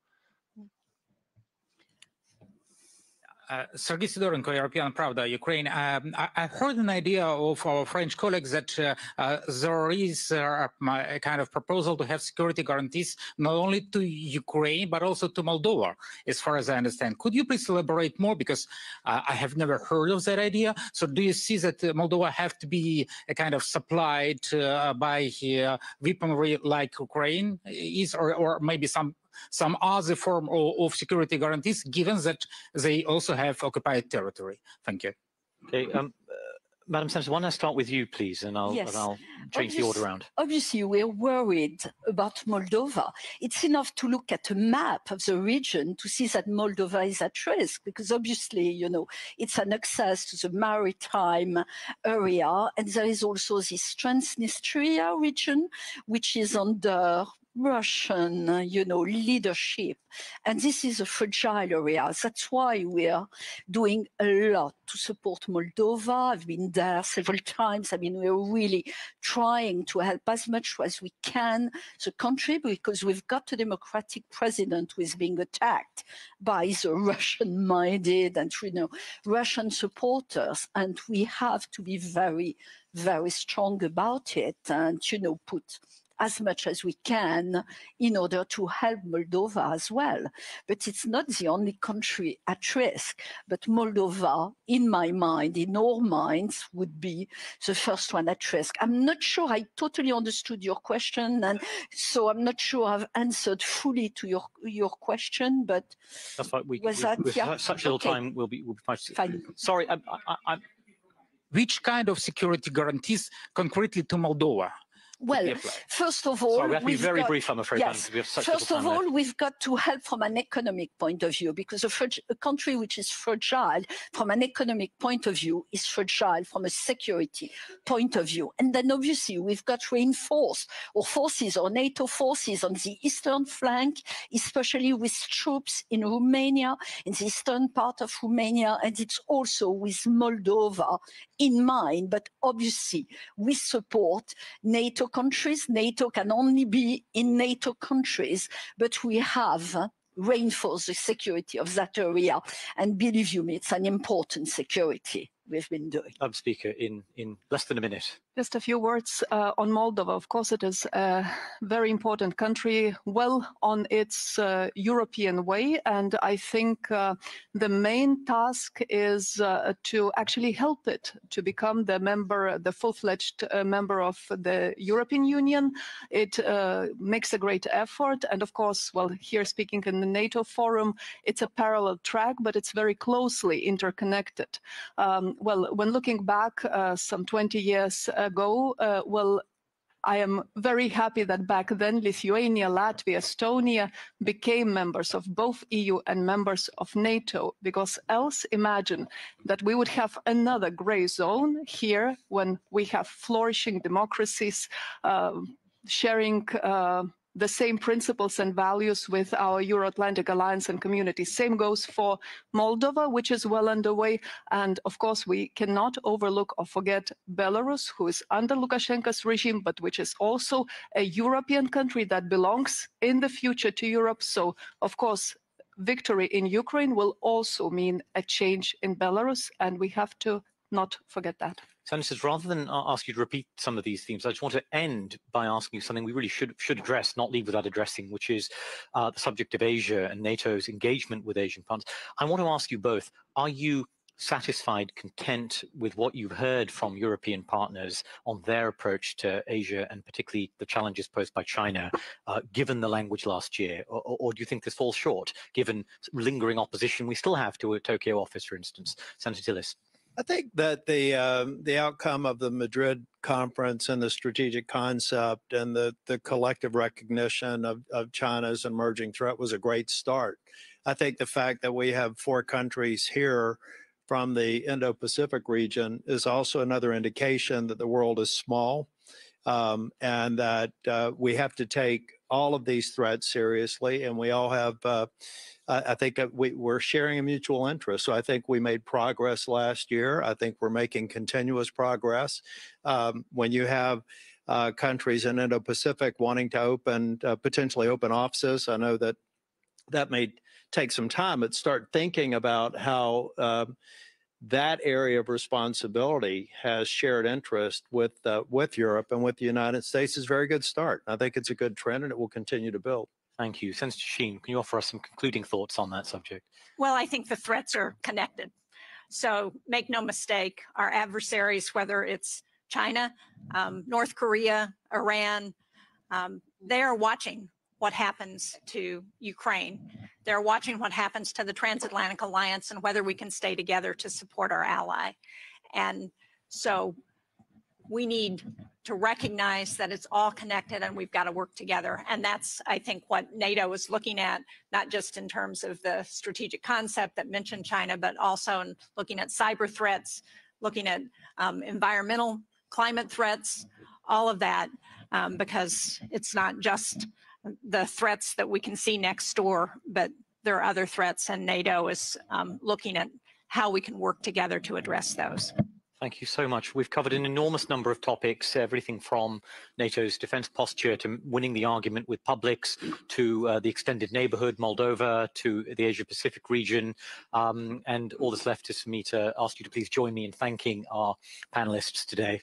Sergei Sidorenko, European Pravda, Ukraine. I heard an idea of our French colleagues that there is a kind of proposal to have security guarantees not only to Ukraine, but also to Moldova, as far as I understand. Could you please elaborate more? Because I have never heard of that idea. So do you see that Moldova have to be a kind of supplied by weaponry like Ukraine is, or maybe some other form of security guarantees, given that they also have occupied territory? Thank you. Okay, Madam Senator, why don't I start with you, please, and I'll change the order around. Obviously, we're worried about Moldova. It's enough to look at a map of the region to see that Moldova is at risk, because obviously, you know, it's an access to the maritime area, and there is also this Transnistria region, which is under Russian, leadership. And this is a fragile area. That's why we are doing a lot to support Moldova. I've been there several times. I mean, we're really trying to help as much as we can the country, because we've got a democratic president who is being attacked by the Russian-minded and, Russian supporters. And we have to be very, very strong about it and, put as much as we can in order to help Moldova as well. But it's not the only country at risk. But Moldova, in my mind, in our minds, would be the first one at risk. I'm not sure I totally understood your question, and so I'm not sure I've answered fully to your question, but that's fine. Was that, yeah? Such little time, we'll be fine. Sorry, which kind of security guarantees concretely to Moldova? Well, first of all, sorry, we have to be very brief, I'm afraid. Yes. We have such first little of time all, left. we've got to help from an economic point of view, because a country which is fragile from an economic point of view is fragile from a security point of view. And then obviously we've got to reinforce our forces, our NATO forces on the eastern flank, especially with troops in Romania, in the eastern part of Romania, and it's also with Moldova in mind. But obviously we support NATO countries. NATO can only be in NATO countries, but we have reinforced the security of that area. And believe you me, it's an important security we've been doing. Speaker, in less than a minute. Just a few words on Moldova. Of course, it is a very important country, well on its European way. And I think the main task is to actually help it to become the full-fledged member of the European Union. It makes a great effort. And of course, well, here speaking in the NATO forum, it's a parallel track, but it's very closely interconnected. Well, when looking back some 20 years ago, well, I am very happy that back then Lithuania, Latvia, Estonia became members of both EU and members of NATO, because else imagine that we would have another gray zone here when we have flourishing democracies sharing the same principles and values with our Euro-Atlantic alliance and community. Same goes for Moldova, which is well underway. And of course, we cannot overlook or forget Belarus, who is under Lukashenko's regime, but which is also a European country that belongs in the future to Europe. So, of course, victory in Ukraine will also mean a change in Belarus, and we have to not forget that. Senators, rather than ask you to repeat some of these themes, I just want to end by asking you something we really should address, not leave without addressing, which is the subject of Asia and NATO's engagement with Asian partners. I want to ask you both, are you satisfied, content with what you've heard from European partners on their approach to Asia and particularly the challenges posed by China, given the language last year? Or do you think this falls short, given lingering opposition we still have to a Tokyo office, for instance? Senator Tillis. I think that the outcome of the Madrid conference and the strategic concept and the collective recognition of China's emerging threat was a great start. I think the fact that we have 4 countries here from the Indo-Pacific region is also another indication that the world is small, and that we have to take all of these threats seriously, and we all have I think that we're sharing a mutual interest. So I think we made progress last year. I think we're making continuous progress. When you have countries in Indo-Pacific wanting to potentially open offices, I know that that may take some time, but start thinking about how that area of responsibility has shared interest with Europe and with the United States is a very good start. I think it's a good trend, and it will continue to build. Thank you. Senator Sheen, can you offer us some concluding thoughts on that subject? Well, I think the threats are connected. So make no mistake, our adversaries, whether it's China, North Korea, Iran, they are watching what happens to Ukraine. They're watching what happens to the transatlantic alliance and whether we can stay together to support our ally. And so we need to recognize that it's all connected and we've got to work together. And that's, I think, what NATO is looking at, not just in terms of the strategic concept that mentioned China, but also in looking at cyber threats, looking at environmental climate threats, all of that, because it's not just the threats that we can see next door, but there are other threats, and NATO is looking at how we can work together to address those. Thank you so much. We've covered an enormous number of topics, everything from NATO's defense posture to winning the argument with publics, to the extended neighborhood, Moldova, to the Asia-Pacific region. And all that's left is for me to ask you to please join me in thanking our panelists today.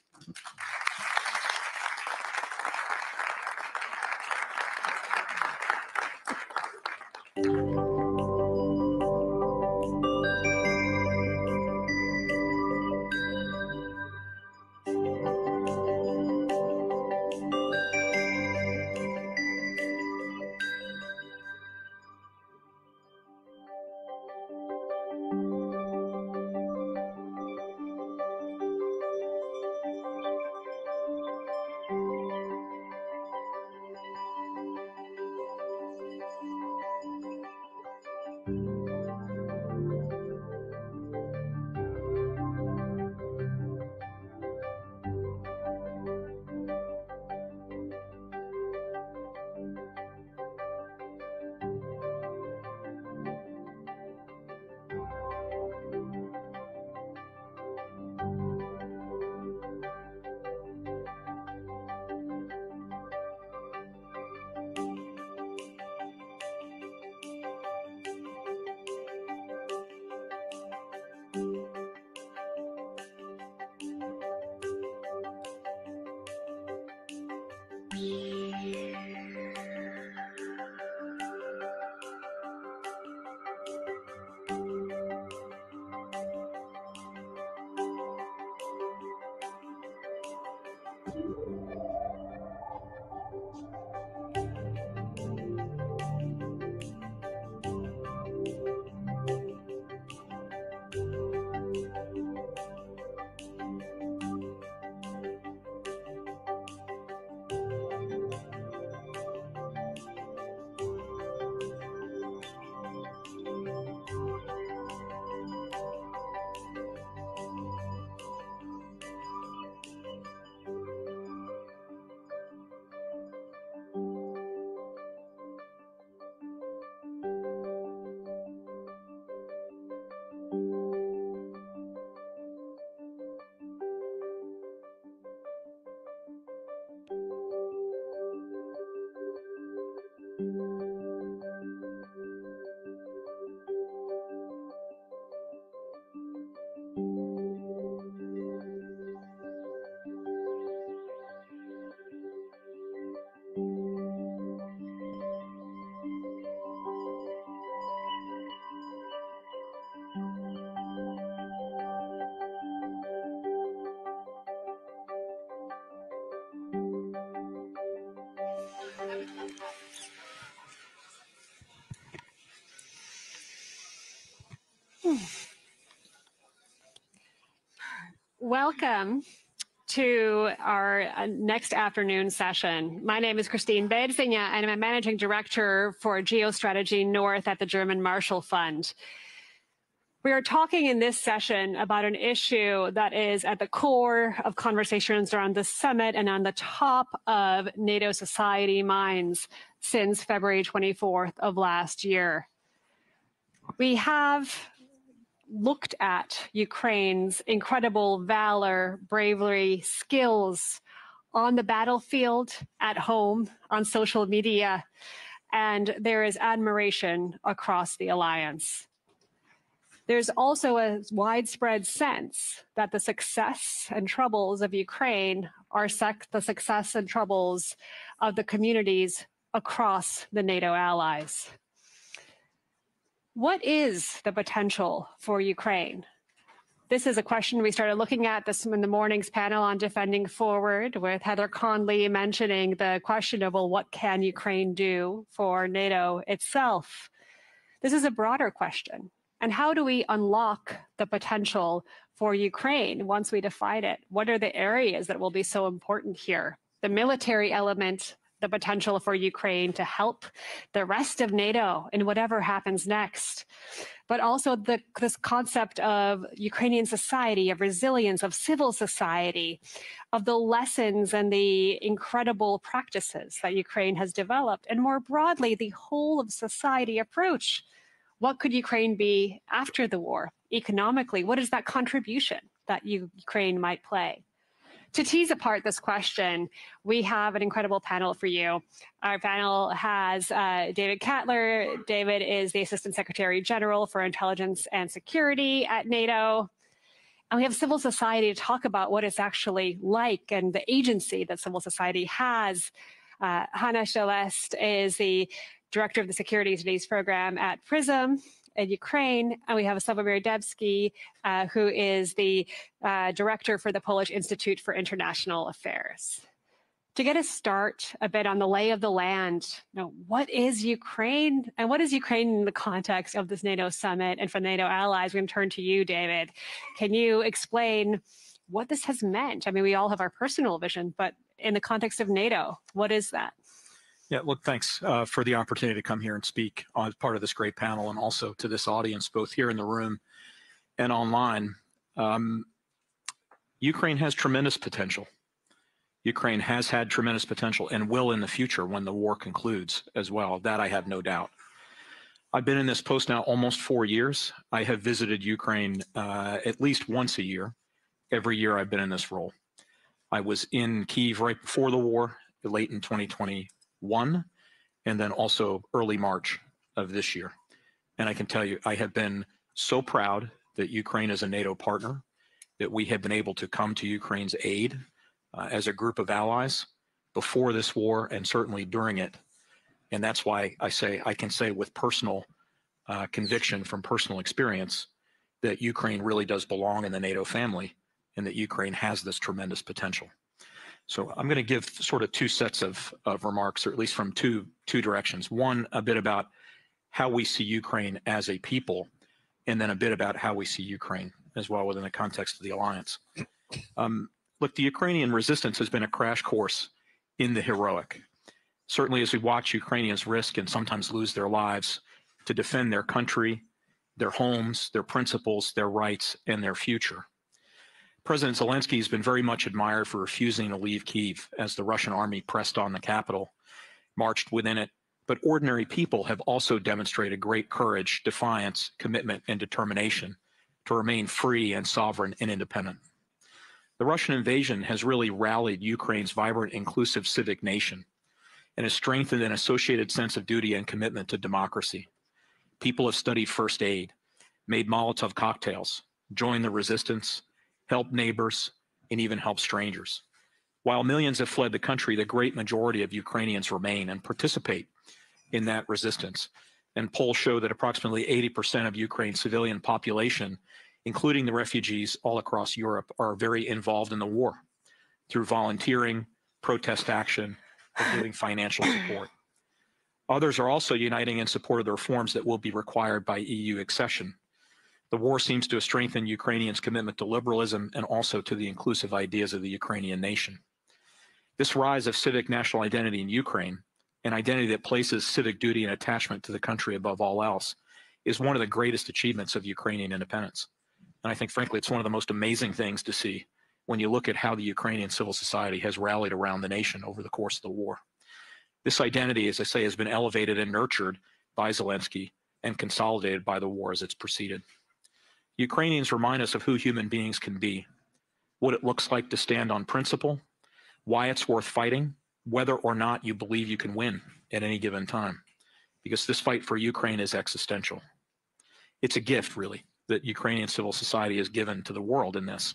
Welcome to our next afternoon session. My name is Christine Bedsinger, and I'm a Managing Director for Geostrategy North at the German Marshall Fund. We are talking in this session about an issue that is at the core of conversations around the summit and on the top of NATO society minds since February 24th of last year. We have looked at Ukraine's incredible valor, bravery, skills on the battlefield, at home, on social media, and there is admiration across the alliance. There's also a widespread sense that the success and troubles of Ukraine are the success and troubles of the communities across the NATO allies. What is the potential for Ukraine? This is a question we started looking at this in the morning's panel on Defending Forward, with Heather Conley mentioning the question of, well, what can Ukraine do for NATO itself? This is a broader question. And how do we unlock the potential for Ukraine once we define it? What are the areas that will be so important here? The military element, the potential for Ukraine to help the rest of NATO in whatever happens next, but also this concept of Ukrainian society, of resilience, of civil society, of the lessons and the incredible practices that Ukraine has developed, and more broadly, the whole of society approach. What could Ukraine be after the war? Economically, what is that contribution that Ukraine might play? To tease apart this question, we have an incredible panel for you. Our panel has David Kattler. David is the Assistant Secretary General for Intelligence and Security at NATO. And we have civil society to talk about what it's actually like and the agency that civil society has. Hanna Celeste is the Director of the Security Studies Program at PRISM in Ukraine, and we have Sławomir Debski, who is the Director for the Polish Institute for International Affairs. To get us start a bit on the lay of the land, what is Ukraine, and what is Ukraine in the context of this NATO summit and for NATO allies? We're going to turn to you, David. Can you explain what this has meant? I mean, we all have our personal vision, but in the context of NATO, what is that? Yeah, look, thanks for the opportunity to come here and speak as part of this great panel, and also to this audience, both here in the room and online. Ukraine has tremendous potential. Ukraine has had tremendous potential and will in the future when the war concludes as well. That I have no doubt. I've been in this post now almost 4 years. I have visited Ukraine at least once a year, every year I've been in this role. I was in Kyiv right before the war, late in 2021, and then also early March of this year. And I can tell you, I have been so proud that Ukraine is a NATO partner, that we have been able to come to Ukraine's aid as a group of allies before this war and certainly during it. And that's why I can say with personal conviction from personal experience that Ukraine really does belong in the NATO family and that Ukraine has this tremendous potential. So I'm going to give sort of two sets of remarks, or at least from two directions. One, a bit about how we see Ukraine as a people, and then a bit about how we see Ukraine as well within the context of the alliance. Look, the Ukrainian resistance has been a crash course in the heroic. Certainly as we watch Ukrainians risk and sometimes lose their lives to defend their country, their homes, their principles, their rights, and their future. President Zelensky has been very much admired for refusing to leave Kyiv as the Russian army pressed on the capital, marched within it. But ordinary people have also demonstrated great courage, defiance, commitment, and determination to remain free and sovereign and independent. The Russian invasion has really rallied Ukraine's vibrant, inclusive civic nation and has strengthened an associated sense of duty and commitment to democracy. People have studied first aid, made Molotov cocktails, joined the resistance, help neighbors, and even help strangers. While millions have fled the country, the great majority of Ukrainians remain and participate in that resistance. And polls show that approximately 80% of Ukraine's civilian population, including the refugees all across Europe, are very involved in the war through volunteering, protest action, or giving financial support. Others are also uniting in support of the reforms that will be required by EU accession. The war seems to have strengthened Ukrainians' commitment to liberalism and also to the inclusive ideas of the Ukrainian nation. This rise of civic national identity in Ukraine, an identity that places civic duty and attachment to the country above all else, is one of the greatest achievements of Ukrainian independence. And I think, frankly, it's one of the most amazing things to see when you look at how the Ukrainian civil society has rallied around the nation over the course of the war. This identity, as I say, has been elevated and nurtured by Zelensky and consolidated by the war as it's proceeded. Ukrainians remind us of who human beings can be, what it looks like to stand on principle, why it's worth fighting, whether or not you believe you can win at any given time, because this fight for Ukraine is existential. It's a gift, really, that Ukrainian civil society has given to the world in this,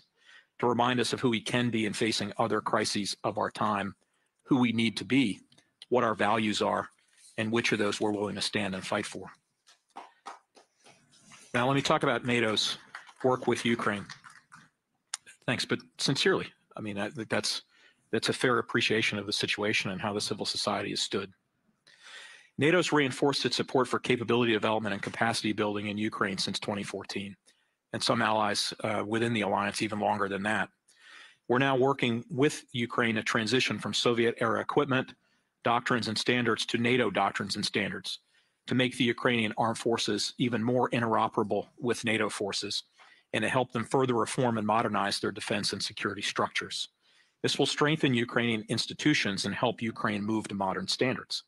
to remind us of who we can be in facing other crises of our time, who we need to be, what our values are, and which of those we're willing to stand and fight for. Now, let me talk about NATO's work with Ukraine. Thanks, but sincerely, I mean, I think that's a fair appreciation of the situation and how the civil society has stood. NATO's reinforced its support for capability development and capacity building in Ukraine since 2014, and some allies within the alliance even longer than that. We're now working with Ukraine to transition from Soviet-era equipment, doctrines and standards to NATO doctrines and standards, to make the Ukrainian armed forces even more interoperable with NATO forces, and to help them further reform and modernize their defense and security structures. This will strengthen Ukrainian institutions and help Ukraine move to modern standards.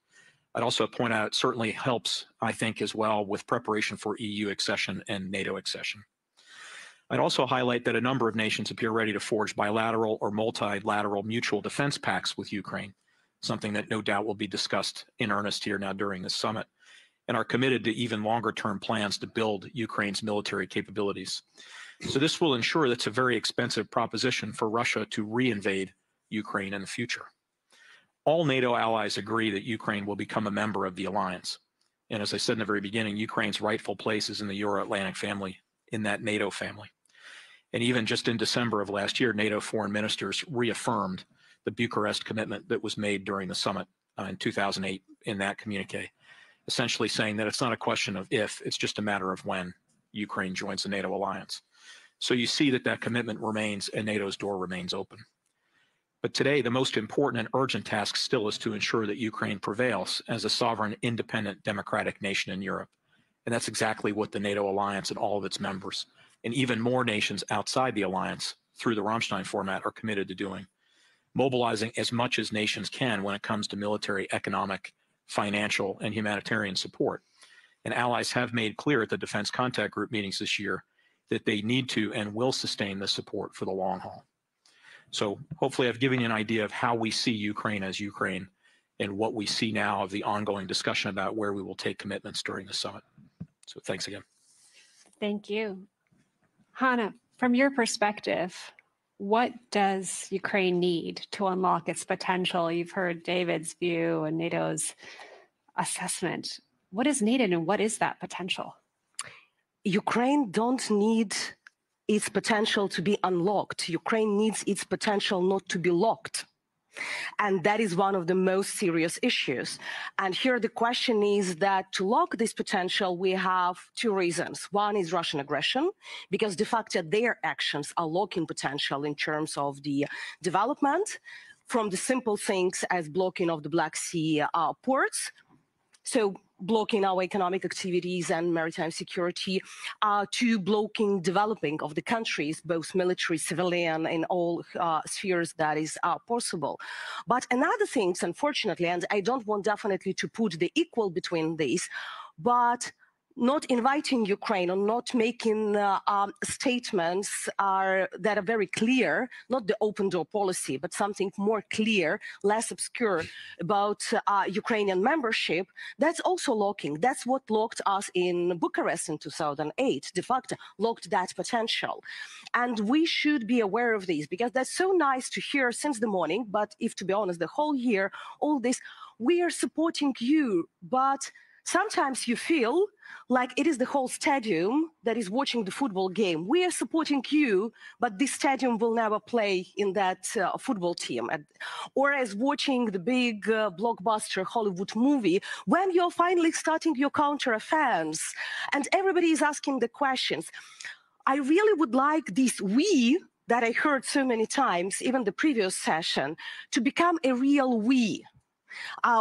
I'd also point out it certainly helps, I think, as well with preparation for EU accession and NATO accession. I'd also highlight that a number of nations appear ready to forge bilateral or multilateral mutual defense pacts with Ukraine, something that no doubt will be discussed in earnest here now during this summit, and are committed to even longer-term plans to build Ukraine's military capabilities. So this will ensure that's a very expensive proposition for Russia to reinvade Ukraine in the future. All NATO allies agree that Ukraine will become a member of the alliance. And as I said in the very beginning, Ukraine's rightful place is in the Euro-Atlantic family, in that NATO family. And even just in December of last year, NATO foreign ministers reaffirmed the Bucharest commitment that was made during the summit in 2008 in that communique, essentially saying that it's not a question of if, it's just a matter of when Ukraine joins the NATO alliance. So you see that that commitment remains and NATO's door remains open. But today, the most important and urgent task still is to ensure that Ukraine prevails as a sovereign, independent, democratic nation in Europe. And that's exactly what the NATO alliance and all of its members, and even more nations outside the alliance through the Ramstein format, are committed to doing, mobilizing as much as nations can when it comes to military, economic, financial, and humanitarian support. And allies have made clear at the Defense Contact Group meetings this year that they need to and will sustain this support for the long haul. So hopefully I've given you an idea of how we see Ukraine as Ukraine and what we see now of the ongoing discussion about where we will take commitments during the summit. So thanks again. Thank you. Hannah, from your perspective, what does Ukraine need to unlock its potential? You've heard David's view and NATO's assessment. What is needed and what is that potential? Ukraine don't need its potential to be unlocked. Ukraine needs its potential not to be locked. And that is one of the most serious issues. And here the question is that to lock this potential, we have two reasons. One is Russian aggression, because de facto their actions are locking potential in terms of the development, from the simple things as blocking of the Black Sea ports, so blocking our economic activities and maritime security, to blocking developing of the countries, both military, civilian, in all spheres that is possible. But another thing, unfortunately, and I don't want definitely to put the equal between these, but not inviting Ukraine or not making statements that are very clear, not the open door policy, but something more clear, less obscure about Ukrainian membership, that's also locking. That's what locked us in Bucharest in 2008, de facto locked that potential. And we should be aware of these, because that's so nice to hear since the morning, but if to be honest, the whole year, all this, we are supporting you, but sometimes you feel like it is the whole stadium that is watching the football game. We are supporting you, but this stadium will never play in that football team. Or as watching the big blockbuster Hollywood movie, when you're finally starting your counter offense and everybody is asking the questions. I really would like this we that I heard so many times, even the previous session, to become a real we.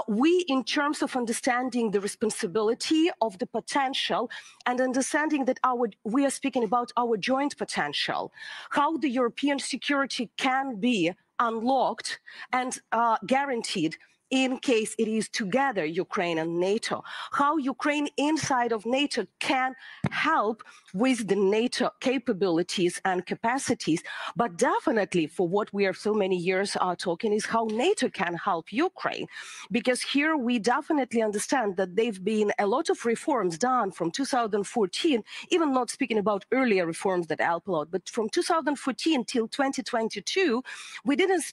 We in terms of understanding the responsibility of the potential and understanding that we are speaking about our joint potential, how the European security can be unlocked and guaranteed in case it is together, Ukraine and NATO, how Ukraine inside of NATO can help with the NATO capabilities and capacities, but definitely for what we are so many years are talking is how NATO can help Ukraine. Because here we definitely understand that there've been a lot of reforms done from 2014, even not speaking about earlier reforms that help a lot, but from 2014 till 2022, we didn't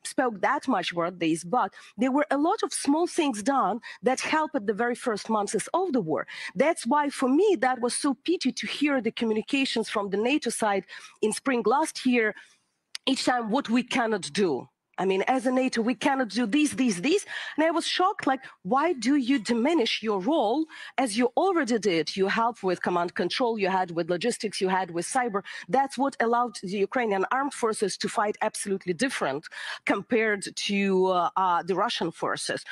spoke that much about this, but there were a lot of small things done that helped at the very first months of the war. That's why, for me, that was so pity to hear the communications from the NATO side in spring last year, each time what we cannot do. I mean, as a NATO, we cannot do this. And I was shocked, like, why do you diminish your role as you already did? You helped with command control, you had with logistics, you had with cyber. That's what allowed the Ukrainian armed forces to fight absolutely different compared to the Russian forces.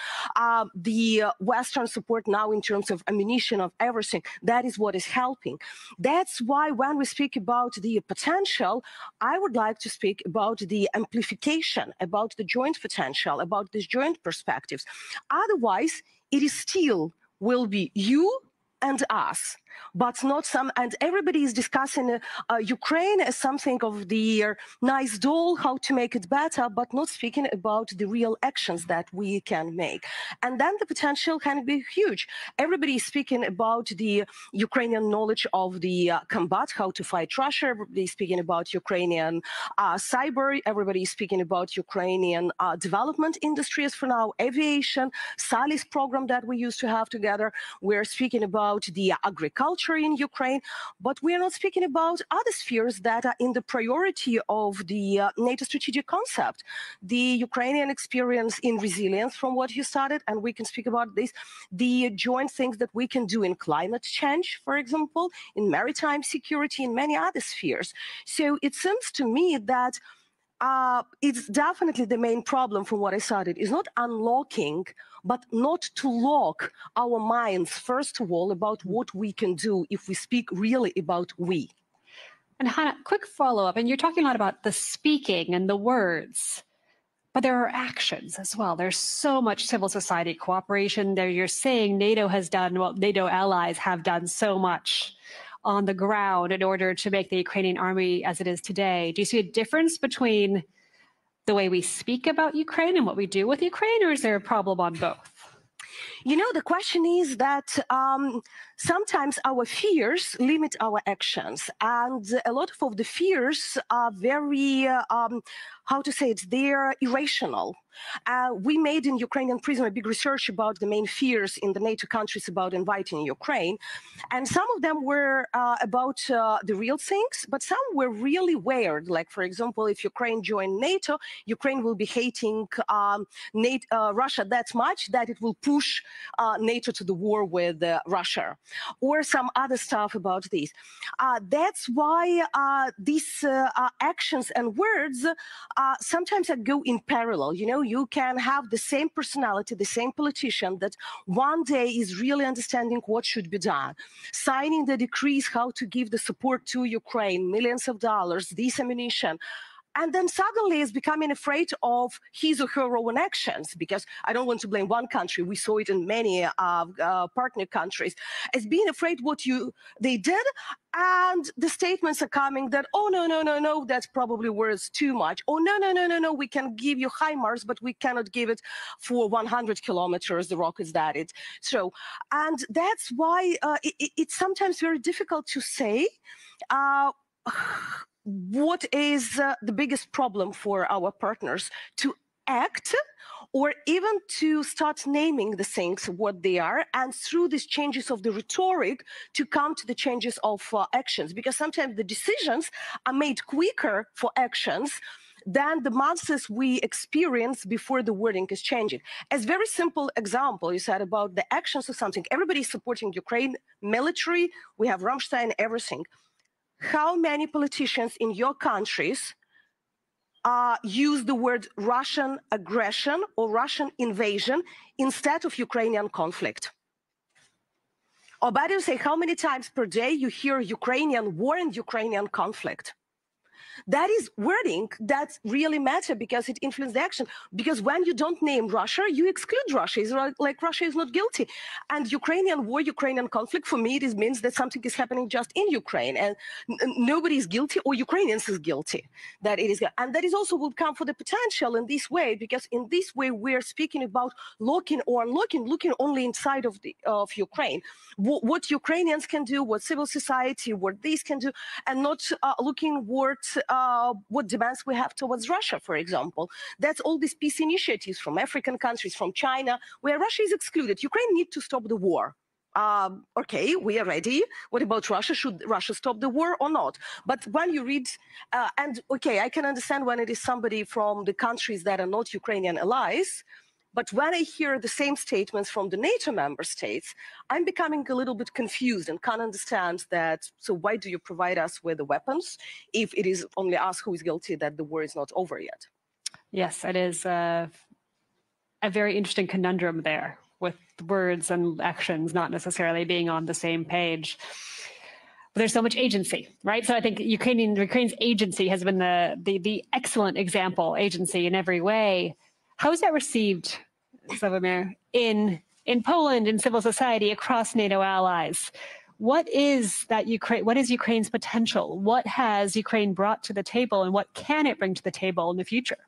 The Western support now in terms of ammunition, of everything, that is what is helping. That's why when we speak about the potential, I would like to speak about the amplification, about the joint potential, about these joint perspectives. Otherwise, it is still will be you and us, but not some, and everybody is discussing Ukraine as something of the nice doll, how to make it better, but not speaking about the real actions that we can make. And then the potential can be huge. Everybody is speaking about the Ukrainian knowledge of the combat, how to fight Russia. Everybody is speaking about Ukrainian cyber. Everybody is speaking about Ukrainian development industries for now, aviation, Salis program that we used to have together. We're speaking about the agriculture in Ukraine, but we are not speaking about other spheres that are in the priority of the NATO strategic concept. The Ukrainian experience in resilience from what you started, and we can speak about this, the joint things that we can do in climate change, for example, in maritime security, in many other spheres. So it seems to me that it's definitely the main problem from what I started is not unlocking, but not to lock our minds, first of all, about what we can do if we speak really about we. And Hannah, quick follow-up, and you're talking a lot about the speaking and the words, but there are actions as well. There's so much civil society cooperation there. You're saying NATO has done, well, NATO allies have done so much on the ground in order to make the Ukrainian army as it is today. Do you see a difference between the way we speak about Ukraine and what we do with Ukraine, or is there a problem on both? You know, the question is that sometimes our fears limit our actions, and a lot of the fears are very, how to say it, they're irrational. We made in Ukrainian Prism a big research about the main fears in the NATO countries about inviting Ukraine. And some of them were about the real things, but some were really weird. Like, for example, if Ukraine joined NATO, Ukraine will be hating Russia that much that it will push NATO to the war with Russia, or some other stuff about this. That's why these actions and words sometimes go in parallel. You know, you can have the same personality, the same politician that one day is really understanding what should be done, signing the decrees how to give the support to Ukraine, millions of dollars, this ammunition, and then suddenly is becoming afraid of his or her own actions, because I don't want to blame one country. We saw it in many partner countries as being afraid what they did. And the statements are coming that, oh, no, that's probably worth too much. Oh, no, we can give you HIMARS, but we cannot give it for 100 kilometers, the rockets that it. So, and that's why it's sometimes very difficult to say what is the biggest problem for our partners to act or even to start naming the things what they are, and through these changes of the rhetoric to come to the changes of actions, because sometimes the decisions are made quicker for actions than the months we experience before the wording is changing. As very simple example, you said about the actions of something. Everybody is supporting Ukraine military. We have Rammstein, everything. How many politicians in your countries use the word Russian aggression or Russian invasion instead of Ukrainian conflict? Or better say, how many times per day you hear Ukrainian war and Ukrainian conflict? That is wording that really matter because it influences the action. Because when you don't name Russia, you exclude Russia. It's like Russia is not guilty. And Ukrainian war, Ukrainian conflict, for me, it means that something is happening just in Ukraine and nobody is guilty or Ukrainians is guilty. That it is, and that is also will come for the potential in this way, because in this way we're speaking about locking or unlocking, looking only inside of Ukraine. What Ukrainians can do, what civil society, what these can do, and not looking what demands we have towards Russia, for example. That's all these peace initiatives from African countries, from China, where Russia is excluded. Ukraine needs to stop the war. Okay, we are ready. What about Russia? Should Russia stop the war or not? But when you read, and okay, I can understand when it is somebody from the countries that are not Ukrainian allies, but when I hear the same statements from the NATO member states, I'm becoming a little bit confused and can't understand that. So why do you provide us with the weapons if it is only us who is guilty that the war is not over yet? Yes, it is a very interesting conundrum there, with words and actions not necessarily being on the same page. But there's so much agency, right? So I think Ukraine's agency has been the excellent example, agency in every way. How is that received, Sławomir, in Poland, in civil society, across NATO allies? What is Ukraine's potential? What has Ukraine brought to the table, and what can it bring to the table in the future?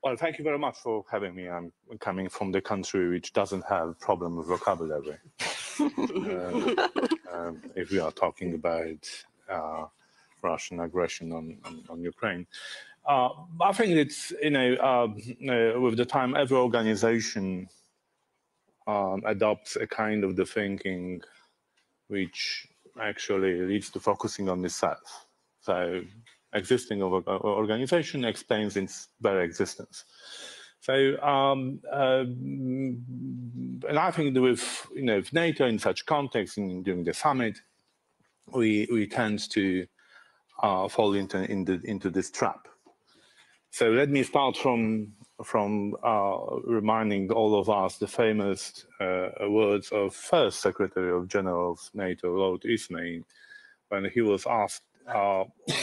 Well, thank you very much for having me. I'm coming from the country which doesn't have problem with vocabulary. If we are talking about Russian aggression on Ukraine. I think it's, with the time, every organization adopts a kind of the thinking which actually leads to focusing on itself. So existing of organization explains its very existence. So, and I think with NATO in such context, during the summit, we tend to fall into this trap. So let me start from reminding all of us the famous words of first Secretary of General of NATO, Lord Ismay, when he was asked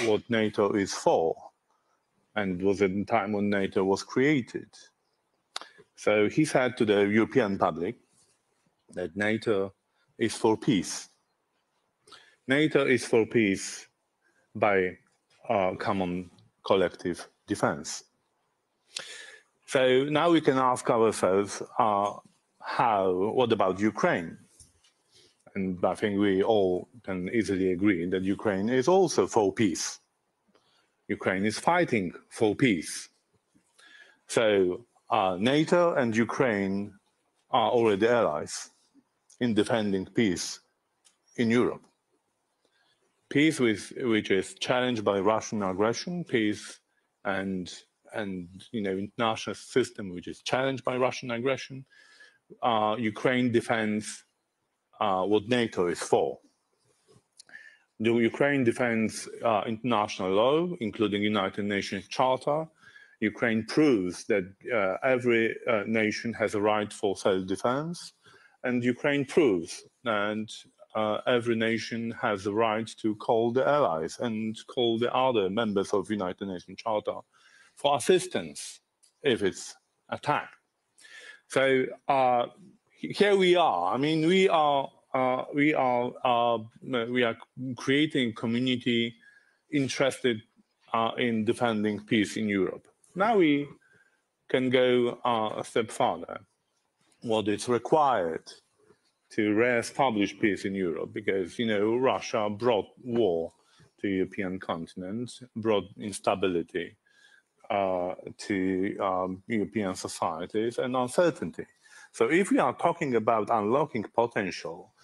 what NATO is for, and it was at the time when NATO was created. So he said to the European public that NATO is for peace. NATO is for peace by common collective defense. So now we can ask ourselves, what about Ukraine? And I think we all can easily agree that Ukraine is also for peace. Ukraine is fighting for peace. So NATO and Ukraine are already allies in defending peace in Europe. Peace which is challenged by Russian aggression, peace and international system which is challenged by Russian aggression. Ukraine defends what NATO is for. The Ukraine defends international law, including United Nations Charter. Ukraine proves that every nation has a right for self-defense, and Ukraine proves that every nation has the right to call the allies and call the other members of United Nations Charter for assistance if it's attacked. So here we are. I mean, we are creating community interested in defending peace in Europe. Now we can go a step further. What is required to re-establish peace in Europe, because Russia brought war to the European continent, brought instability, to European societies and uncertainty. So if we are talking about unlocking potential,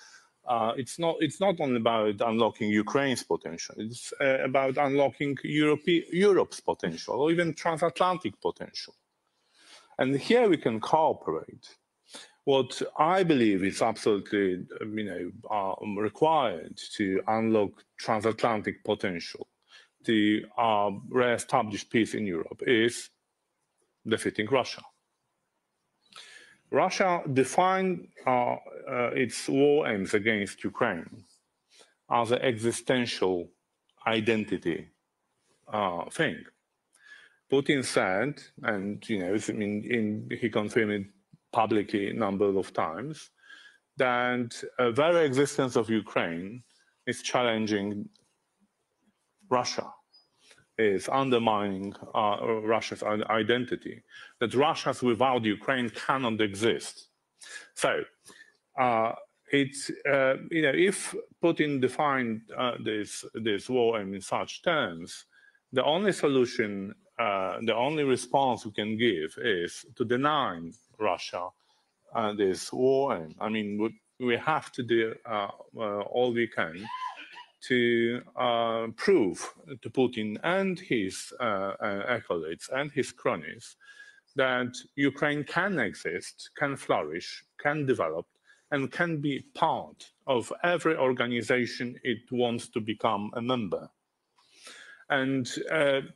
it's not only about unlocking Ukraine's potential, it's about unlocking Europe's potential, or even transatlantic potential. And here we can cooperate. What I believe is absolutely required to unlock transatlantic potential, to re-establish peace in Europe, is defeating Russia. Russia defined its war aims against Ukraine as an existential identity thing. Putin said, and he confirmed it publicly a number of times, that the very existence of Ukraine is challenging Russia, is undermining Russia's identity, that Russia without Ukraine cannot exist. So, if Putin defined this war in such terms, the only solution, the only response we can give is to deny Russia this war aim. I mean, we have to do all we can to prove to Putin and his acolytes and his cronies that Ukraine can exist, can flourish, can develop, and can be part of every organization it wants to become a member. And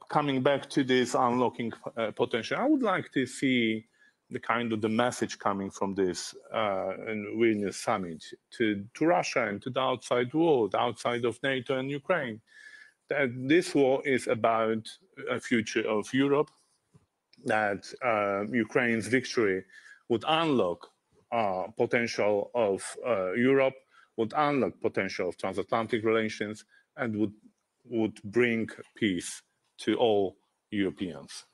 coming back to this unlocking potential, I would like to see the message coming from this Vilnius summit to Russia and to the outside world, outside of NATO and Ukraine, that this war is about a future of Europe, that Ukraine's victory would unlock potential of Europe, would unlock potential of transatlantic relations, and would bring peace to all Europeans.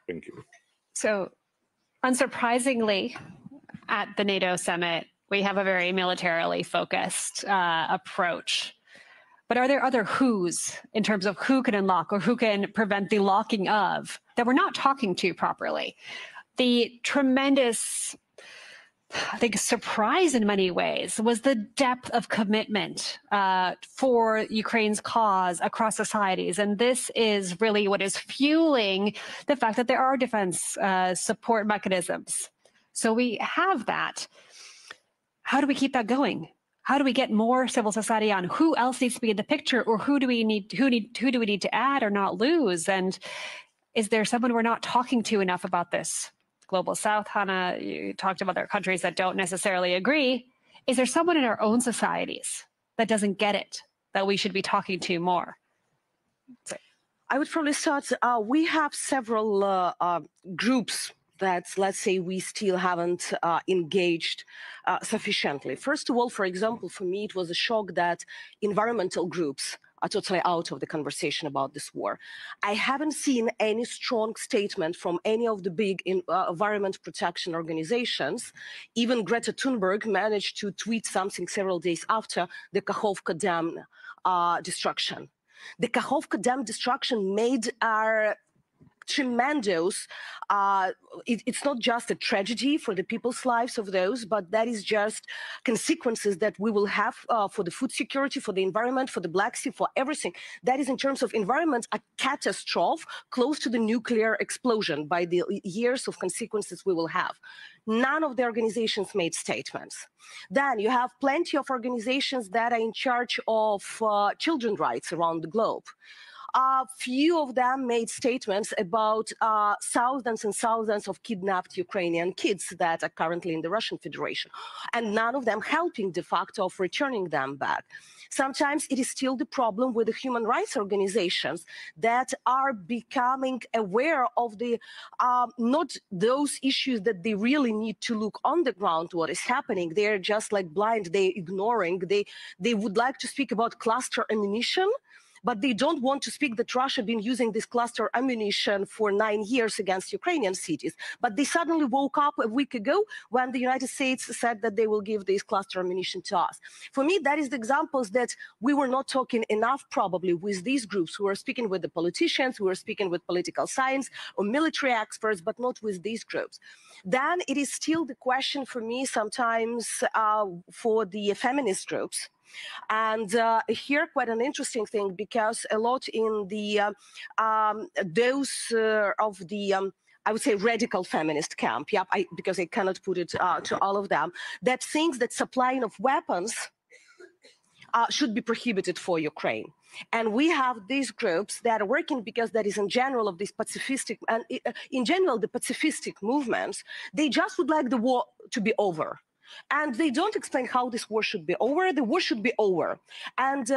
Thank you. So, unsurprisingly, at the NATO summit, we have a very militarily focused approach. But are there other who's in terms of who can unlock or who can prevent the locking of that we're not talking to properly? The tremendous, I think, surprise in many ways was the depth of commitment for Ukraine's cause across societies. And this is really what is fueling the fact that there are defense support mechanisms. So we have that. How do we keep that going? How do we get more civil society on? Who else needs to be in the picture, or who do we need to add or not lose? And is there someone we're not talking to enough about this? Global South, Hannah, you talked about other countries that don't necessarily agree. Is there someone in our own societies that doesn't get it, that we should be talking to more? So. I would probably start, we have several groups that, let's say, we still haven't engaged sufficiently. First of all, for example, for me, it was a shock that environmental groups are totally out of the conversation about this war. I haven't seen any strong statement from any of the big environment protection organizations. Even Greta Thunberg managed to tweet something several days after the Kakhovka Dam destruction. The Kakhovka Dam destruction made our tremendous, it's not just a tragedy for the people's lives of those, but that is just consequences that we will have for the food security, for the environment, for the Black Sea, for everything. That is, in terms of environment, a catastrophe close to the nuclear explosion by the years of consequences we will have. None of the organizations made statements. Then you have plenty of organizations that are in charge of children's rights around the globe. Few of them made statements about thousands and thousands of kidnapped Ukrainian kids that are currently in the Russian Federation, and none of them helping de facto of returning them back. Sometimes it is still the problem with the human rights organizations that are becoming aware of the not those issues that they really need to look on the ground what is happening. They're just like blind, they're ignoring. They would like to speak about cluster ammunition, but they don't want to speak that Russia been using this cluster ammunition for 9 years against Ukrainian cities. But they suddenly woke up a week ago when the United States said that they will give this cluster ammunition to us. For me, that is the examples that we were not talking enough probably with these groups. We were speaking with the politicians, we were speaking with political science or military experts, but not with these groups. Then it is still the question for me sometimes for the feminist groups. And here, quite an interesting thing, because a lot in the those of the I would say radical feminist camp, because I cannot put it to all of them, that thinks that supplying of weapons should be prohibited for Ukraine. And we have these groups that are working because that is in general of these pacifistic, and in general, the pacifistic movements, they just would like the war to be over. And they don't explain how this war should be over. The war should be over. And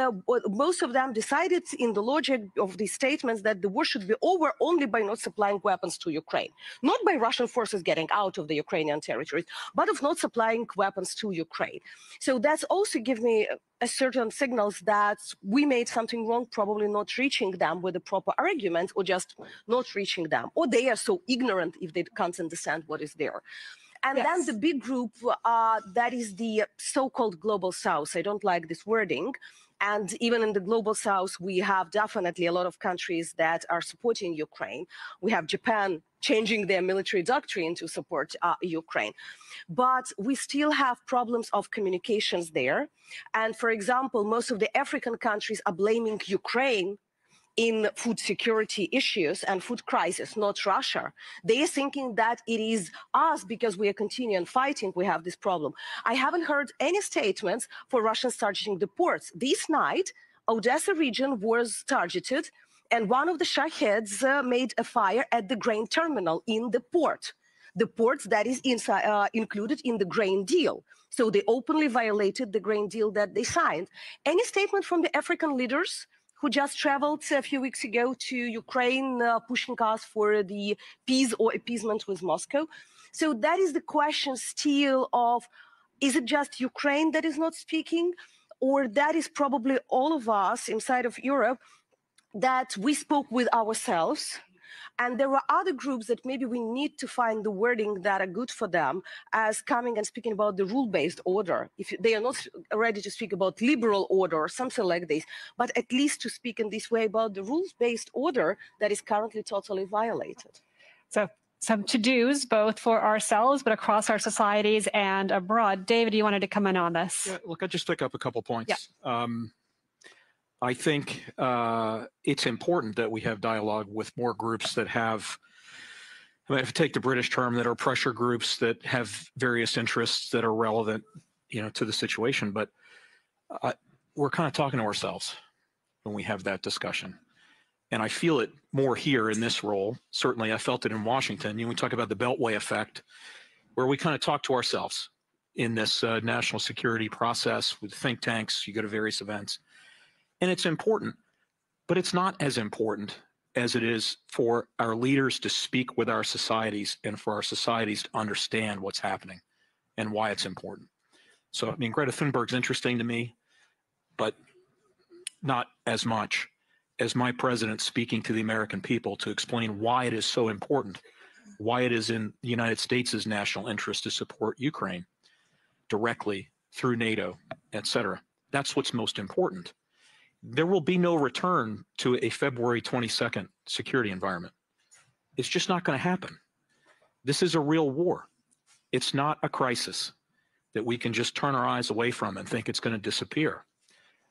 most of them decided in the logic of these statements that the war should be over only by not supplying weapons to Ukraine. Not by Russian forces getting out of the Ukrainian territories, but of not supplying weapons to Ukraine. So that's also give me a certain signals that we made something wrong, probably not reaching them with the proper arguments or just not reaching them. Or they are so ignorant if they can't understand what is there. And then the big group, that is the so-called Global South. I don't like this wording. And even in the Global South, we have definitely a lot of countries that are supporting Ukraine. We have Japan changing their military doctrine to support Ukraine. But we still have problems of communications there. And for example, most of the African countries are blaming Ukraine in food security issues and food crisis, not Russia. They are thinking that it is us because we are continuing fighting, we have this problem. I haven't heard any statements for Russians targeting the ports. This night, Odessa region was targeted and one of the Shaheeds made a fire at the grain terminal in the port. The port that is included in the grain deal. So they openly violated the grain deal that they signed. Any statement from the African leaders who just traveled a few weeks ago to Ukraine, pushing us for the peace or appeasement with Moscow? So that is the question still of, is it just Ukraine that is not speaking? Or that is probably all of us inside of Europe that we spoke with ourselves. And there are other groups that maybe we need to find the wording that are good for them as coming and speaking about the rule-based order. If they are not ready to speak about liberal order or something like this, but at least to speak in this way about the rules-based order that is currently totally violated. So some to-dos, both for ourselves, but across our societies and abroad. David, you wanted to come in on this? Yeah, look, I just pick up a couple points. Yeah. I think it's important that we have dialogue with more groups that have, I mean, if you take the British term, that are pressure groups that have various interests that are relevant, to the situation. But we're kind of talking to ourselves when we have that discussion. And I feel it more here in this role. Certainly, I felt it in Washington. We talk about the Beltway effect, where we kind of talk to ourselves in this national security process with think tanks. You go to various events. And it's important, but it's not as important as it is for our leaders to speak with our societies and for our societies to understand what's happening and why it's important. So, I mean, Greta Thunberg's interesting to me, but not as much as my president speaking to the American people to explain why it is so important, why it is in the United States' national interest to support Ukraine directly through NATO, et cetera. That's what's most important. There will be no return to a February 22nd security environment. It's just not going to happen. This is a real war. It's not a crisis that we can just turn our eyes away from and think it's going to disappear.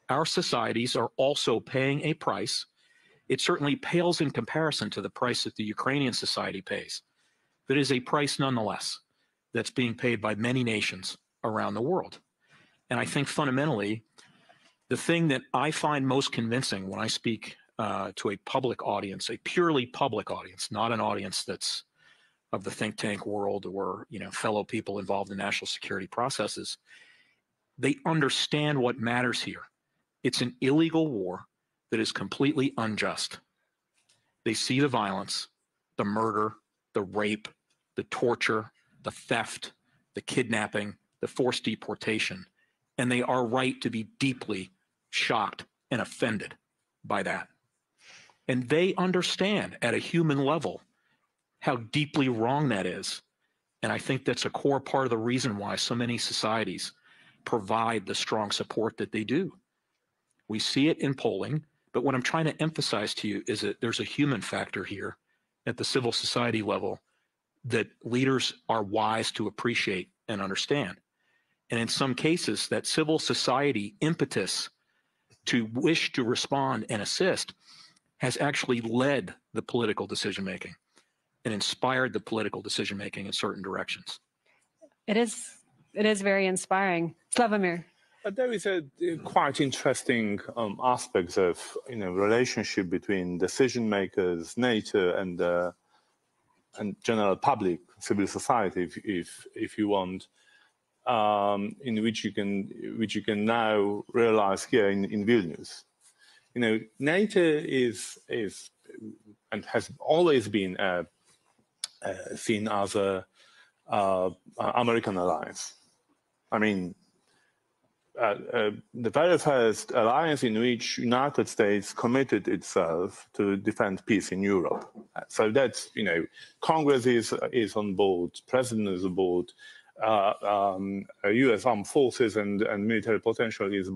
Our societies are also paying a price. It certainly pales in comparison to the price that the Ukrainian society pays, but it is a price nonetheless that's being paid by many nations around the world. And I think fundamentally, the thing that I find most convincing when I speak to a public audience, a purely public audience, not an audience that's of the think tank world or fellow people involved in national security processes, they understand what matters here. It's an illegal war that is completely unjust. They see the violence, the murder, the rape, the torture, the theft, the kidnapping, the forced deportation, and they are right to be deeply shocked and offended by that. And they understand at a human level how deeply wrong that is. And I think that's a core part of the reason why so many societies provide the strong support that they do. We see it in polling, but what I'm trying to emphasize to you is that there's a human factor here at the civil society level that leaders are wise to appreciate and understand. And in some cases, that civil society impetus to wish to respond and assist has actually led the political decision-making and inspired the political decision-making in certain directions. It is very inspiring. Slavomir. There is a quite interesting aspect of relationship between decision makers, NATO, and general public, civil society, if you want, in which you can now realize here in Vilnius. NATO is and has always been seen as a American alliance. I mean, the very first alliance in which United States committed itself to defend peace in Europe. So that's, Congress is on board, President is on board, U.S. armed forces and military potential is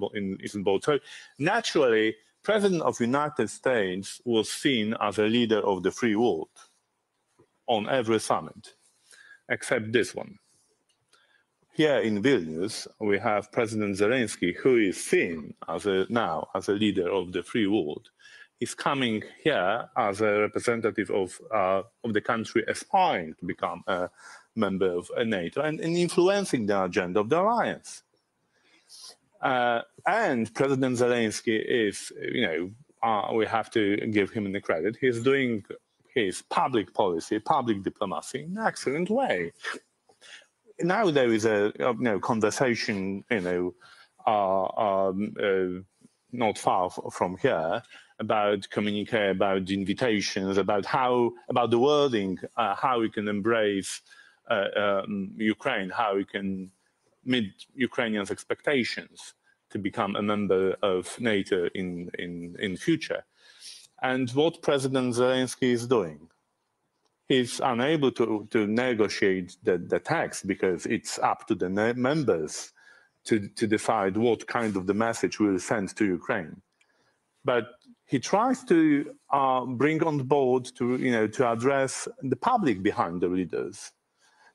on board. So naturally, President of the United States was seen as a leader of the free world on every summit, except this one. Here in Vilnius, we have President Zelensky, who is seen now as a leader of the free world. He's coming here as a representative of the country aspiring to become a member of NATO and influencing the agenda of the alliance. And President Zelensky is, we have to give him the credit. He's doing his public policy, public diplomacy in an excellent way. Now there is a conversation, not far from here about communique, about the invitations, about the wording, how we can embrace Ukraine, how we can meet Ukrainians' expectations to become a member of NATO in future. And what President Zelensky is doing. He's unable to negotiate the text because it's up to the members to decide what kind of the message we'll send to Ukraine. But he tries to bring on board to address the public behind the leaders,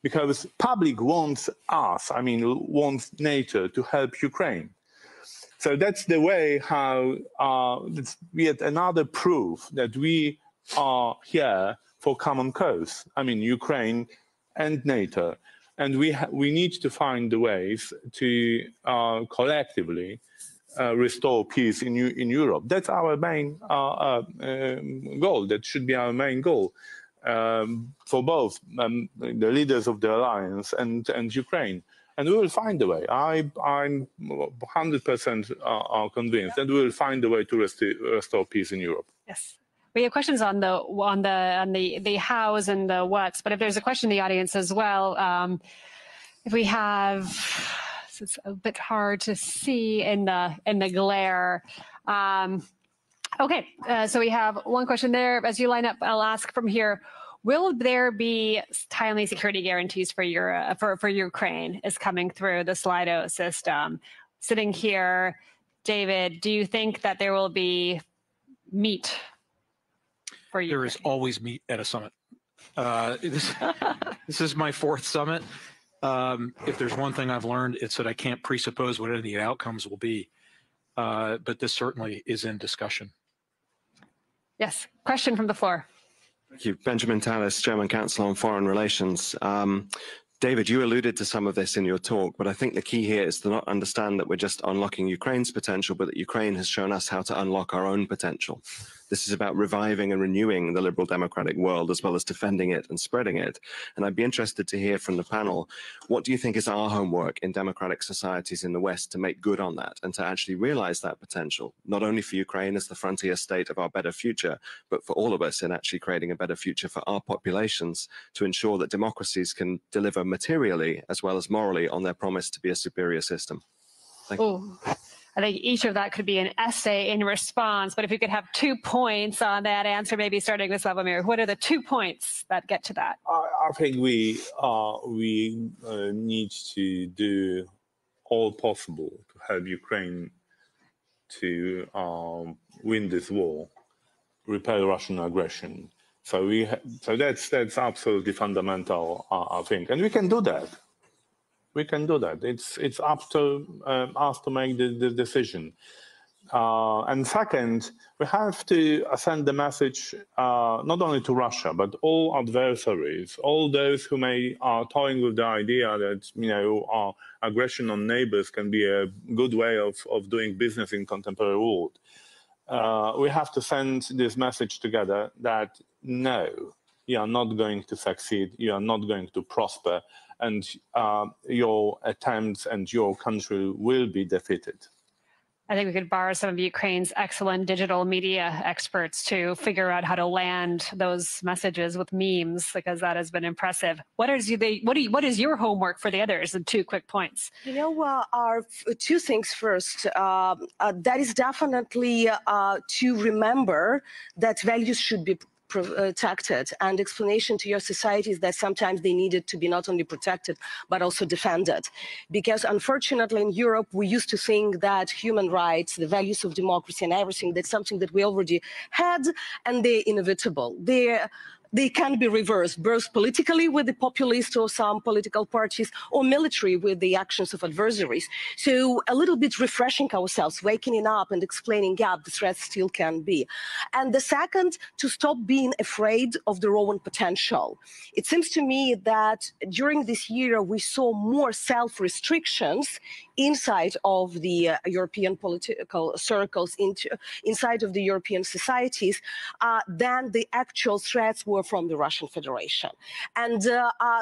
because public wants wants NATO to help Ukraine. So that's the way how it's yet another proof that we are here for common cause. Ukraine and NATO, and we need to find the ways to collectively restore peace in Europe. That's our main goal. That should be our main goal for both the leaders of the alliance and Ukraine. And we will find a way. I'm 100% convinced that we will find a way to restore peace in Europe. Yes. We have questions on the hows and the whats, but if there's a question in the audience as well, if we have, so it's a bit hard to see in the glare. Okay, so we have one question there. As you line up, I'll ask from here. Will there be timely security guarantees for Ukraine? Is coming through the Slido system. Sitting here, David, do you think that there will be meat? There is always meat at a summit. This is my fourth summit. If there's one thing I've learned, it's that I can't presuppose what any of the outcomes will be. But this certainly is in discussion. Yes, question from the floor. Thank you. Benjamin Tallis, German Council on Foreign Relations. David, you alluded to some of this in your talk, but I think the key here is to not understand that we're just unlocking Ukraine's potential, but that Ukraine has shown us how to unlock our own potential. This is about reviving and renewing the liberal democratic world, as well as defending it and spreading it. And I'd be interested to hear from the panel, what do you think is our homework in democratic societies in the West to make good on that and to actually realize that potential, not only for Ukraine as the frontier state of our better future, but for all of us in actually creating a better future for our populations to ensure that democracies can deliver materially as well as morally on their promise to be a superior system? Thank you. I think each of that could be an essay in response, but if you could have 2 points on that answer, maybe starting with Slavomir, what are the 2 points that get to that? I think we need to do all possible to help Ukraine to win this war, repel Russian aggression. So that's absolutely fundamental, I think, and we can do that. We can do that. It's up to us to make the decision. And second, we have to send the message not only to Russia, but all adversaries, all those who are toying with the idea that aggression on neighbors can be a good way of doing business in contemporary world. We have to send this message together that no, you are not going to succeed, you are not going to prosper, and your attempts and your country will be defeated. I think we could borrow some of Ukraine's excellent digital media experts to figure out how to land those messages with memes, because that has been impressive. What is your homework for the others? And 2 quick points. You know, 2 things first. That is definitely to remember that values should be protected, and explanation to your societies that sometimes they needed to be not only protected but also defended, because unfortunately in Europe we used to think that human rights, the values of democracy and everything, that's something that we already had and they're inevitable. They can be reversed, both politically with the populist or some political parties, or military with the actions of adversaries. So a little bit refreshing ourselves, waking up and explaining, yeah, the threat still can be. And the second, to stop being afraid of their own potential. It seems to me that during this year, we saw more self-restrictions inside of the European political circles, inside of the European societies, than the actual threats were from the Russian Federation. And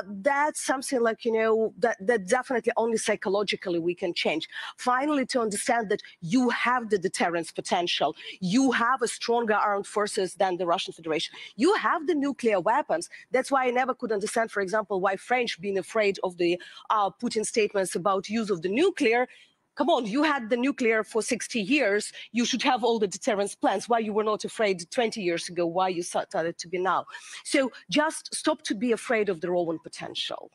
that's something like, that definitely only psychologically we can change. Finally, to understand that you have the deterrence potential, you have a stronger armed forces than the Russian Federation, you have the nuclear weapons. That's why I never could understand, for example, why French being afraid of the Putin statements about use of the nuclear. Come on, you had the nuclear for 60 years. You should have all the deterrence plans. Why you were not afraid 20 years ago, why you started to be now. So just stop to be afraid of their own potential.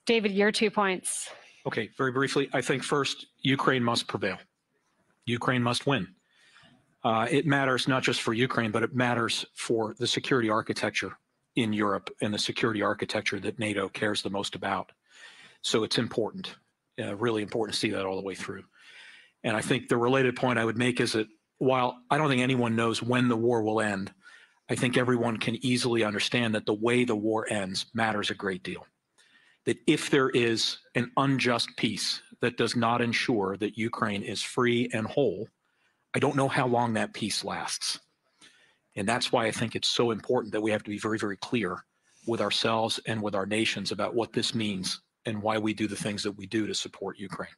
David, your 2 points. Okay, very briefly, I think first, Ukraine must prevail. Ukraine must win. It matters not just for Ukraine, but it matters for the security architecture in Europe and the security architecture that NATO cares the most about. So it's important. Really important to see that all the way through. And I think the related point I would make is that while I don't think anyone knows when the war will end, I think everyone can easily understand that the way the war ends matters a great deal. That if there is an unjust peace that does not ensure that Ukraine is free and whole, I don't know how long that peace lasts. And that's why I think it's so important that we have to be very, very clear with ourselves and with our nations about what this means and why we do the things that we do to support Ukraine.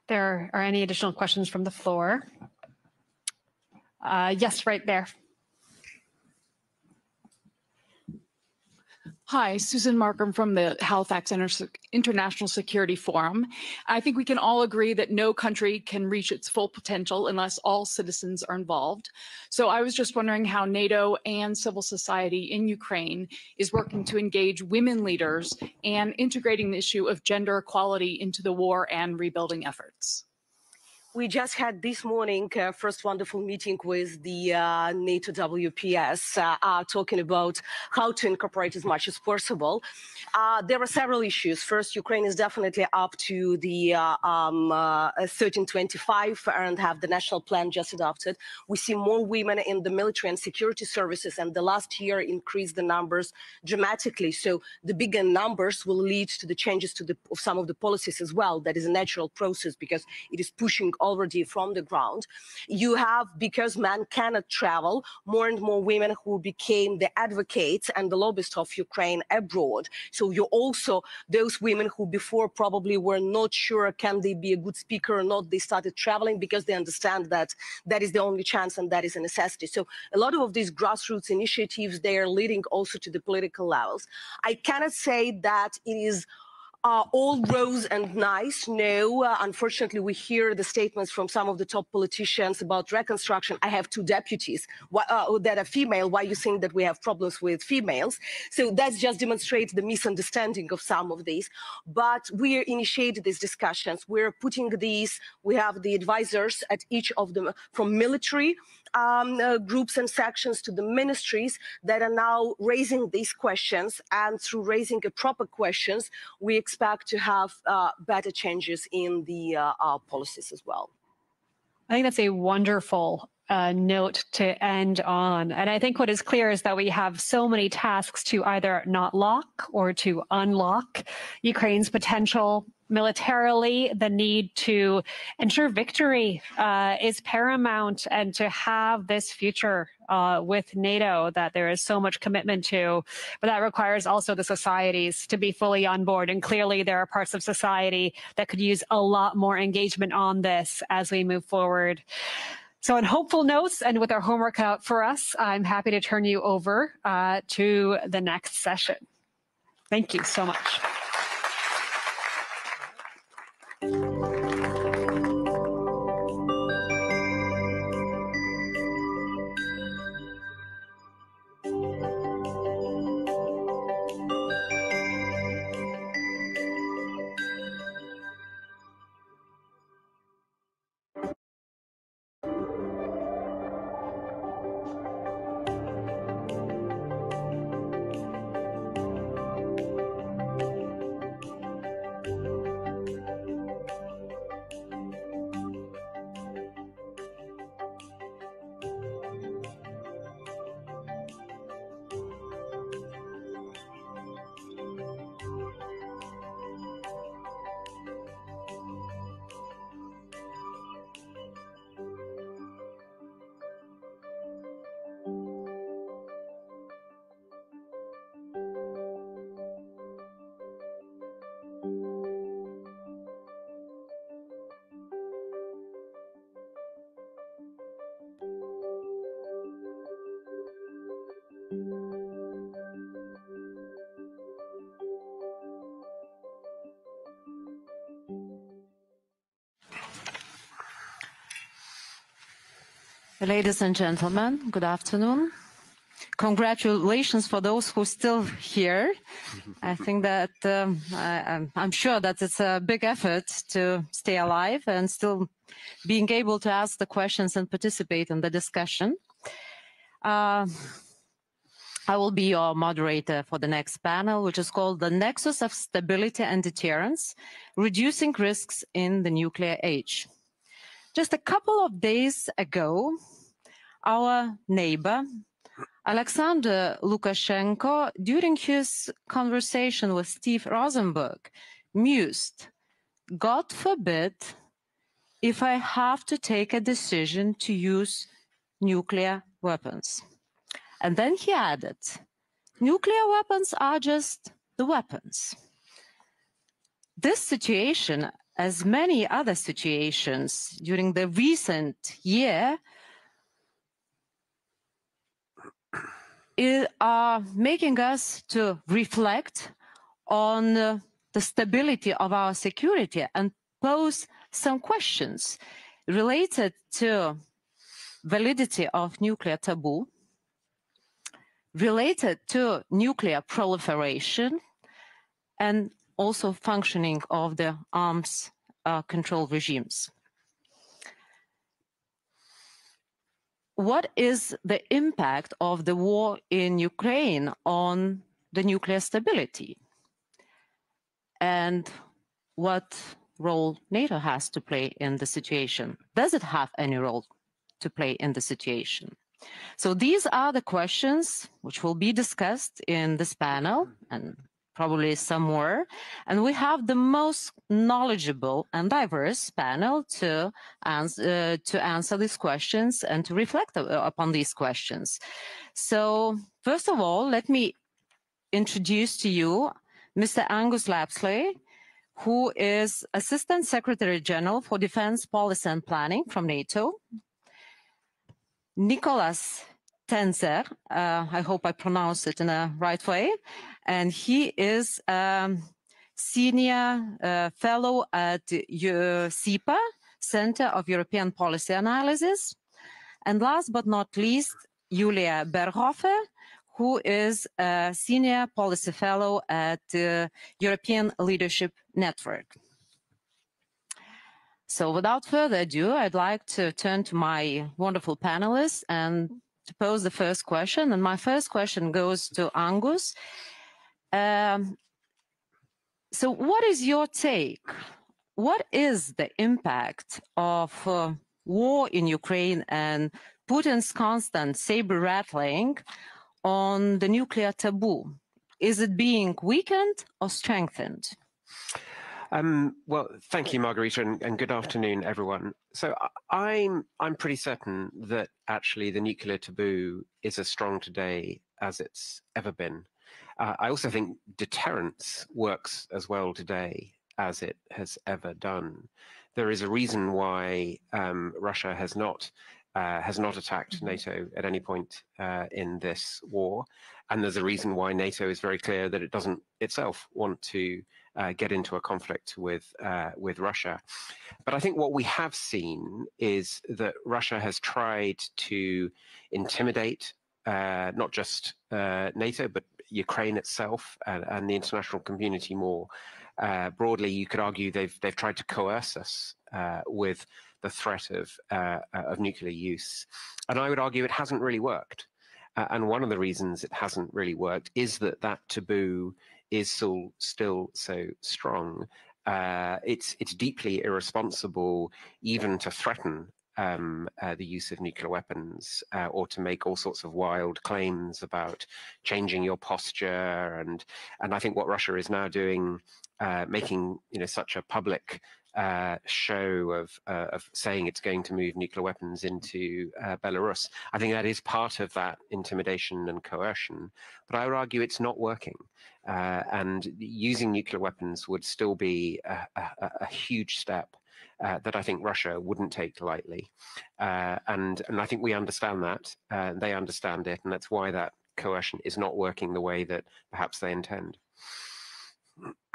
There are any additional questions from the floor? Yes, right there. Hi, Susan Markham from the Halifax International Security Forum. I think we can all agree that no country can reach its full potential unless all citizens are involved. So I was just wondering how NATO and civil society in Ukraine is working to engage women leaders and integrating the issue of gender equality into the war and rebuilding efforts. We just had this morning first wonderful meeting with the NATO WPS talking about how to incorporate as much as possible. There are several issues. First, Ukraine is definitely up to the 1325 and have the national plan just adopted. We see more women in the military and security services, and the last year increased the numbers dramatically. So the bigger numbers will lead to the changes to of some of the policies as well. That is a natural process because it is pushing already from the ground. You have, because men cannot travel, more and more women who became the advocates and the lobbyists of Ukraine abroad. So you also, those women who before probably were not sure can they be a good speaker or not, they started traveling because they understand that that is the only chance and that is a necessity. So a lot of these grassroots initiatives, they are leading also to the political levels. I cannot say that it is are all rose and nice. No, unfortunately, we hear the statements from some of the top politicians about reconstruction. I have two deputies that are female. Why you think that we have problems with females? So that just demonstrates the misunderstanding of some of these. But we initiated these discussions. We're putting these, we have the advisors at each of them, from military groups and sections to the ministries, that are now raising these questions. And through raising proper questions, we expect to have better changes in the policies as well. I think that's a wonderful note to end on. And I think what is clear is that we have so many tasks to either not lock or to unlock Ukraine's potential militarily. The need to ensure victory is paramount, and to have this future with NATO that there is so much commitment to. But that requires also the societies to be fully on board. And clearly there are parts of society that could use a lot more engagement on this as we move forward. So on hopeful notes, and with our homework out for us, I'm happy to turn you over to the next session. Thank you so much. Ladies and gentlemen, good afternoon. Congratulations for those who are still here. I think that I'm sure that it's a big effort to stay alive and still being able to ask the questions and participate in the discussion. I will be your moderator for the next panel, which is called The Nexus of Stability and Deterrence, Reducing Risks in the Nuclear Age. Just a couple of days ago, our neighbor, Alexander Lukashenko, during his conversation with Steve Rosenberg, mused, "God forbid if I have to take a decision to use nuclear weapons." And then he added, "Nuclear weapons are just the weapons." This situation, as many other situations during the recent year, are making us to reflect on the stability of our security and pose some questions related to validity of nuclear taboo, related to nuclear proliferation, and also functioning of the arms control regimes. What is the impact of the war in Ukraine on the nuclear stability? And what role NATO has to play in the situation? Does it have any role to play in the situation? So these are the questions which will be discussed in this panel, and probably some more. And we have the most knowledgeable and diverse panel to answer these questions and to reflect upon these questions. So first of all, let me introduce to you Mr. Angus Lapsley, who is Assistant Secretary General for Defense Policy and Planning from NATO. Nicholas Tenzer, I hope I pronounced it in the right way, and he is Senior Fellow at CEPA, Center of European Policy Analysis. And last but not least, Julia Berghofer, who is a Senior Policy Fellow at the European Leadership Network. So without further ado, I'd like to turn to my wonderful panelists and to pose the first question. And my first question goes to Angus. So what is your take? What is the impact of war in Ukraine and Putin's constant saber rattling on the nuclear taboo? Is it being weakened or strengthened? Well, thank you, Margarita, and good afternoon, everyone. So I'm pretty certain that actually the nuclear taboo is as strong today as it's ever been. I also think deterrence works as well today as it has ever done. There is a reason why Russia has not attacked NATO at any point in this war, and there's a reason why NATO is very clear that it doesn't itself want to get into a conflict with Russia. But I think what we have seen is that Russia has tried to intimidate not just NATO, but Ukraine itself and the international community more broadly. You could argue they've tried to coerce us with the threat of nuclear use, and I would argue it hasn't really worked. And one of the reasons it hasn't really worked is that taboo is still so strong. It's deeply irresponsible even to threaten the use of nuclear weapons or to make all sorts of wild claims about changing your posture. And I think what Russia is now doing, making such a public show of saying it's going to move nuclear weapons into Belarus, I think that is part of that intimidation and coercion. But I would argue it's not working. And using nuclear weapons would still be a huge step that I think Russia wouldn't take lightly. And I think we understand that, they understand it, and that's why that coercion is not working the way that perhaps they intend.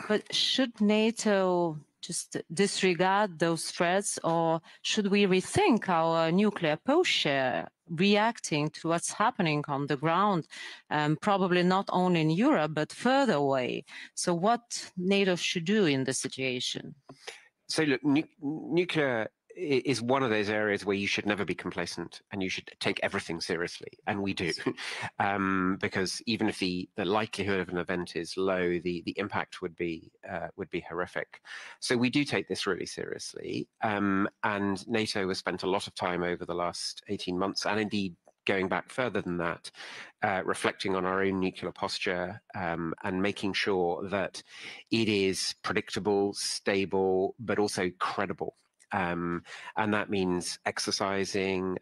But should NATO just disregard those threats, or should we rethink our nuclear posture, reacting to what's happening on the ground, probably not only in Europe, but further away? So what NATO should do in this situation? So look, nuclear is one of those areas where you should never be complacent and you should take everything seriously, and we do, because even if the likelihood of an event is low, the impact would be horrific. So we do take this really seriously, and NATO has spent a lot of time over the last 18 months, and indeed going back further than that, reflecting on our own nuclear posture and making sure that it is predictable, stable, but also credible. And that means exercising,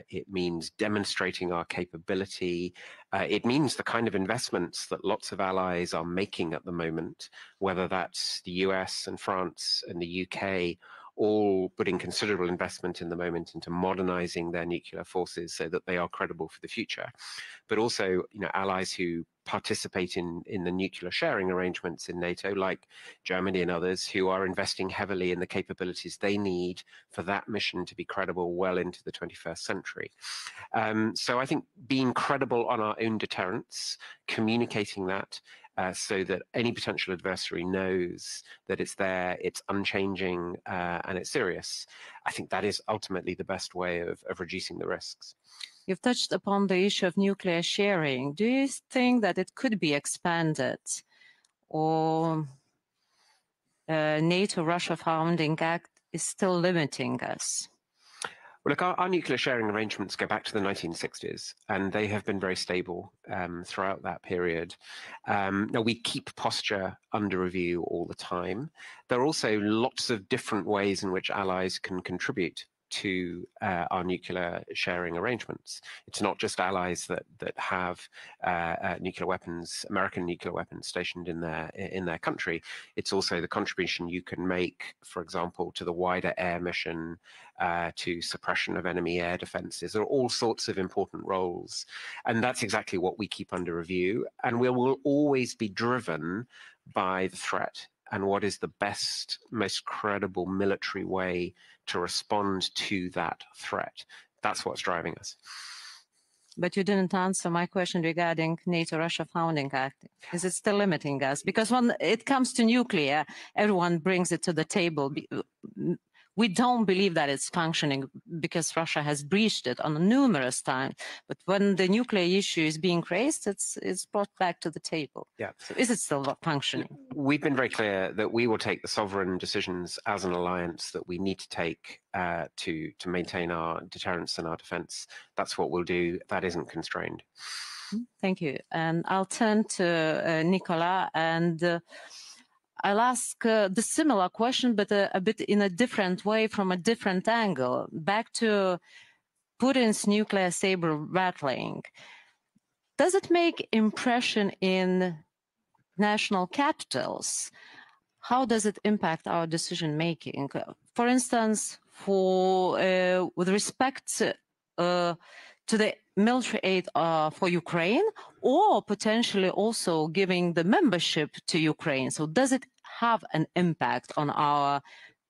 it means demonstrating our capability, it means the kind of investments that lots of allies are making at the moment, whether that's the US and France and the UK, all putting considerable investment in the moment into modernizing their nuclear forces so that they are credible for the future. But also, allies who participate in the nuclear sharing arrangements in NATO, like Germany and others, who are investing heavily in the capabilities they need for that mission to be credible well into the 21st century. So I think being credible on our own deterrence, communicating that, so that any potential adversary knows that it's there, it's unchanging, and it's serious. I think that is ultimately the best way of reducing the risks. You've touched upon the issue of nuclear sharing. Do you think that it could be expanded, or NATO-Russia Founding Act is still limiting us? Well, look, our nuclear sharing arrangements go back to the 1960s, and they have been very stable throughout that period. Now, we keep posture under review all the time. There are also lots of different ways in which allies can contribute to our nuclear sharing arrangements. It's not just allies that have nuclear weapons, American nuclear weapons stationed in their country. It's also the contribution you can make, for example, to the wider air mission, to suppression of enemy air defenses. There are all sorts of important roles, and that's exactly what we keep under review. And we will always be driven by the threat and what is the best, most credible military way to respond to that threat. That's what's driving us. But you didn't answer my question regarding NATO-Russia Founding Act. Is it still limiting us? Because when it comes to nuclear, everyone brings it to the table. We don't believe that it's functioning because Russia has breached it on numerous times. But when the nuclear issue is being raised, it's brought back to the table. Yeah. So is it still functioning? We've been very clear that we will take the sovereign decisions as an alliance that we need to take to maintain our deterrence and our defense. That's what we'll do. That isn't constrained. Thank you. And I'll turn to Nicola, and I'll ask the similar question, but a bit in a different way, from a different angle. Back to Putin's nuclear saber rattling. Does it make impression in national capitals? How does it impact our decision making? For instance, with respect to the military aid for Ukraine, or potentially also giving the membership to Ukraine. So does it have an impact on our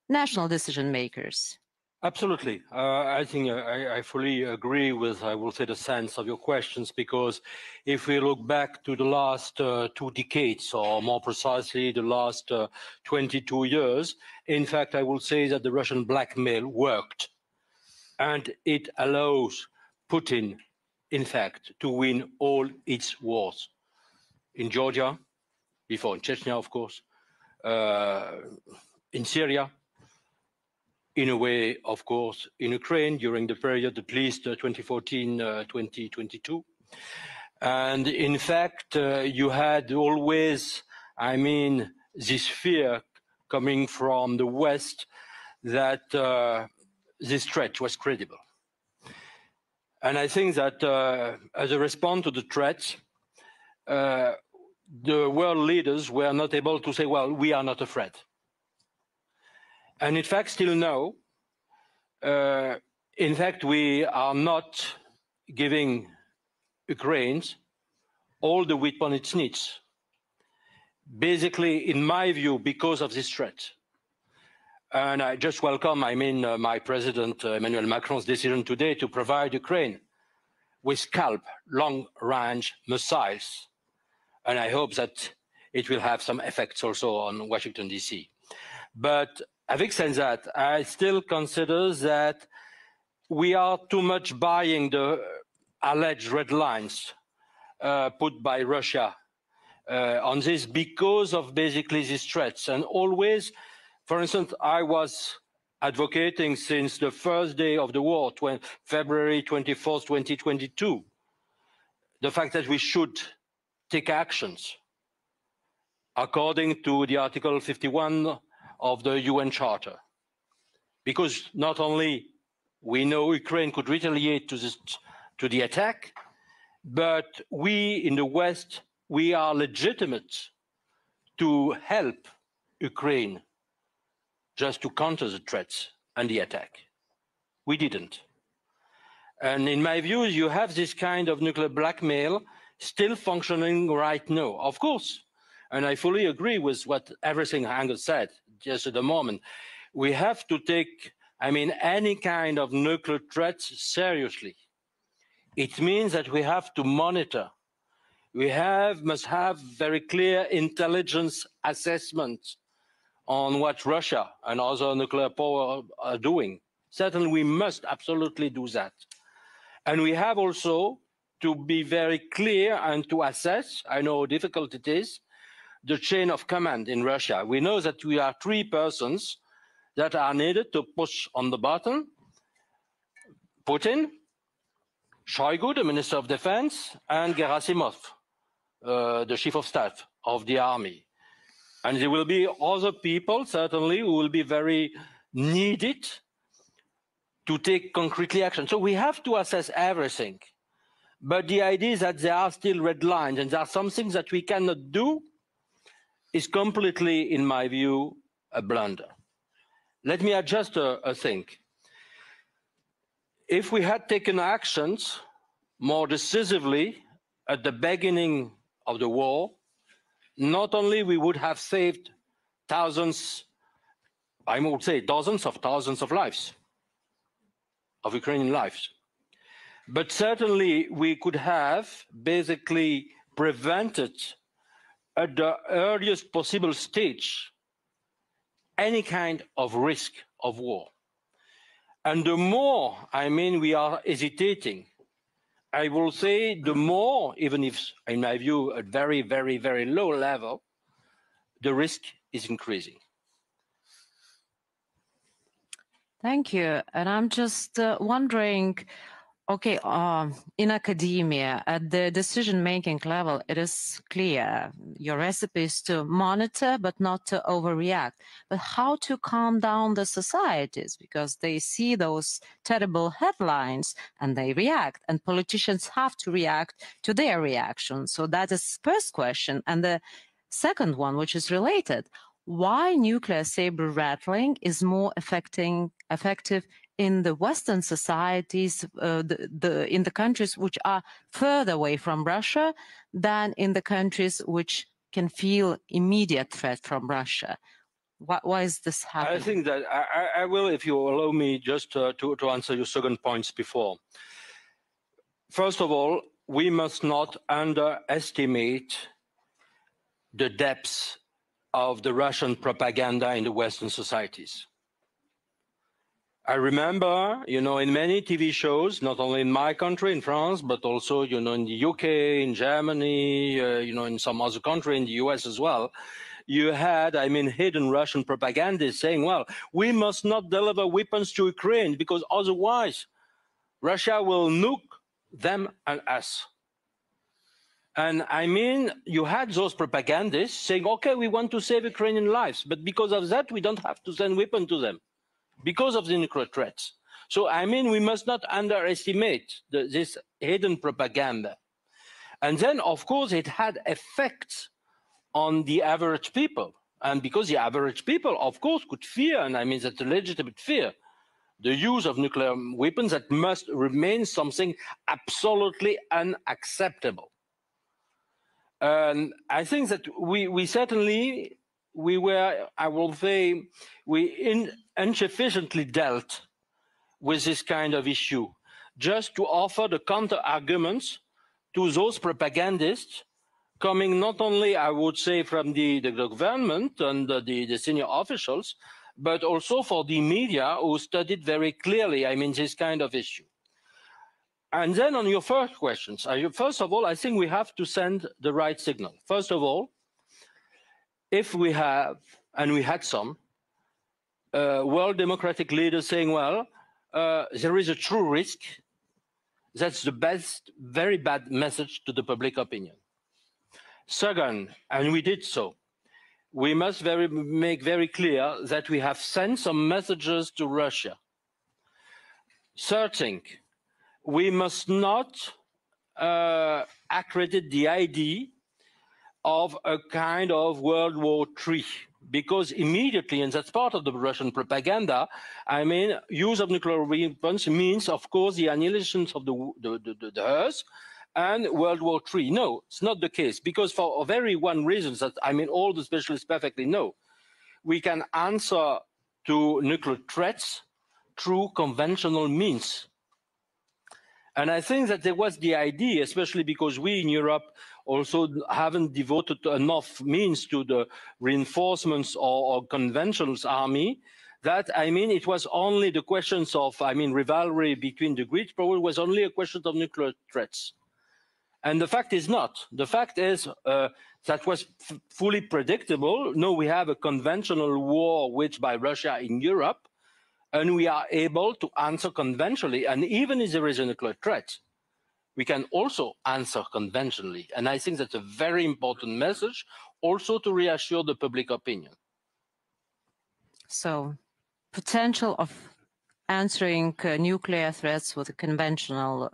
national decision makers? Absolutely. I think I fully agree with, I will say, the sense of your questions, because if we look back to the last 2 decades, or more precisely the last 22 years, in fact, I will say that the Russian blackmail worked, and it allows Putin, in fact, to win all its wars. In Georgia, before in Chechnya, of course, in Syria, in a way, of course, in Ukraine during the period at least 2014-2022. And in fact, you had always, I mean, this fear coming from the West that this threat was credible. And I think that as a response to the threat, the world leaders were not able to say, well, we are not a threat. And in fact, still now, in fact, we are not giving Ukraine all the weapons it needs. Basically, in my view, because of this threat. And I just welcome, I mean, my President Emmanuel Macron's decision today to provide Ukraine with Scalp long-range missiles. And I hope that it will have some effects also on Washington, D.C. But having said that, I still consider that we are too much buying the alleged red lines put by Russia on this because of basically these threats. And always, for instance, I was advocating since the first day of the war, February 24th, 2022, the fact that we should take actions according to the Article 51 of the UN Charter. Because not only we know Ukraine could retaliate to the attack, but we in the West, we are legitimate to help Ukraine just to counter the threats and the attack. We didn't. And in my view, you have this kind of nuclear blackmail still functioning right now, of course. And I fully agree with what everything Angus said just at the moment. We have to take, I mean, any kind of nuclear threats seriously. It means that we have to monitor. We must have very clear intelligence assessments on what Russia and other nuclear power are doing. Certainly, we must absolutely do that. And we have also to be very clear and to assess, I know how difficult it is, the chain of command in Russia. We know that we are 3 persons that are needed to push on the button: Putin, Shoigu, the Minister of Defense, and Gerasimov, the Chief of Staff of the Army. And there will be other people, certainly, who will be very needed to take concretely action. So we have to assess everything. But the idea is that there are still red lines, and there are some things that we cannot do is completely, in my view, a blunder. Let me adjust a thing. If we had taken actions more decisively at the beginning of the war, not only we would have saved thousands, I would say dozens of thousands of lives, of Ukrainian lives. But certainly we could have basically prevented at the earliest possible stage any kind of risk of war. And the more, I mean, we are hesitating, I will say the more, even if, in my view, at very, very, very low level, the risk is increasing. Thank you. And I'm just wondering, okay, in academia, at the decision-making level, it is clear your recipe is to monitor, but not to overreact. But how to calm down the societies? Because they see those terrible headlines and they react, and politicians have to react to their reaction. So that is the first question. And the second one, which is related, why nuclear saber rattling is more effective in the Western societies, in the countries which are further away from Russia than in the countries which can feel immediate threat from Russia. Why is this happening? I think that I will, if you allow me, just to answer your second points before. First of all, we must not underestimate the depths of the Russian propaganda in the Western societies. I remember, you know, in many TV shows, not only in my country, in France, but also, you know, in the UK, in Germany, you know, in some other country, in the US as well, you had, I mean, hidden Russian propagandists saying, well, we must not deliver weapons to Ukraine because otherwise Russia will nuke them and us. And I mean, you had those propagandists saying, okay, we want to save Ukrainian lives, but because of that, we don't have to send weapons to them, because of the nuclear threats. So, I mean, we must not underestimate this hidden propaganda. And then, of course, it had effects on the average people. And because the average people, of course, could fear, and I mean, that's a legitimate fear, the use of nuclear weapons that must remain something absolutely unacceptable. And I think that we certainly, we were, I will say, we insufficiently dealt with this kind of issue, just to offer the counter-arguments to those propagandists coming not only, I would say, from the government and the senior officials, but also for the media who studied very clearly, I mean, this kind of issue. And then on your first questions, first of all, I think we have to send the right signal. First of all, if we have, and we had some, world democratic leaders saying, well, there is a true risk, that's the best, very bad message to the public opinion. Second, and we did so, we must make very clear that we have sent some messages to Russia. Third thing, we must not accredit the idea of a kind of World War III, because immediately, and that's part of the Russian propaganda, I mean, use of nuclear weapons means, of course, the annihilation of the Earth and World War III. No, it's not the case, because for a very one reason that, I mean, all the specialists perfectly know, we can answer to nuclear threats through conventional means. And I think that there was the idea, especially because we in Europe also haven't devoted enough means to the reinforcements or conventional army, that, I mean, it was only the questions of, I mean, rivalry between the great powers was only a question of nuclear threats. And the fact is not. The fact is that was fully predictable. No, we have a conventional war waged by Russia in Europe, and we are able to answer conventionally. And even if there is a nuclear threat, we can also answer conventionally. And I think that's a very important message also to reassure the public opinion. So, potential of answering nuclear threats with conventional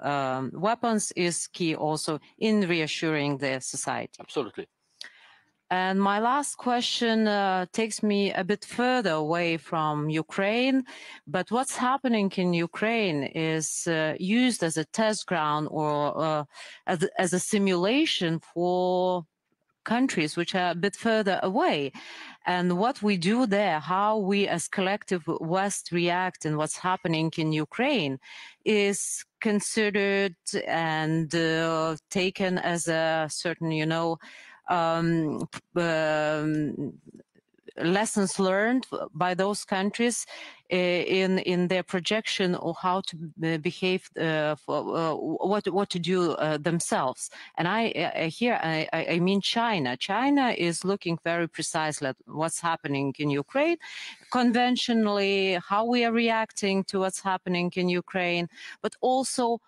weapons is key also in reassuring the society. Absolutely. And my last question takes me a bit further away from Ukraine, but what's happening in Ukraine is used as a test ground or as a simulation for countries which are a bit further away. And what we do there, how we as collective West react and what's happening in Ukraine is considered and taken as a certain, lessons learned by those countries in their projection of how to behave what to do themselves. And I mean China. China is looking very precisely at what's happening in Ukraine, conventionally, how we are reacting to what's happening in Ukraine, but also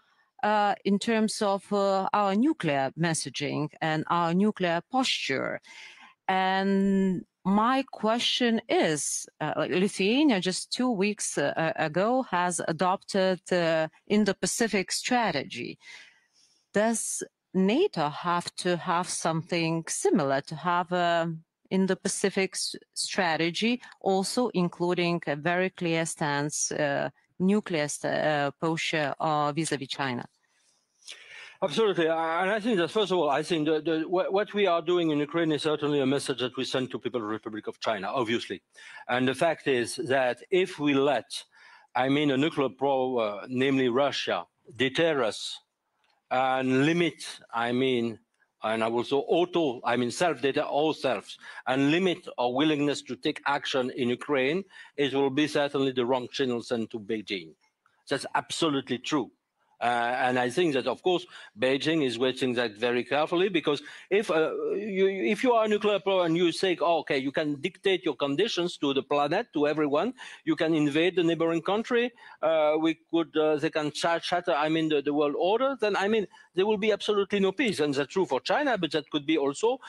in terms of our nuclear messaging and our nuclear posture. And my question is, Lithuania just 2 weeks ago has adopted Indo-Pacific strategy. Does NATO have to have something similar to have a Indo-Pacific strategy, also including a very clear stance, nuclear posture vis-a-vis China? Absolutely, and I think that first of all, I think what we are doing in Ukraine is certainly a message that we send to People's Republic of China, obviously. And the fact is that if we let, a nuclear power, namely Russia, deter us and limit, and also self-deter ourselves and limit our willingness to take action in Ukraine, it will be certainly the wrong channel sent to Beijing. That's absolutely true. And I think that, of course, Beijing is watching that very carefully, because if you are a nuclear power and you say, oh, okay, you can dictate your conditions to the planet, to everyone, you can invade the neighboring country, they can shatter, the world order, then, there will be absolutely no peace. And that's true for China, but that could be also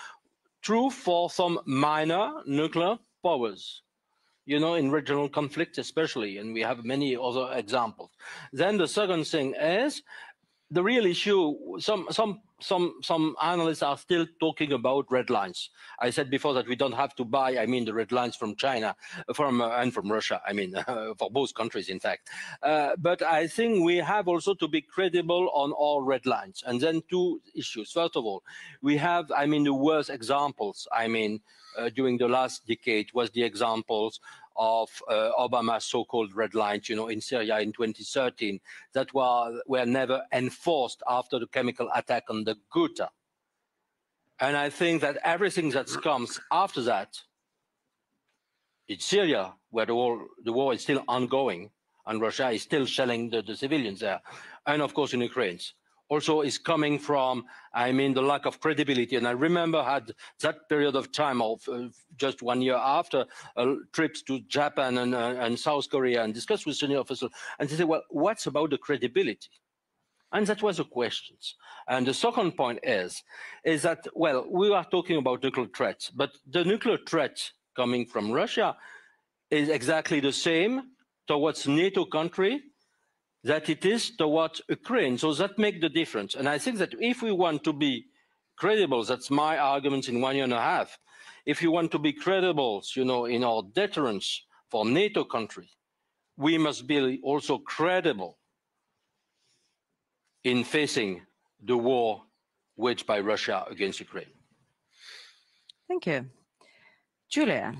true for some minor nuclear powers. In regional conflicts especially, and we have many other examples. Then the second thing is the real issue. Some analysts are still talking about red lines. I said before that we don't have to buy, the red lines from China, and from Russia. For both countries, in fact. But I think we have also to be credible on all red lines. And then two issues. First of all, we have, the worst examples. During the last decade was the examples of Obama's so-called red lines, in Syria in 2013, that were never enforced after the chemical attack on the Ghouta. And I think that everything that comes after that, in Syria, where the war is still ongoing, and Russia is still shelling the civilians there, and of course in Ukraine, also is coming from, the lack of credibility. And I remember had that period of time of just 1 year after trips to Japan and South Korea and discussed with senior officials, and they said, well, what's about the credibility? And that was the questions. And the second point is that, well, we are talking about nuclear threats, but the nuclear threat coming from Russia is exactly the same towards NATO country that it is towards Ukraine. So that makes the difference. And I think that if we want to be credible, that's my argument in 1.5 years, if you want to be credible, in our deterrence for NATO country, we must be also credible in facing the war waged by Russia against Ukraine. Thank you. Julia,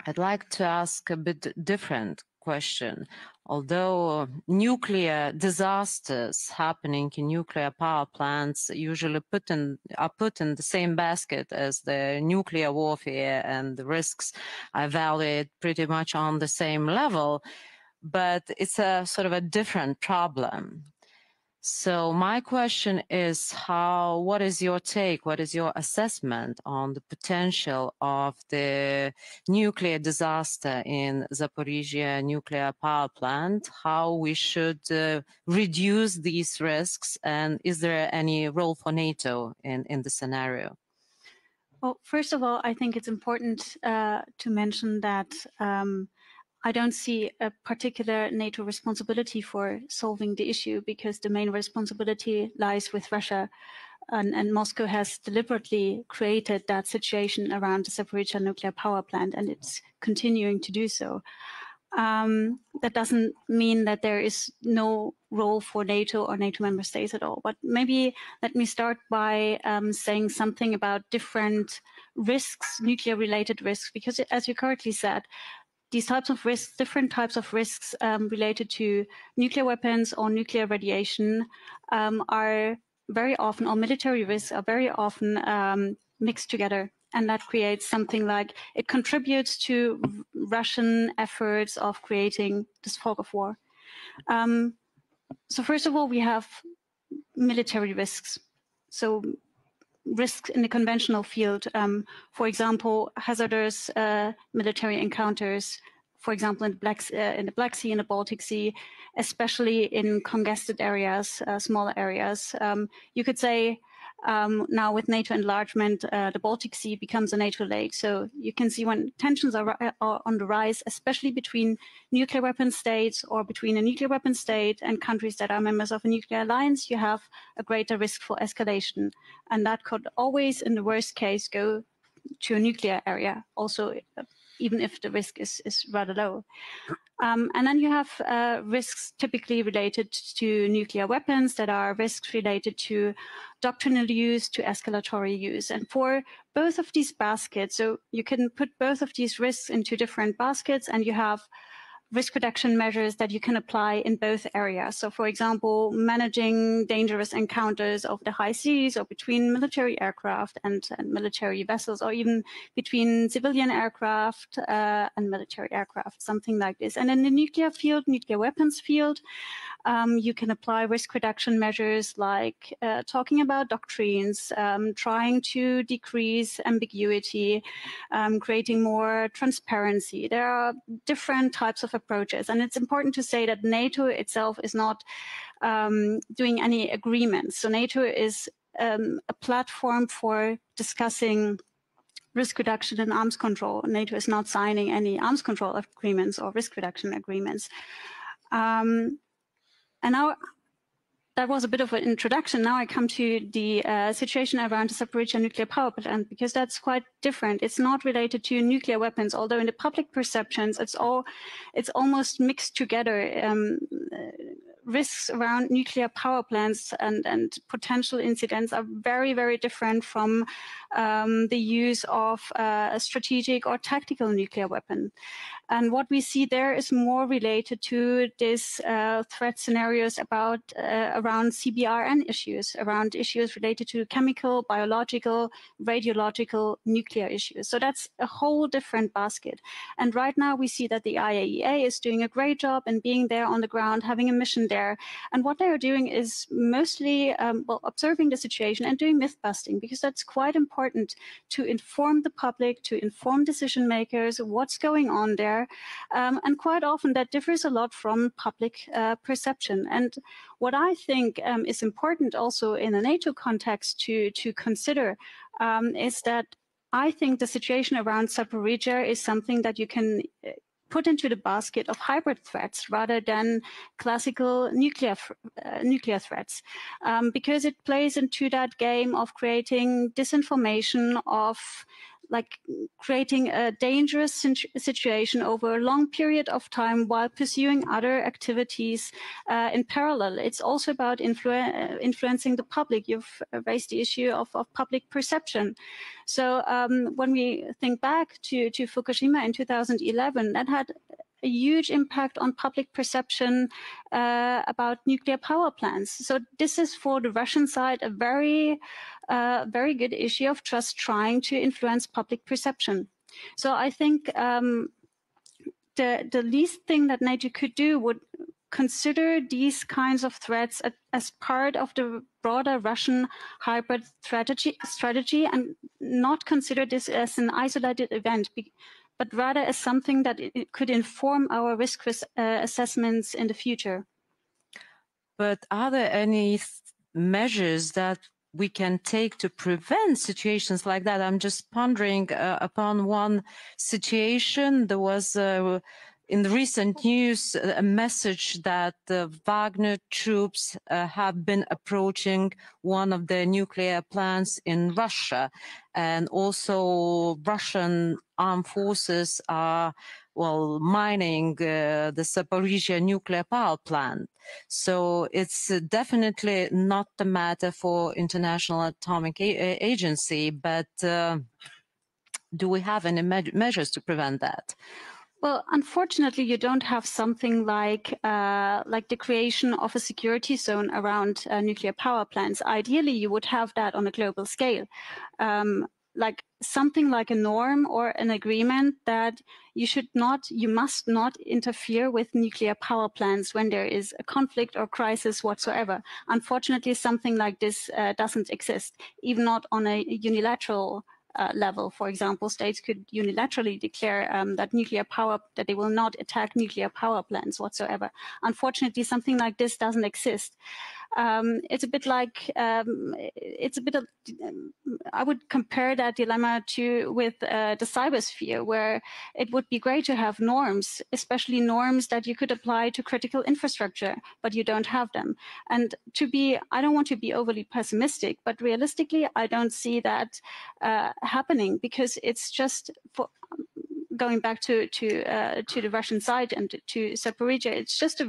I'd like to ask a bit different question. Although nuclear disasters happening in nuclear power plants usually are put in the same basket as the nuclear warfare, and the risks are evaluated pretty much on the same level, but it's a sort of a different problem. So my question is, what is your take, what is your assessment on the potential of the nuclear disaster in Zaporizhzhia nuclear power plant, how we should reduce these risks, and is there any role for NATO in the scenario? Well, first of all, I think it's important to mention that I don't see a particular NATO responsibility for solving the issue, because the main responsibility lies with Russia, and Moscow has deliberately created that situation around the Zaporizhzhia nuclear power plant, and it's continuing to do so. that doesn't mean that there is no role for NATO or NATO member states at all. But maybe let me start by saying something about different risks, nuclear-related risks, because as you correctly said, these types of risks, different types of risks related to nuclear weapons or nuclear radiation are very often, or military risks are very often mixed together. And that creates something like, it contributes to Russian efforts of creating this fog of war. So first of all, we have military risks. So risks in the conventional field, for example, hazardous military encounters, for example, in the Black Sea, in the Baltic Sea, especially in congested areas, smaller areas. You could say now with NATO enlargement, the Baltic Sea becomes a NATO lake. So you can see when tensions are on the rise, especially between nuclear weapon states or between a nuclear weapon state and countries that are members of a nuclear alliance, you have a greater risk for escalation. And that could always, in the worst case, go to a nuclear area, also, even if the risk is rather low. And then you have risks typically related to nuclear weapons that are risks related to doctrinal use, to escalatory use. And for both of these baskets, so you can put both of these risks into different baskets, and you have risk reduction measures that you can apply in both areas. So for example, managing dangerous encounters over the high seas or between military aircraft and military vessels, or even between civilian aircraft and military aircraft, something like this. And in the nuclear field, nuclear weapons field, you can apply risk reduction measures like talking about doctrines, trying to decrease ambiguity, creating more transparency. There are different types of approaches, and it's important to say that NATO itself is not doing any agreements. So NATO is a platform for discussing risk reduction and arms control. NATO is not signing any arms control agreements or risk reduction agreements. And now, that was a bit of an introduction. Now I come to the situation around the Zaporizhzhia nuclear power plant, because that's quite different. It's not related to nuclear weapons, although in the public perceptions, it's almost mixed together. Risks around nuclear power plants and potential incidents are very, very different from the use of a strategic or tactical nuclear weapon. And what we see there is more related to this threat scenarios about around CBRN issues, around issues related to chemical, biological, radiological, nuclear issues. So that's a whole different basket. And right now we see that the IAEA is doing a great job in being there on the ground, having a mission there. And what they are doing is mostly observing the situation and doing myth busting, because that's quite important to inform the public, to inform decision makers what's going on there. And quite often that differs a lot from public perception. And what I think is important also in a NATO context to consider is that I think the situation around Zaporizhzhia is something that you can put into the basket of hybrid threats rather than classical nuclear threats, because it plays into that game of creating disinformation, of like creating a dangerous situation over a long period of time while pursuing other activities in parallel. It's also about influencing the public. You've raised the issue of public perception. So when we think back to Fukushima in 2011, that had a huge impact on public perception about nuclear power plants. So this is for the Russian side a very good issue of just trying to influence public perception. So I think the least thing that NATO could do would consider these kinds of threats as part of the broader Russian hybrid strategy and not consider this as an isolated event, but rather as something that it could inform our risk assessments in the future. But are there any measures that we can take to prevent situations like that? I'm just pondering upon one situation. There was in the recent news a message that the Wagner troops have been approaching one of the nuclear plants in Russia, and also Russian armed forces are mining the Zaporizhzhia nuclear power plant. So it's definitely not the matter for International Atomic Agency, but do we have any measures to prevent that? Well, unfortunately, you don't have something like the creation of a security zone around nuclear power plants. Ideally, you would have that on a global scale, like something like a norm or an agreement that you must not interfere with nuclear power plants when there is a conflict or crisis whatsoever. Unfortunately, something like this doesn't exist, even not on a unilateral level. For example, states could unilaterally declare that they will not attack nuclear power plants whatsoever. Unfortunately, something like this doesn't exist. It's a bit like I would compare that dilemma with the cybersphere, where it would be great to have norms, especially norms that you could apply to critical infrastructure, but you don't have them. And I don't want to be overly pessimistic, but realistically, I don't see that happening, because it's just going back to the Russian side and to Zaporizhzhia, it's just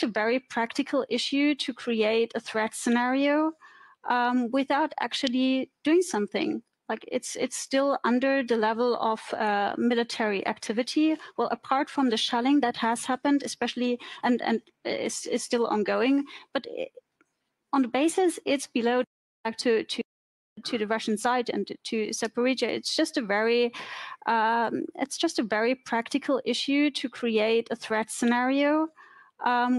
a very practical issue to create a threat scenario without actually doing something. Like it's still under the level of military activity. Well, apart from the shelling that has happened, especially and is still ongoing, but on the basis it's below. Back to the Russian side and to Zaporizhzhia, it's just a very practical issue to create a threat scenario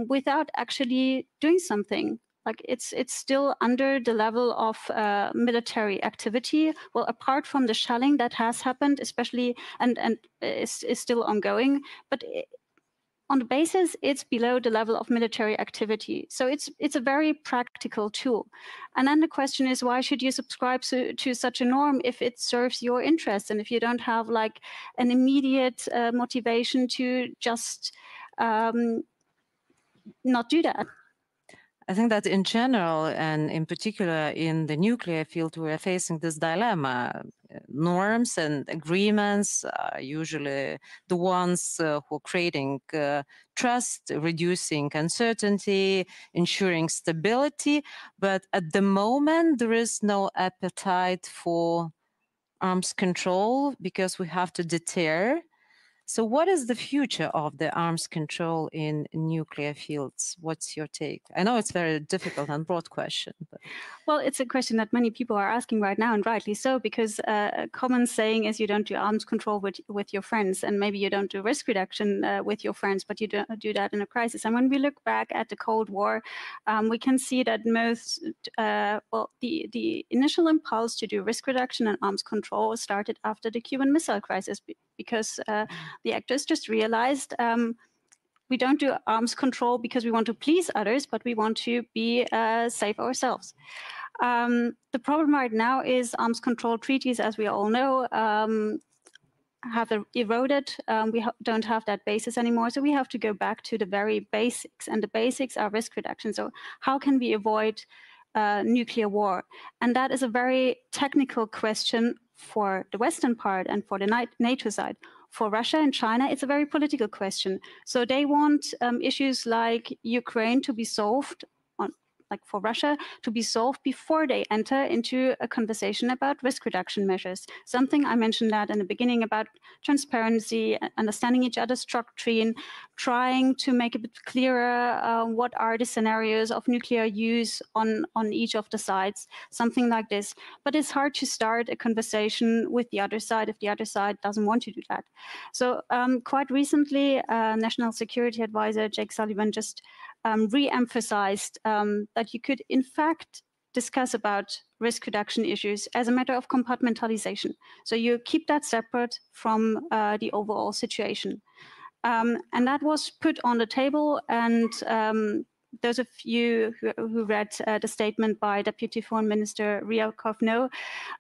without actually doing something. Like it's still under the level of military activity. Well, apart from the shelling that has happened, especially and is still ongoing, but on the basis it's below the level of military activity. So it's a very practical tool. And then the question is, why should you subscribe to such a norm if it serves your interests and if you don't have like an immediate motivation to just not do that? I think that in general, and in particular in the nuclear field, we are facing this dilemma. Norms and agreements are usually the ones who are creating trust, reducing uncertainty, ensuring stability. But at the moment, there is no appetite for arms control because we have to deter. So what is the future of the arms control in nuclear fields? What's your take? I know it's a very difficult and broad question. But... Well, it's a question that many people are asking right now, and rightly so, because a common saying is you don't do arms control with your friends, and maybe you don't do risk reduction with your friends, but you don't do that in a crisis. And when we look back at the Cold War, we can see that the initial impulse to do risk reduction and arms control started after the Cuban Missile Crisis, because the actors just realized we don't do arms control because we want to please others, but we want to be safe ourselves. The problem right now is arms control treaties, as we all know, have eroded. We don't have that basis anymore, so we have to go back to the very basics, and the basics are risk reduction. So how can we avoid nuclear war? And that is a very technical question for the Western part and for the NATO side. For Russia and China, it's a very political question. So they want issues like Ukraine to be solved, like for Russia, to be solved before they enter into a conversation about risk reduction measures. Something I mentioned that in the beginning about transparency, understanding each other's doctrine, trying to make a bit clearer what are the scenarios of nuclear use on each of the sides, something like this. But it's hard to start a conversation with the other side if the other side doesn't want to do that. So quite recently, National Security Advisor Jake Sullivan just re-emphasized that you could, in fact, discuss about risk reduction issues as a matter of compartmentalization. So you keep that separate from the overall situation. And that was put on the table, and those of you who read the statement by Deputy Foreign Minister Ryabkov know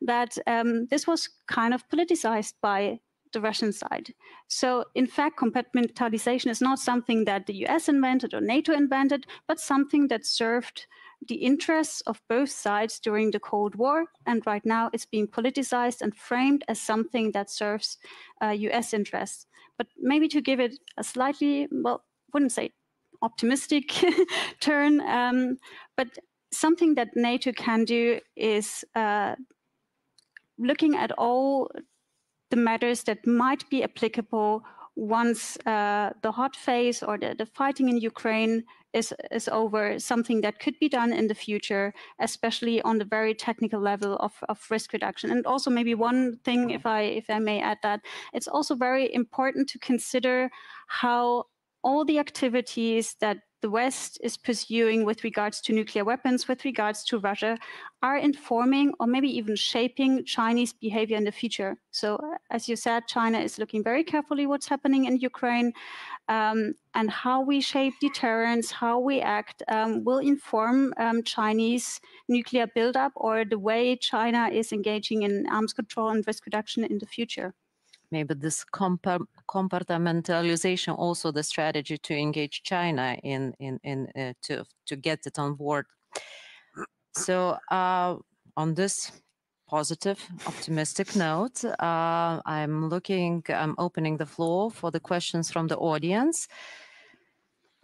that this was kind of politicized by the Russian side. So in fact, compartmentalization is not something that the US invented or NATO invented, but something that served the interests of both sides during the Cold War. And right now it's being politicized and framed as something that serves US interests. But maybe to give it a slightly, well, wouldn't say optimistic turn, but something that NATO can do is looking at all the matters that might be applicable once the hot phase or the fighting in Ukraine is over, something that could be done in the future, especially on the very technical level of risk reduction. And also maybe one thing, if I may add that, it's also very important to consider how all the activities that the West is pursuing with regards to nuclear weapons, with regards to Russia, are informing or maybe even shaping Chinese behavior in the future. So as you said, China is looking very carefully what's happening in Ukraine, and how we shape deterrence, how we act, will inform Chinese nuclear buildup or the way China is engaging in arms control and risk reduction in the future. Maybe this compartmentalization also the strategy to engage China to get it on board. So on this positive, optimistic note, I'm opening the floor for the questions from the audience.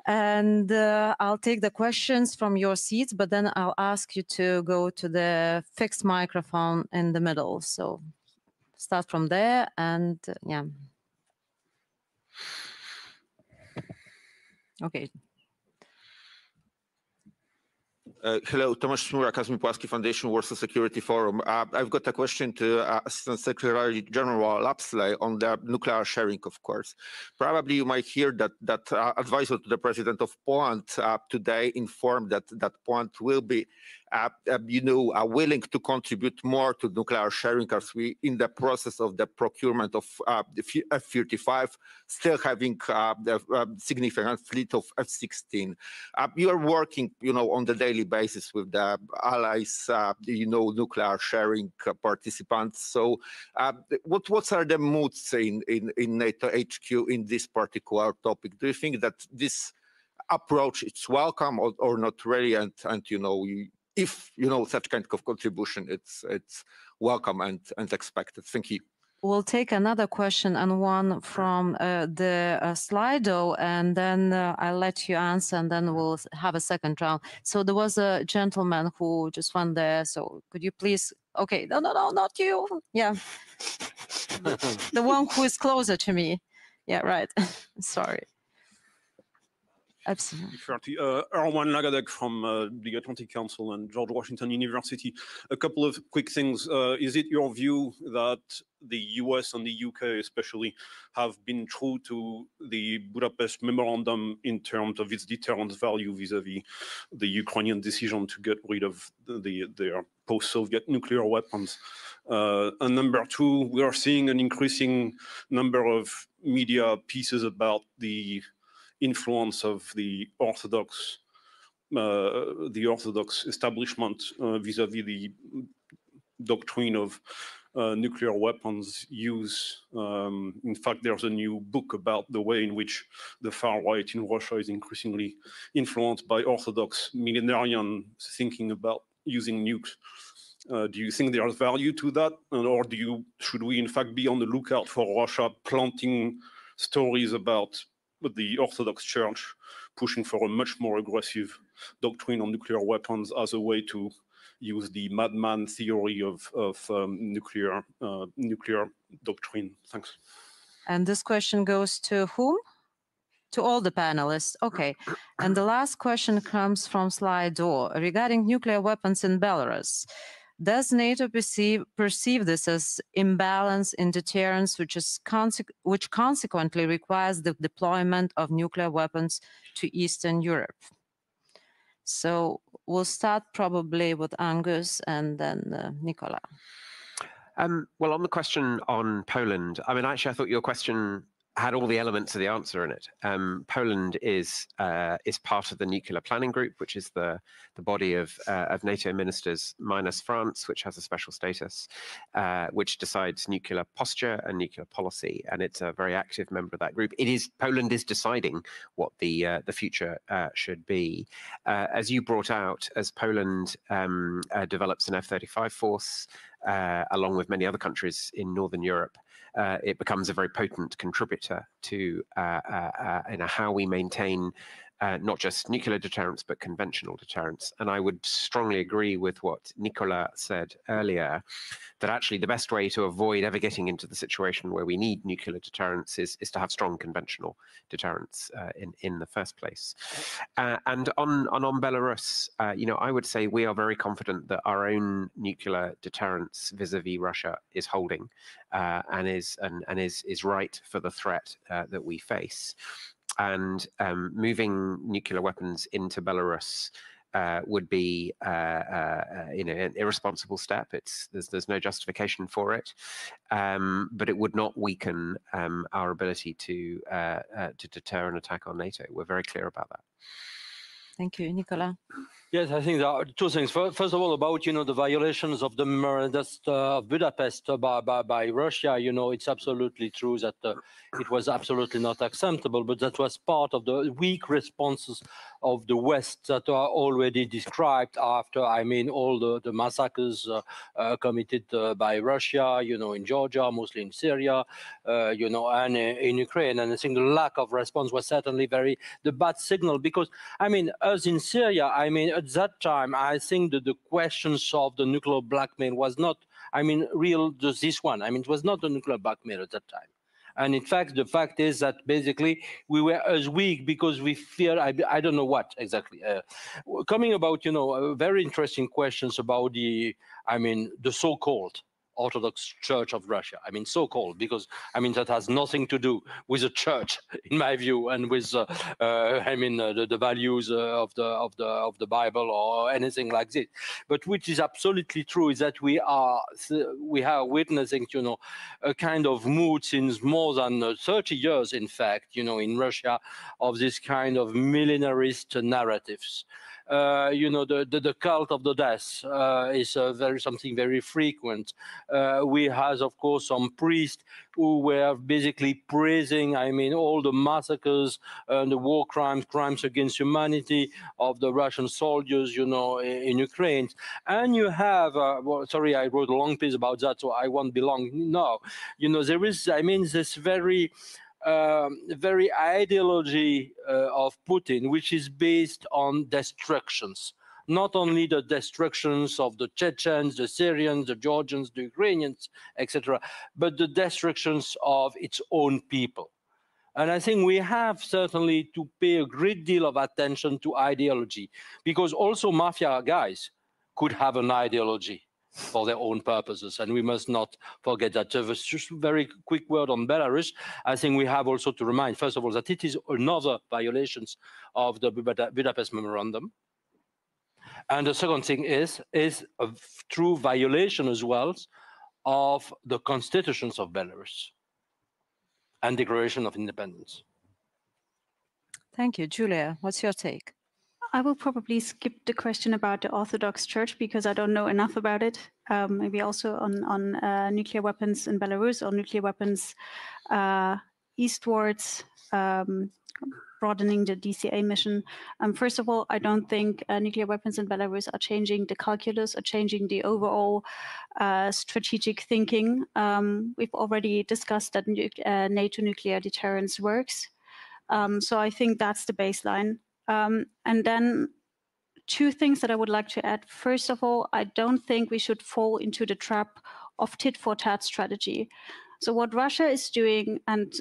And I'll take the questions from your seats, but then I'll ask you to go to the fixed microphone in the middle. So start from there and yeah. Okay. Hello, Tomasz Szmura, Kazim Płaski Foundation, Warsaw Security Forum. I've got a question to Assistant Secretary General Lapsley on the nuclear sharing, of course. Probably you might hear that advisor to the President of Poland today informed that Poland will be willing to contribute more to nuclear sharing as we in the process of the procurement of the F-35, still having a significant fleet of F-16. You are working, on the daily basis with the allies, nuclear sharing participants. So what are the moods in NATO HQ in this particular topic? Do you think that this approach is welcome or not really? And if such kind of contribution, it's welcome and expected. Thank you. We'll take another question and one from the Slido, and then I'll let you answer, and then we'll have a second round. So there was a gentleman who just went there. So could you please? Okay, no, not you. Yeah, the one who is closer to me. Yeah, right. Sorry. Absolutely. Erwan Lagadek from the Atlantic Council and George Washington University. A couple of quick things. Is it your view that the US and the UK especially have been true to the Budapest Memorandum in terms of its deterrence value vis-à-vis the Ukrainian decision to get rid of their post-Soviet nuclear weapons? And number two, we are seeing an increasing number of media pieces about the influence of the Orthodox establishment vis-à-vis the doctrine of nuclear weapons use. In fact, there's a new book about the way in which the far right in Russia is increasingly influenced by Orthodox millenarian thinking about using nukes. Do you think there's value to that, or should we in fact be on the lookout for Russia planting stories about the Orthodox Church pushing for a much more aggressive doctrine on nuclear weapons as a way to use the madman theory of nuclear doctrine? Thanks. And this question goes to whom? To all the panelists. Okay. And the last question comes from Slido regarding nuclear weapons in Belarus. Does NATO perceive this as imbalance in deterrence, which consequently requires the deployment of nuclear weapons to Eastern Europe? So we'll start probably with Angus and then Nicola. Well, on the question on Poland, I mean, actually, I thought your question had all the elements of the answer in it. Poland is part of the nuclear planning group, which is the body of NATO ministers minus France, which has a special status, which decides nuclear posture and nuclear policy, and it's a very active member of that group. Poland is deciding what the future should be. As you brought out, as Poland develops an F-35 force, along with many other countries in Northern Europe, it becomes a very potent contributor to how we maintain not just nuclear deterrence, but conventional deterrence. And I would strongly agree with what Nicola said earlier, that actually the best way to avoid ever getting into the situation where we need nuclear deterrence is to have strong conventional deterrence in the first place. And on Belarus, I would say we are very confident that our own nuclear deterrence vis-a-vis Russia is holding and is right for the threat that we face. And moving nuclear weapons into Belarus would be, an irresponsible step. There's no justification for it, but it would not weaken our ability to deter an attack on NATO. We're very clear about that. Thank you, Nicola. Yes, I think there are two things. First of all, about the violations of the memorandum of Budapest by Russia. It's absolutely true that it was absolutely not acceptable, but that was part of the weak responses of the West that are already described after, all the massacres committed by Russia, in Georgia, mostly in Syria, and in Ukraine. And I think the lack of response was certainly the bad signal, because, as in Syria, at that time, I think that the questions of the nuclear blackmail was not, real, just this one. It was not the nuclear blackmail at that time. And in fact, the fact is that basically we were as weak because we feared, I don't know what exactly. Coming about, very interesting questions about the so-called Orthodox Church of Russia. So-called, because that has nothing to do with the church, in my view, and with the values of the Bible or anything like this. But which is absolutely true is that we are witnessing, a kind of mood since more than 30 years, in fact, in Russia, of this kind of millenarist narratives. The cult of the death is something very frequent. We have, of course, some priests who were basically praising, all the massacres and the war crimes against humanity of the Russian soldiers, in Ukraine. And you have, sorry, I wrote a long piece about that, so I won't be long now. There is, this very ideology of Putin, which is based on destructions. Not only the destructions of the Chechens, the Syrians, the Georgians, the Ukrainians, etc., but the destructions of its own people. And I think we have certainly to pay a great deal of attention to ideology, because also mafia guys could have an ideology for their own purposes, and we must not forget that. Just a very quick word on Belarus. I think we have also to remind, first of all, that it is another violations of the Budapest Memorandum. And the second thing is a true violation as well of the constitutions of Belarus and Declaration of Independence. Thank you. Julia, what's your take? I will probably skip the question about the Orthodox Church because I don't know enough about it. Maybe also on nuclear weapons in Belarus or nuclear weapons eastwards, broadening the DCA mission. First of all, I don't think nuclear weapons in Belarus are changing the calculus or changing the overall strategic thinking. We've already discussed that NATO nuclear deterrence works. So I think that's the baseline. And then two things that I would like to add. First of all, I don't think we should fall into the trap of tit-for-tat strategy. So what Russia is doing, and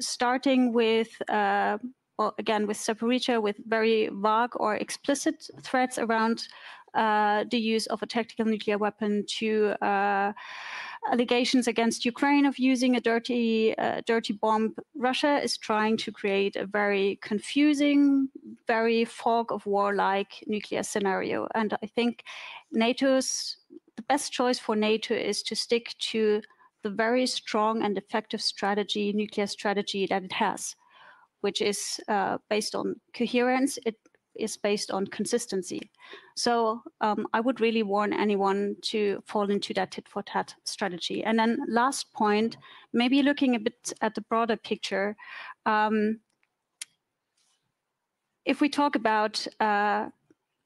starting with, again, with Zaporizhzhia, with very vague or explicit threats around the use of a tactical nuclear weapon, to allegations against Ukraine of using a dirty bomb. Russia is trying to create a very confusing, very fog of war-like nuclear scenario. And I think the best choice for NATO is to stick to the very strong and effective strategy, nuclear strategy that it has, which is based on coherence. It is based on consistency. So I would really warn anyone to fall into that tit-for-tat strategy. And then last point, maybe looking a bit at the broader picture. If we talk about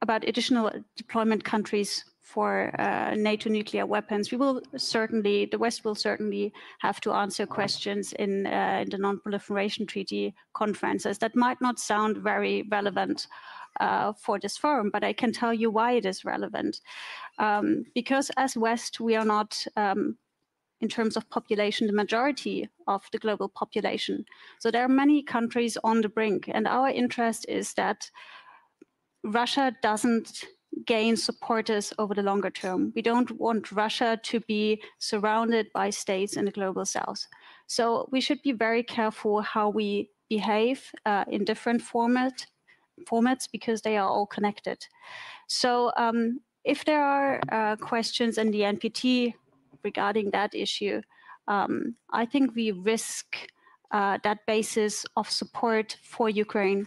additional deployment countries for NATO nuclear weapons, the West will certainly have to answer questions in the Non-Proliferation Treaty conferences. That might not sound very relevant for this forum, but I can tell you why it is relevant. Because as West, we are not, in terms of population, the majority of the global population. So there are many countries on the brink, and our interest is that Russia doesn't gain supporters over the longer term. We don't want Russia to be surrounded by states in the global south. So we should be very careful how we behave in different formats because they are all connected. So if there are questions in the NPT regarding that issue, I think we risk that basis of support for Ukraine.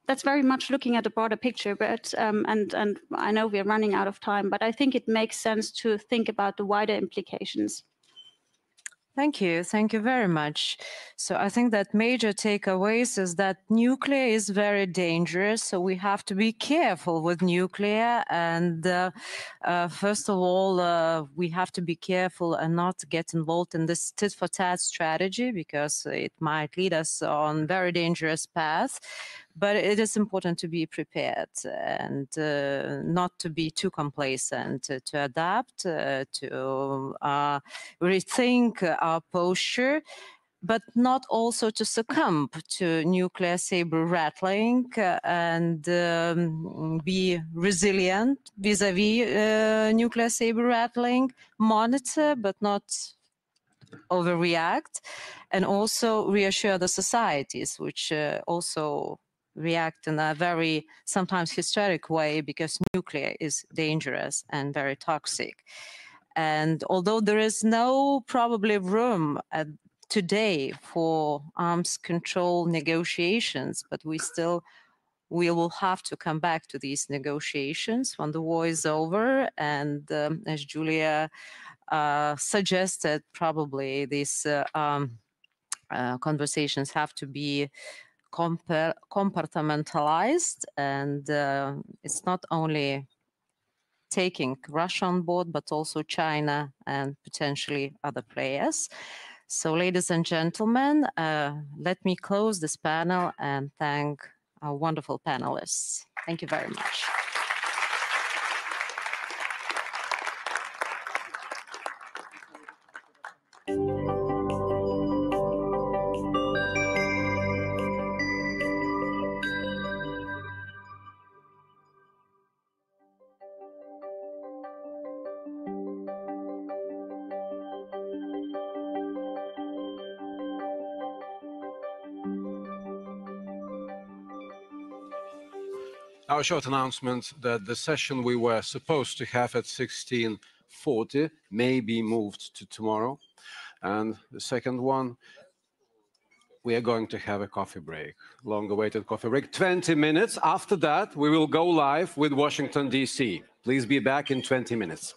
That's very much looking at the broader picture, but and I know we're running out of time, but I think it makes sense to think about the wider implications. Thank you very much. So I think that major takeaways is that nuclear is very dangerous, so we have to be careful with nuclear. And first of all, we have to be careful and not get involved in this tit-for-tat strategy, because it might lead us on very dangerous path. But it is important to be prepared and not to be too complacent, to adapt, to rethink our posture, but not also to succumb to nuclear saber rattling and be resilient vis-a-vis nuclear saber rattling, monitor but not overreact, and also reassure the societies, which also react in a very sometimes hysteric way, because nuclear is dangerous and very toxic. And although there is no probably room today for arms control negotiations, but we will have to come back to these negotiations when the war is over. And as Julia suggested, probably these conversations have to be compartmentalized, and it's not only taking Russia on board, but also China and potentially other players. So, ladies and gentlemen, let me close this panel and thank our wonderful panelists. Thank you very much. Our short announcement that the session we were supposed to have at 16:40 may be moved to tomorrow. And the second one, we are going to have a coffee break, long-awaited coffee break, 20 minutes. After that, we will go live with Washington, D.C. Please be back in 20 minutes.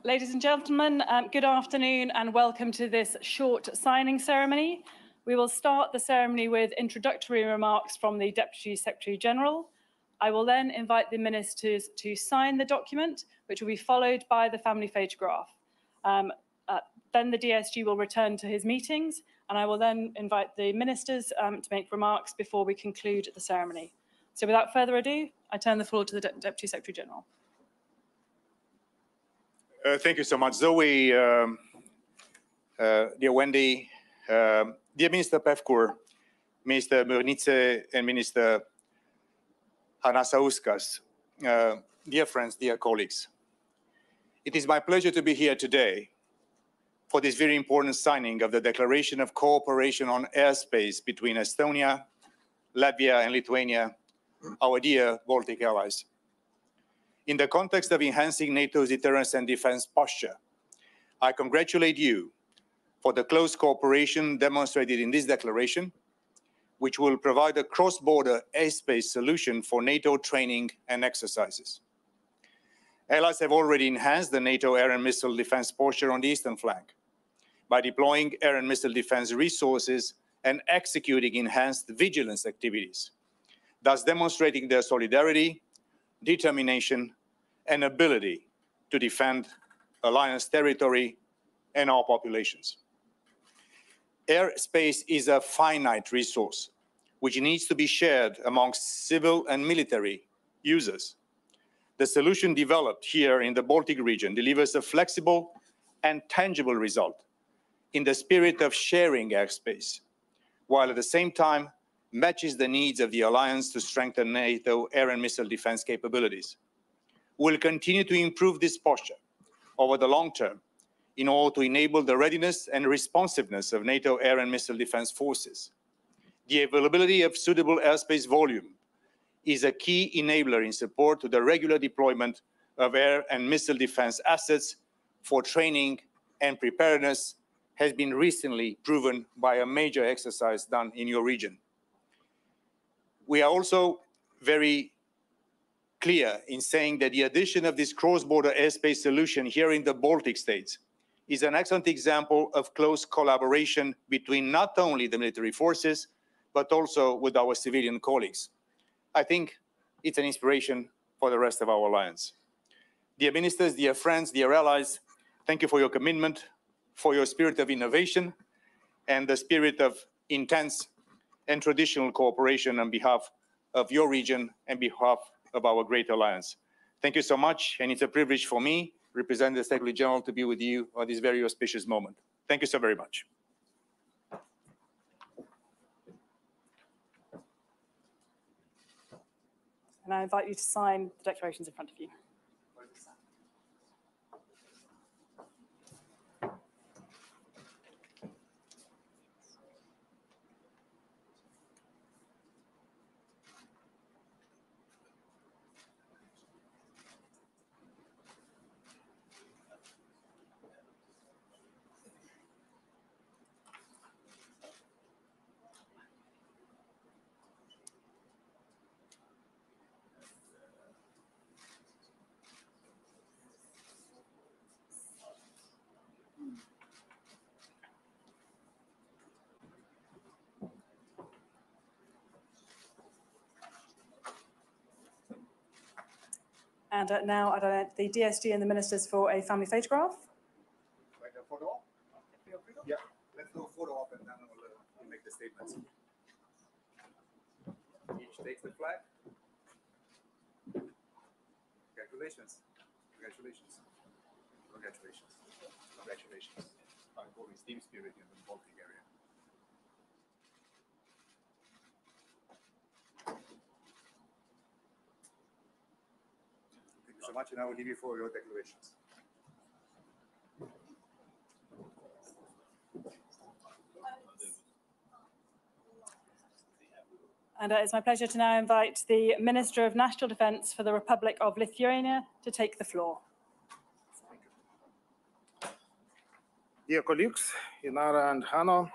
Ladies and gentlemen, good afternoon and welcome to this short signing ceremony. We will start the ceremony with introductory remarks from the Deputy Secretary General. I will then invite the ministers to sign the document, which will be followed by the family photograph. Then the DSG will return to his meetings, and I will then invite the ministers to make remarks before we conclude the ceremony. So without further ado, I turn the floor to the Deputy Secretary General. Thank you so much, Zoe, dear Wendy, dear Minister Pevkur, Minister Murnice, and Minister Hanasauskas, dear friends, dear colleagues. It is my pleasure to be here today for this very important signing of the Declaration of Cooperation on Airspace between Estonia, Latvia, and Lithuania, our dear Baltic allies. In the context of enhancing NATO's deterrence and defense posture, I congratulate you for the close cooperation demonstrated in this declaration, which will provide a cross-border airspace solution for NATO training and exercises. Allies have already enhanced the NATO air and missile defense posture on the eastern flank by deploying air and missile defense resources and executing enhanced vigilance activities, thus demonstrating their solidarity, determination, and ability to defend alliance territory and our populations. Airspace is a finite resource which needs to be shared amongst civil and military users. The solution developed here in the Baltic region delivers a flexible and tangible result in the spirit of sharing airspace, while at the same time matches the needs of the alliance to strengthen NATO air and missile defense capabilities. We'll continue to improve this posture over the long term in order to enable the readiness and responsiveness of NATO air and missile defense forces. The availability of suitable airspace volume is a key enabler in support to the regular deployment of air and missile defense assets for training and preparedness has been recently proven by a major exercise done in your region. We are also very clear in saying that the addition of this cross-border airspace solution here in the Baltic states is an excellent example of close collaboration between not only the military forces, but also with our civilian colleagues. I think it's an inspiration for the rest of our alliance. Dear ministers, dear friends, dear allies, thank you for your commitment, for your spirit of innovation, and the spirit of intense and traditional cooperation on behalf of your region and behalf of our great alliance. Thank you so much, and it's a privilege for me, representing the Secretary General, to be with you on this very auspicious moment. Thank you so very much. And I invite you to sign the declarations in front of you. And now I'd invite the DSG and the ministers for a family photograph. Yeah, let's do a photo up and then we'll make the statements. Each takes the flag. Congratulations. Congratulations. Congratulations. Congratulations. I'm always team spirit in the Baltic area. Thank you so much, and I will leave you for your declarations. And it's my pleasure to now invite the Minister of National Defence for the Republic of Lithuania to take the floor. Dear colleagues, Inara and Hanno,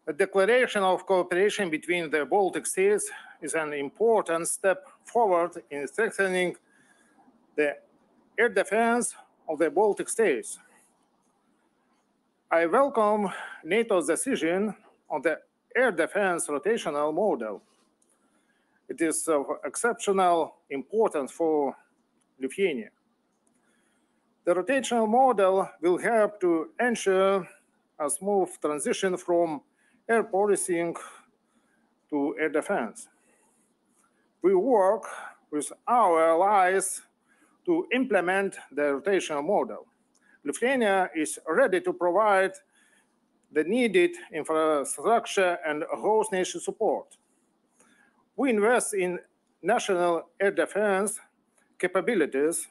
a declaration of cooperation between the Baltic states is an important step forward in strengthening the air defense of the Baltic states. I welcome NATO's decision on the air defense rotational model. It is of exceptional importance for Lithuania. The rotational model will help to ensure a smooth transition from air policing to air defense. We work with our allies to implement the rotational model. Lithuania is ready to provide the needed infrastructure and host nation support. We invest in national air defense capabilities.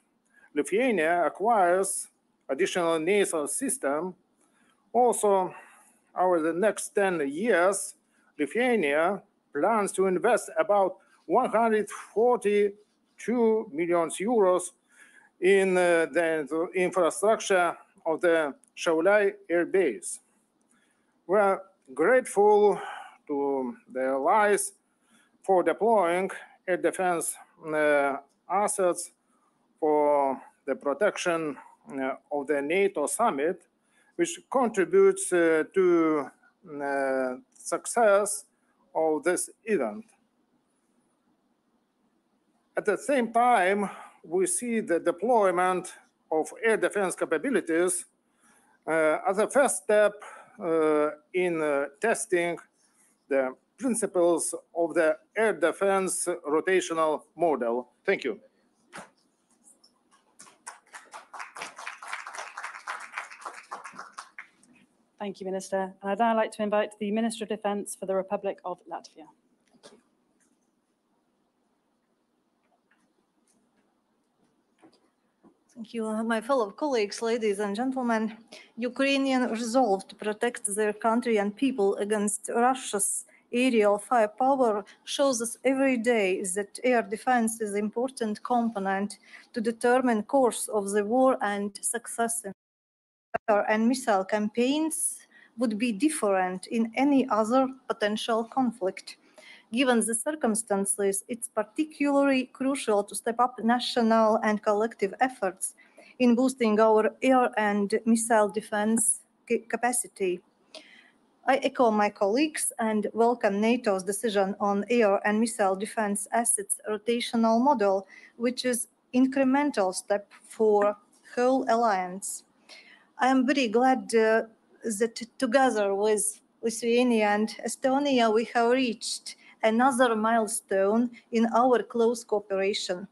Lithuania acquires additional NATO system. Also, over the next 10 years, Lithuania plans to invest about 142 million euros in the infrastructure of the Šiauliai Air Base. We are grateful to the allies for deploying air defense assets for the protection of the NATO summit, which contributes to success of this event. At the same time, we see the deployment of air defense capabilities as a first step in testing the principles of the air defense rotational model. Thank you. Thank you, Minister. And I'd now like to invite the Minister of Defence for the Republic of Latvia. Thank you, my fellow colleagues, ladies and gentlemen. Ukrainian resolve to protect their country and people against Russia's aerial firepower shows us every day that air defense is an important component to determine course of the war, and success in air and missile campaigns would be different in any other potential conflict. Given the circumstances, it's particularly crucial to step up national and collective efforts in boosting our air and missile defense capacity. I echo my colleagues and welcome NATO's decision on air and missile defense assets rotational model, which is incremental step for whole alliance. I am very glad that together with Lithuania and Estonia, we have reached another milestone in our close cooperation.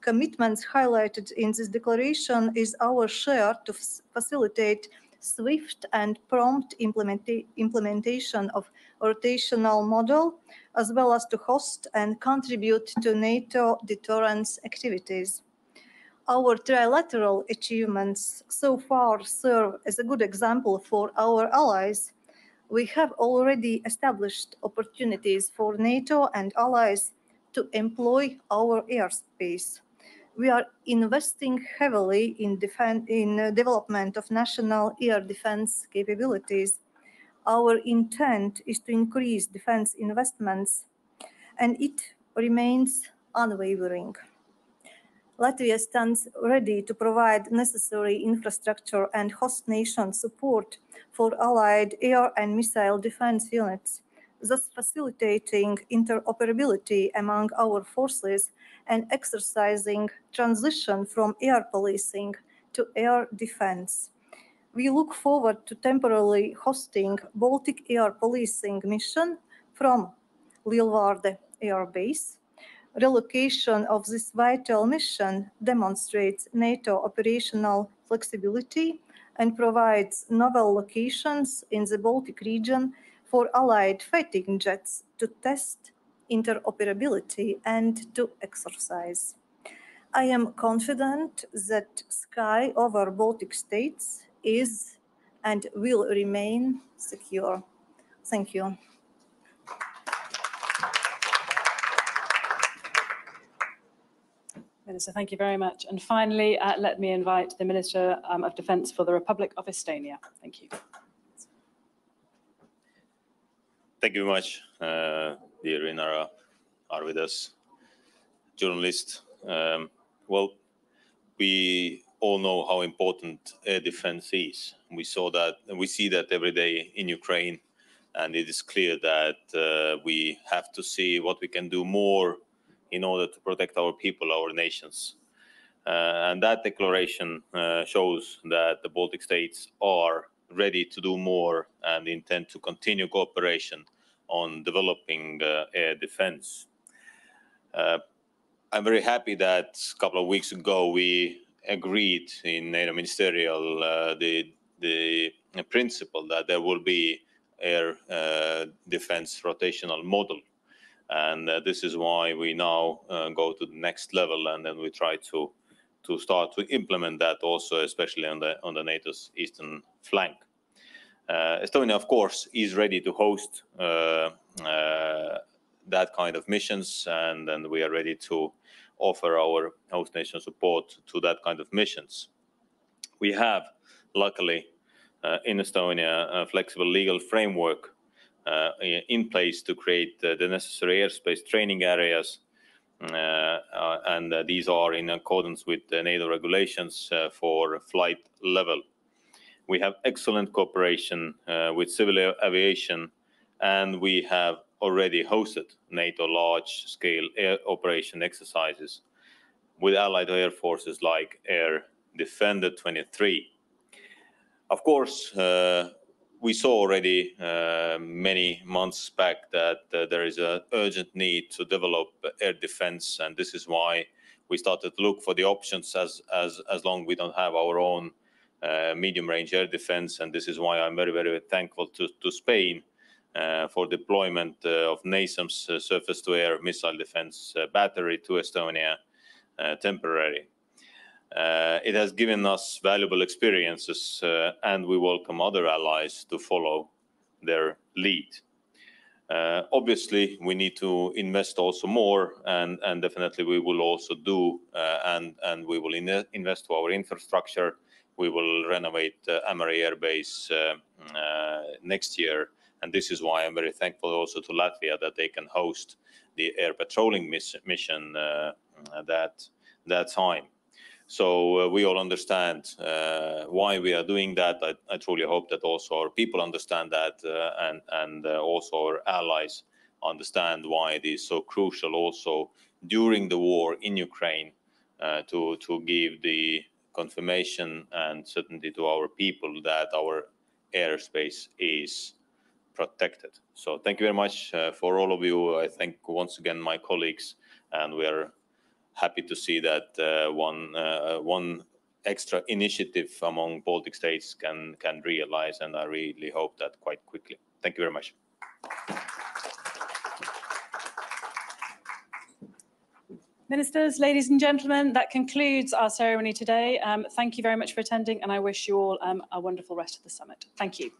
Commitments highlighted in this declaration is our share to facilitate swift and prompt implementation of rotational model, as well as to host and contribute to NATO deterrence activities. Our trilateral achievements so far serve as a good example for our allies. We have already established opportunities for NATO and allies to employ our airspace. We are investing heavily in development of national air defense capabilities. Our intent is to increase defense investments, and it remains unwavering. Latvia stands ready to provide necessary infrastructure and host nation support for allied air and missile defense units, thus facilitating interoperability among our forces and exercising transition from air policing to air defense. We look forward to temporarily hosting Baltic air policing mission from Lielvārde Air Base. Relocation of this vital mission demonstrates NATO operational flexibility and provides novel locations in the Baltic region for allied fighting jets to test interoperability and to exercise. I am confident that sky over Baltic states is and will remain secure. Thank you. Minister, thank you very much. And finally, let me invite the Minister of Defence for the Republic of Estonia. Thank you. Thank you very much, dear Inara, Arvidas, journalist. Well, we all know how important air defense is. We see that every day in Ukraine, and it is clear that we have to see what we can do more in order to protect our people, our nations. And that declaration shows that the Baltic states are ready to do more and intend to continue cooperation on developing air defense. I'm very happy that a couple of weeks ago we agreed in NATO Ministerial the principle that there will be air defense rotational model. And this is why we now go to the next level, and then we try to start to implement that also, especially on the NATO's eastern flank. Estonia, of course, is ready to host that kind of missions, and we are ready to offer our host nation support to that kind of missions. We have, luckily, in Estonia, a flexible legal framework in place to create the necessary airspace training areas, and these are in accordance with the NATO regulations for flight level. We have excellent cooperation with civil aviation, and we have already hosted NATO large-scale air operation exercises with allied air forces like Air Defender 23. Of course, we saw already many months back that there is an urgent need to develop air defense, and this is why we started to look for the options as long we don't have our own medium-range air defense, and this is why I'm very, very thankful to Spain for deployment of NASAM's surface-to-air missile defense battery to Estonia temporarily. It has given us valuable experiences, and we welcome other allies to follow their lead. Obviously, we need to invest also more, and definitely we will also do, and we will invest to our infrastructure. We will renovate Ämari Air Base next year, and this is why I'm very thankful also to Latvia that they can host the air patrolling mission that time. So we all understand why we are doing that. I truly hope that also our people understand that, and also our allies understand why it is so crucial also during the war in Ukraine to give the confirmation and certainty to our people that our airspace is protected. So thank you very much for all of you. I thank once again my colleagues, and we are happy to see that one extra initiative among Baltic states can realize, and I really hope that quite quickly. Thank you very much. Ministers, ladies and gentlemen, that concludes our ceremony today. Thank you very much for attending, and I wish you all a wonderful rest of the summit. Thank you.